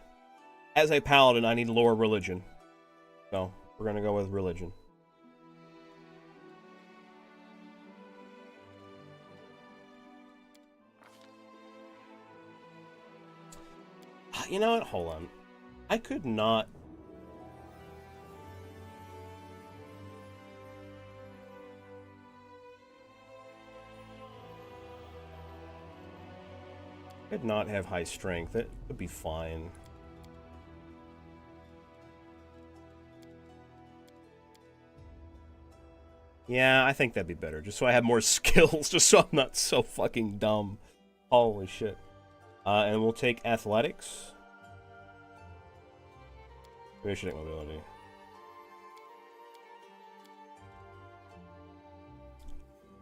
Speaker 1: paladin, I need lower religion. So we're gonna go with religion. You know what? Hold on. I could not. Could not have high strength. It would be fine. Yeah, I think that'd be better. Just so I have more skills. Just so I'm not so fucking dumb. Holy shit. And we'll take athletics. Maybe I should take mobility.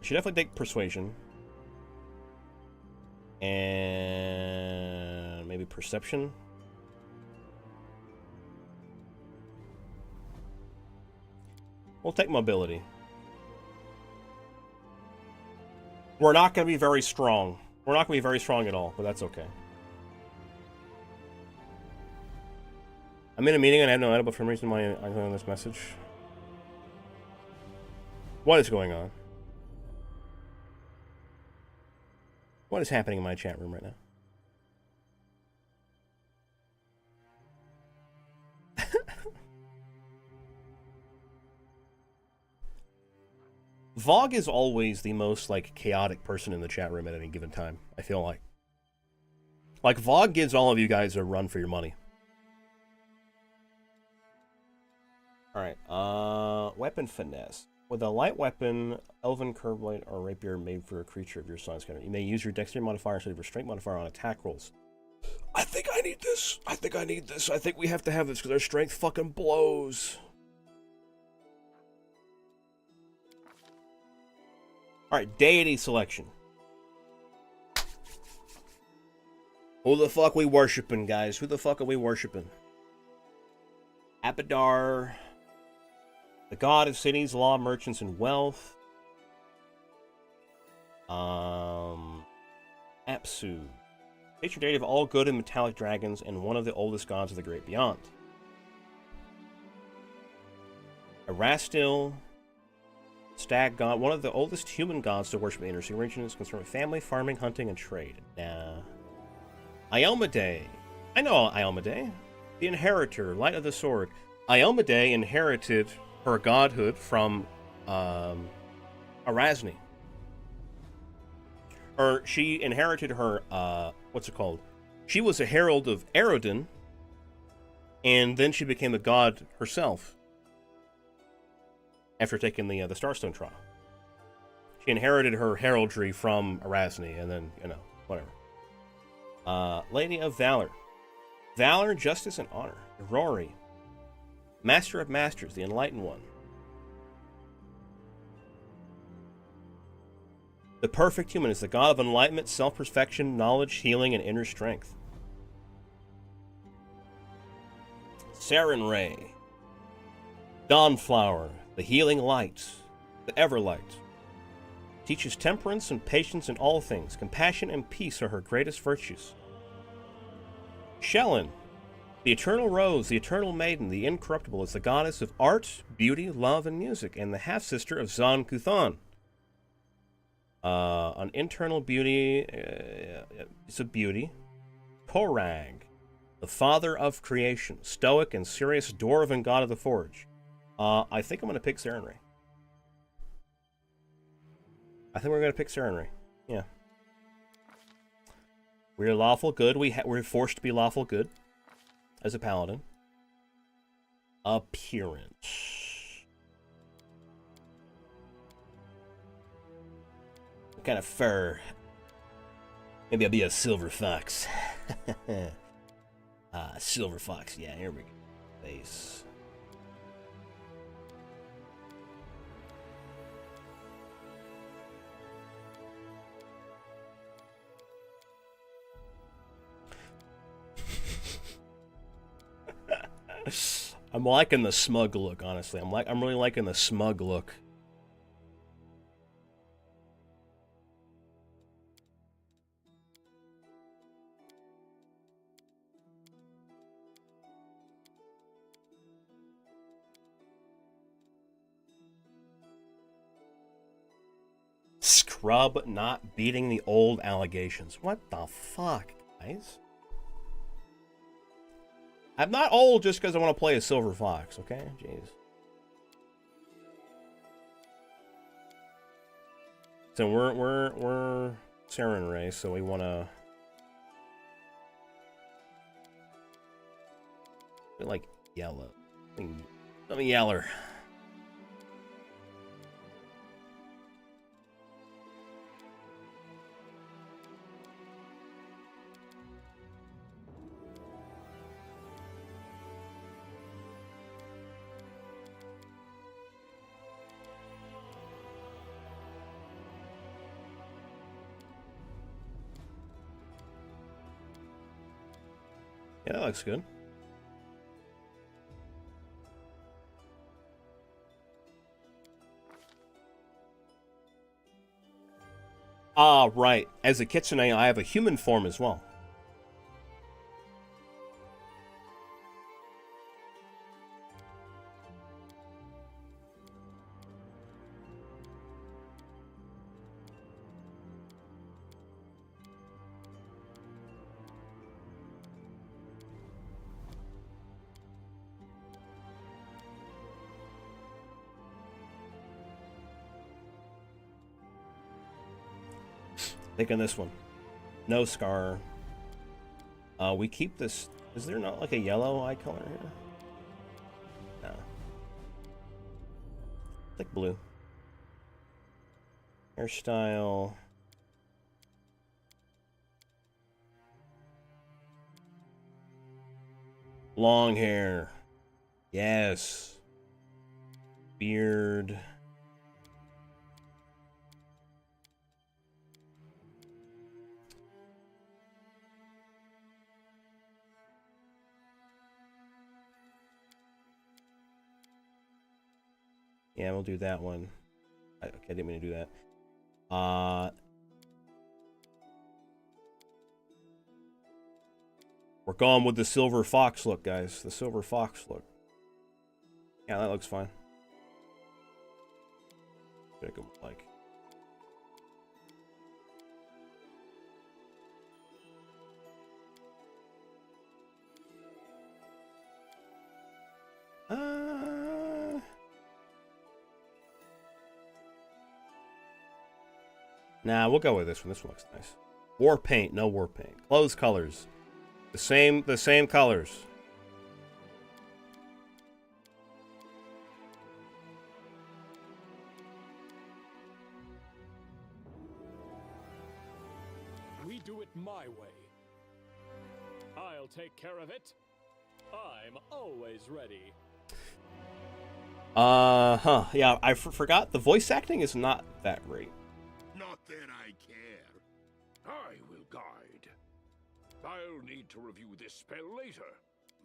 Speaker 1: I should definitely take persuasion. And maybe perception. We'll take mobility. We're not going to be very strong. We're not going to be very strong at all, but that's okay. I'm in a meeting and I have no idea, but for some reason why I'm on this message. What is going on? What is happening in my chat room right now? Vogue is always the most, like, chaotic person in the chat room at any given time, I feel like. Like, Vogue gives all of you guys a run for your money. Alright, weapon finesse. With a light weapon, elven curved blade, or rapier made for a creature of your size, you may use your dexterity modifier instead of your strength modifier on attack rolls. I think I need this. I think I need this. I think we have to have this because our strength fucking blows. Alright, deity selection. Who the fuck we worshiping, guys? Who the fuck are we worshiping? Abadar. The god of cities, law, merchants, and wealth. Apsu. Patron deity of all good and metallic dragons, and one of the oldest gods of the great beyond. Erastil. Stag god, one of the oldest human gods to worship in the inner sea region, is concerned with family, farming, hunting, and trade. Iomedae. I know Iomedae. The inheritor, light of the sword. Iomedae inherited her godhood from Erasni. Or she inherited her, what's it called? She was a herald of Erodin, and then she became a god herself after taking the Starstone trial. She inherited her heraldry from Erasni, and then, you know, whatever. Lady of Valor. Valor, justice, and honor. Rory. Master of Masters, the Enlightened One. The perfect human is the god of enlightenment, self-perfection, knowledge, healing, and inner strength. Saren Ray. Dawnflower, the healing light, the Everlight. Teaches temperance and patience in all things. Compassion and peace are her greatest virtues. Shellen, the eternal rose, the eternal maiden, the incorruptible, is the goddess of art, beauty, love, and music, and the half-sister of Zan Kuthon. An internal beauty, it's a beauty. Korag, the father of creation, stoic and serious dwarven god of the forge. I think I'm going to pick Saren Ray. I think we're going to pick Saren Ray. Yeah. We're lawful good. We're forced to be lawful good as a paladin. Appearance. What kind of fur? Maybe I'll be a silver fox. Silver fox. Yeah, here we go. Face. I'm liking the smug look, honestly. I'm really liking the smug look. Scrub not beating the old allegations. What the fuck, guys? I'm not old just because I want to play a silver fox, okay? Jeez. So we're Saren Ray, so we want to like yellow. Let me yeller. Yeah, that looks good. Ah, right. As a kitsune, I have a human form as well. Taking this one. No scar. We keep this. Is there not like a yellow eye color here? No. Like blue. Hairstyle. Long hair. Yes. Beard. Yeah, we'll do that one. Okay, I didn't mean to do that. We're going with the silver fox look, guys. The silver fox look. Yeah, that looks fine. Check them like. Nah, we'll go with this one. This one looks nice. War paint, no war paint. Clothes colors. The same colors.
Speaker 2: We do it my way. I'll take care of it. I'm always ready.
Speaker 1: Yeah, I forgot the voice acting is not that great.
Speaker 4: Not that I care. I will guide. I'll need to review this spell later.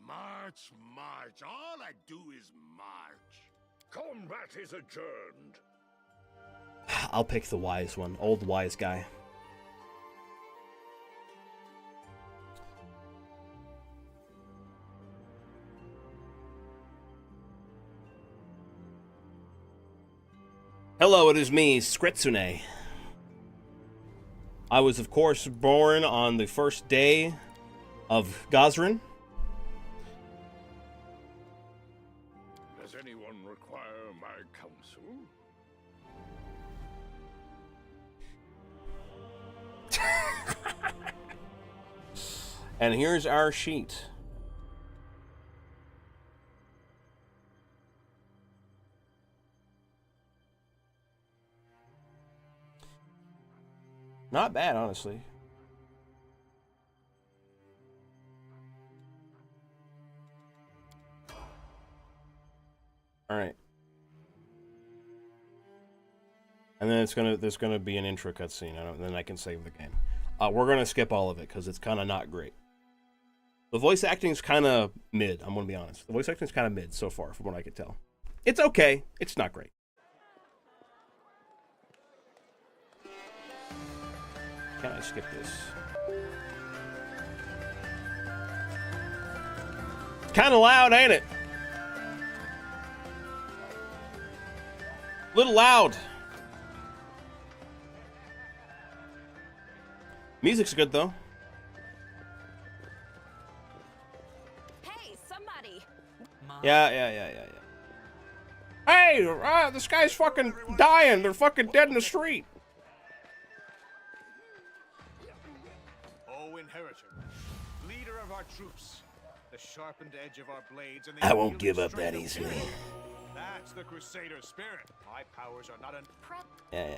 Speaker 4: March, march. All I do is march. Combat is adjourned.
Speaker 1: I'll pick the wise one. Old wise guy. Hello, it is me, Skritsune. I was, of course, born on the first day of Gazrin.
Speaker 4: Does anyone require my counsel?
Speaker 1: And here's our sheet. Not bad, honestly. All right. And then there's gonna be an intro cutscene. And then I can save the game. We're gonna skip all of it because it's kind of not great. The voice acting's kind of mid. I'm gonna be honest. The voice acting's kind of mid so far, from what I could tell. It's okay. It's not great. Can I skip this? Kind of loud, ain't it? Little loud. Music's good though.
Speaker 3: Hey, somebody!
Speaker 1: Yeah. Hey, this guy's fucking dying. They're fucking dead in the street.
Speaker 5: Inheritor, leader of our troops, the sharpened edge of our blades, and the
Speaker 1: I won't give up that easily.
Speaker 5: That's the Crusader spirit. My powers are not an.
Speaker 1: Yeah.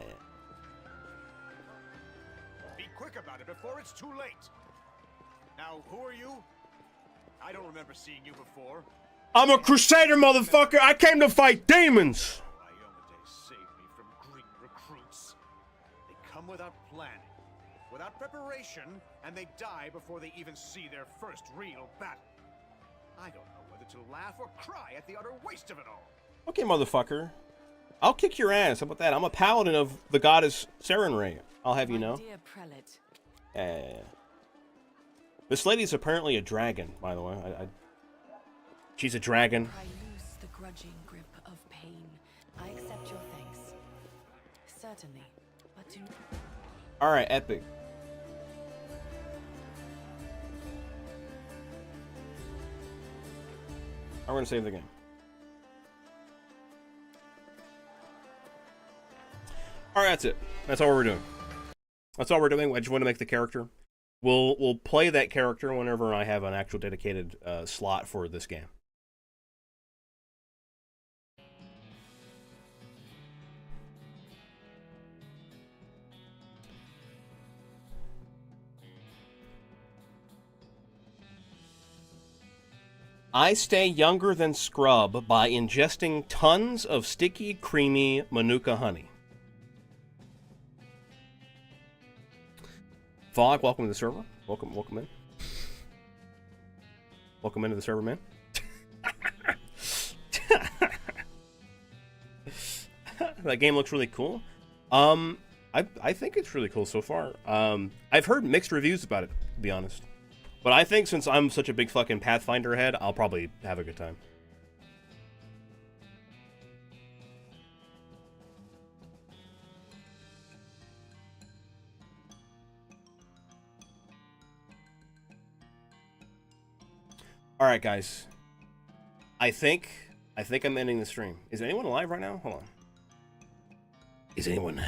Speaker 5: Be quick about it before it's too late. Now, who are you? I don't remember seeing you before.
Speaker 1: I'm a Crusader, motherfucker. I came to fight demons.
Speaker 5: Iomade saved me from Greek recruits. They come without planning, without preparation, and they die before they even see their first real battle. I don't know whether to laugh or cry at the utter waste of it all.
Speaker 1: Okay, motherfucker. I'll kick your ass. How about that? I'm a paladin of the goddess Sarenrae. I'll have you know.
Speaker 6: Dear prelate.
Speaker 1: Yeah. This lady's apparently a dragon, by the way. She's a dragon.
Speaker 6: I loose the grudging grip of pain. I accept your thanks. Certainly, but do.
Speaker 1: All right, epic. I'm gonna save the game. All right, that's it. That's all we're doing. That's all we're doing. I just want to make the character. We'll play that character whenever I have an actual dedicated slot for this game. I stay younger than Scrub by ingesting tons of sticky, creamy Manuka honey. Fog, welcome to the server. Welcome in. Welcome into the server, man. That game looks really cool. I think it's really cool so far. I've heard mixed reviews about it, to be honest. But I think since I'm such a big fucking Pathfinder head, I'll probably have a good time. Alright, guys. I think I'm ending the stream. Is anyone alive right now? Hold on. Is anyone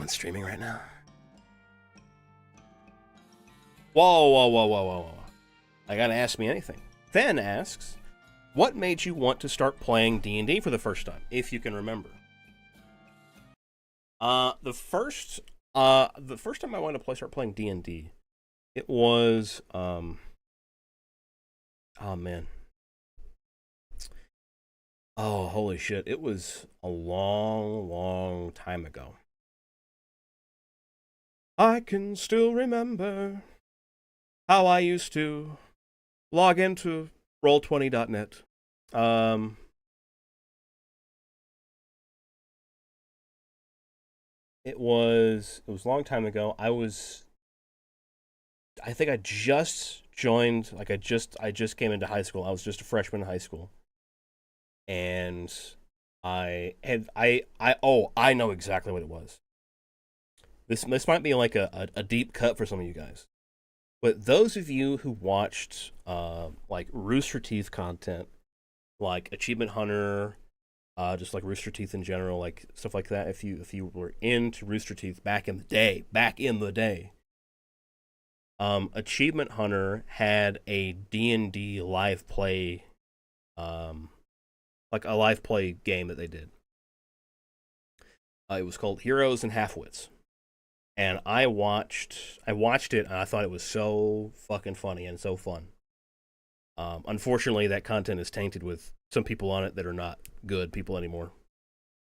Speaker 1: streaming right now? Whoa. I gotta ask me anything. Then asks, what made you want to start playing D&D for the first time, if you can remember? The first time I wanted to start playing D&D, it was, oh man. Oh, holy shit. It was a long time ago. I can still remember how I used to log into Roll20.net. It was a long time ago. I think I just joined, like I just came into high school. I was just a freshman in high school. And I know exactly what it was. This might be like a deep cut for some of you guys. But those of you who watched like Rooster Teeth content, like Achievement Hunter, just like Rooster Teeth in general, like stuff like that, if you were into Rooster Teeth back in the day, Achievement Hunter had a D&D live play, like a live play game that they did. It was called Heroes and Halfwits. And I watched it, and I thought it was so fucking funny and so fun. Unfortunately, that content is tainted with some people on it that are not good people anymore,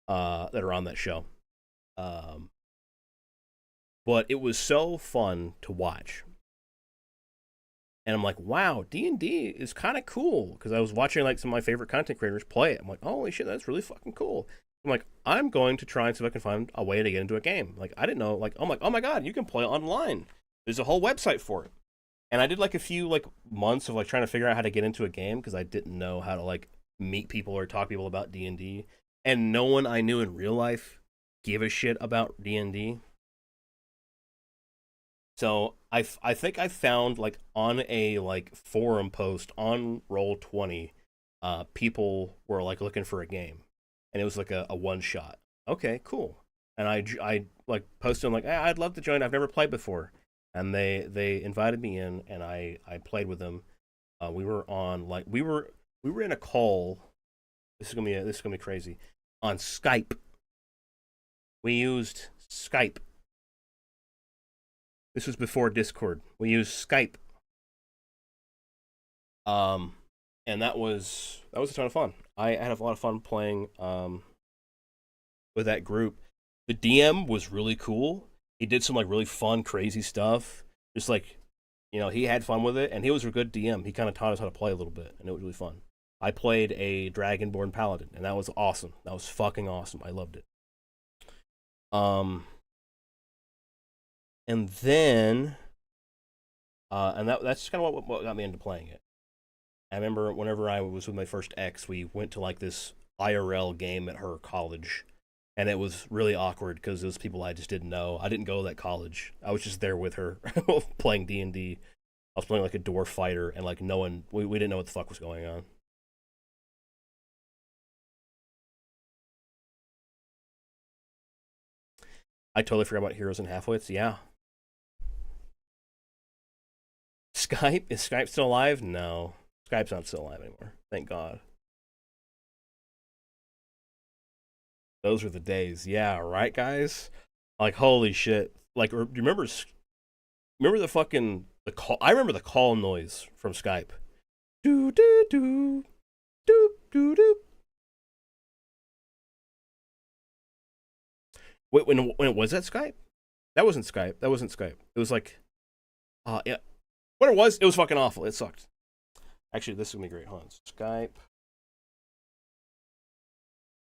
Speaker 1: that are on that show. But it was so fun to watch. And I'm like, wow, D&D is kind of cool. Because I was watching like some of my favorite content creators play it. I'm like, holy shit, that's really fucking cool. I'm like, I'm going to try and see if I can find a way to get into a game. Like, I didn't know, like, oh my god, you can play online. There's a whole website for it. And I did like a few like months of like trying to figure out how to get into a game because I didn't know how to like meet people or talk to people about D&D. And no one I knew in real life gave a shit about D&D. So I think I found like on a like forum post on Roll20, people were like looking for a game. And it was like a one shot. Okay, cool. And I like posted like, hey, I'd love to join. I've never played before. And they invited me in, and I played with them. We were on like we were in a call. This is gonna be crazy. On Skype. We used Skype. This was before Discord. We used Skype. And that was a ton of fun. I had a lot of fun playing with that group. The DM was really cool. He did some like really fun, crazy stuff. Just like, he had fun with it, and he was a good DM. He kind of taught us how to play a little bit, and it was really fun. I played a Dragonborn Paladin, and that was awesome. That was fucking awesome. I loved it. And then, and that's kind of what got me into playing it. I remember whenever I was with my first ex, we went to like this IRL game at her college, and it was really awkward because those people I just didn't know. I didn't go to that college. I was just there with her playing D&D. I was playing like a dwarf fighter, and like no one, we didn't know what the fuck was going on. I totally forgot about Heroes and Halfwits. Yeah, Skype? Is Skype still alive? No. Skype's not still alive anymore. Thank God. Those were the days. Yeah, right, guys? Like, holy shit. Like, do you remember the fucking, the call? I remember the call noise from Skype. Do, do, do. Doop, doo, doop. Wait, when it was that Skype? That wasn't Skype. That wasn't Skype. It was like, yeah. What it was fucking awful. It sucked. Actually, this is gonna be great. Hold on. Skype.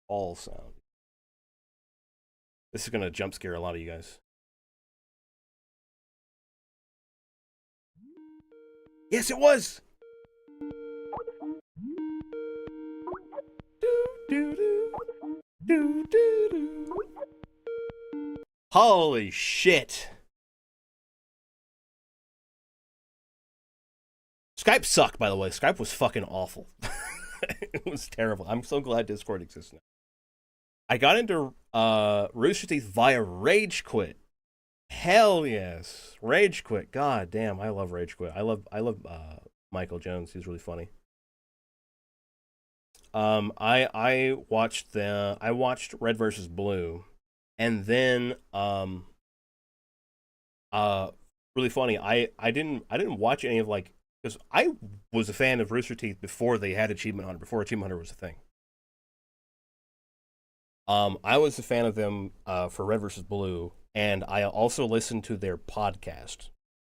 Speaker 1: All sound. This is gonna jump scare a lot of you guys. Yes, it was! Holy shit. Skype sucked, by the way. Skype was fucking awful. It was terrible. I'm so glad Discord exists now. I got into Rooster Teeth via Rage Quit. Hell yes. Rage Quit. God damn, I love Rage Quit. I love Michael Jones. He's really funny. I watched Red versus Blue, and then really funny. I didn't watch any of, like, because I was a fan of Rooster Teeth before they had Achievement Hunter, before Achievement Hunter was a thing. I was a fan of them for Red versus Blue, and I also listened to their podcast.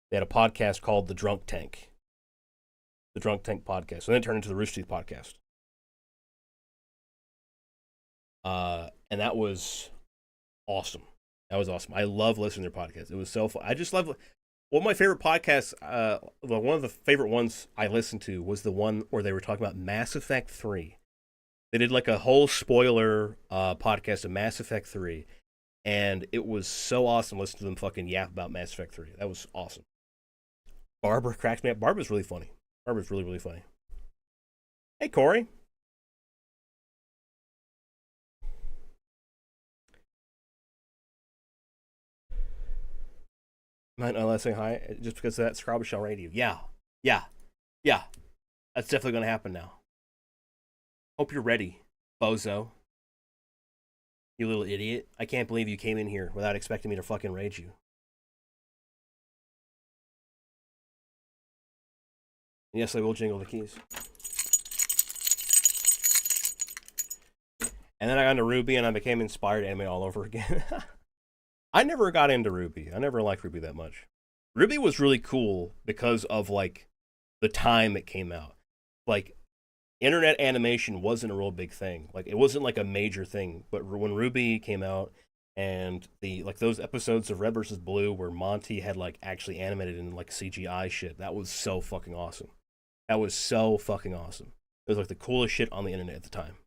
Speaker 1: They had a podcast called The Drunk Tank. The Drunk Tank podcast. And then it turned into the Rooster Teeth podcast. And that was awesome. That was awesome. I love listening to their podcast. It was so fun. I just love, one of my favorite podcasts, one of the favorite ones I listened to was the one where they were talking about Mass Effect 3. They did like a whole spoiler podcast of Mass Effect 3. And it was so awesome listening to them fucking yap about Mass Effect 3. That was awesome. Barbara cracks me up. Barbara's really funny. Barbara's really, really funny. Hey, Corey. Might not say hi just because of that Scrabble Shell Radio. Yeah. That's definitely going to happen now. Hope you're ready, bozo. You little idiot. I can't believe you came in here without expecting me to fucking rage you. Yes, I will jingle the keys. And then I got into Ruby and I became inspired anime all over again. I never got into Ruby. I never liked Ruby that much. Ruby was really cool because of, like, the time it came out. Like, internet animation wasn't a real big thing. Like, it wasn't like a major thing. But when Ruby came out and those episodes of Red vs. Blue where Monty had, like, actually animated in, like, CGI shit, that was so fucking awesome. That was so fucking awesome. It was like the coolest shit on the internet at the time.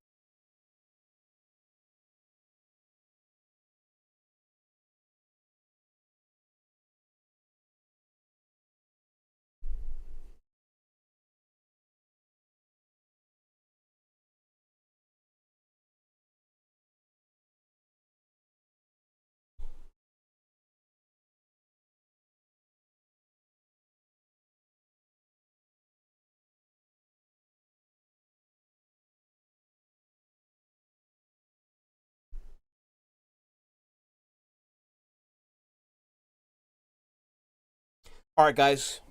Speaker 1: All right, guys.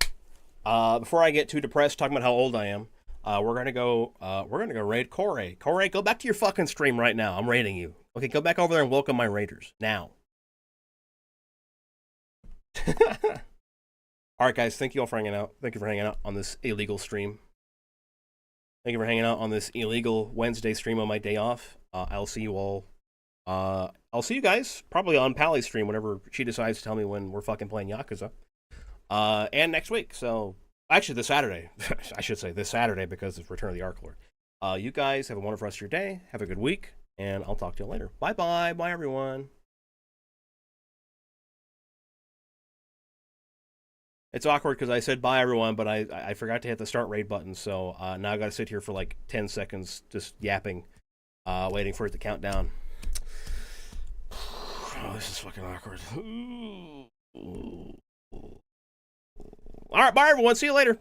Speaker 1: Before I get too depressed talking about how old I am, we're gonna go raid Corey. Corey, go back to your fucking stream right now. I'm raiding you. Okay, go back over there and welcome my raiders now. All right, guys. Thank you all for hanging out. Thank you for hanging out on this illegal stream. Thank you for hanging out on this illegal Wednesday stream on my day off. I'll see you all. I'll see you guys probably on Pally's stream whenever she decides to tell me when we're fucking playing Yakuza. And next week. So, actually, this Saturday. I should say this Saturday because it's Return of the Arc Lord. You guys have a wonderful rest of your day. Have a good week. And I'll talk to you later. Bye-bye. Bye, everyone. It's awkward because I said bye, everyone, but I forgot to hit the start raid button. So now I got to sit here for like 10 seconds just yapping, waiting for it to count down. Oh, this is fucking awkward. All right, bye everyone. See you later.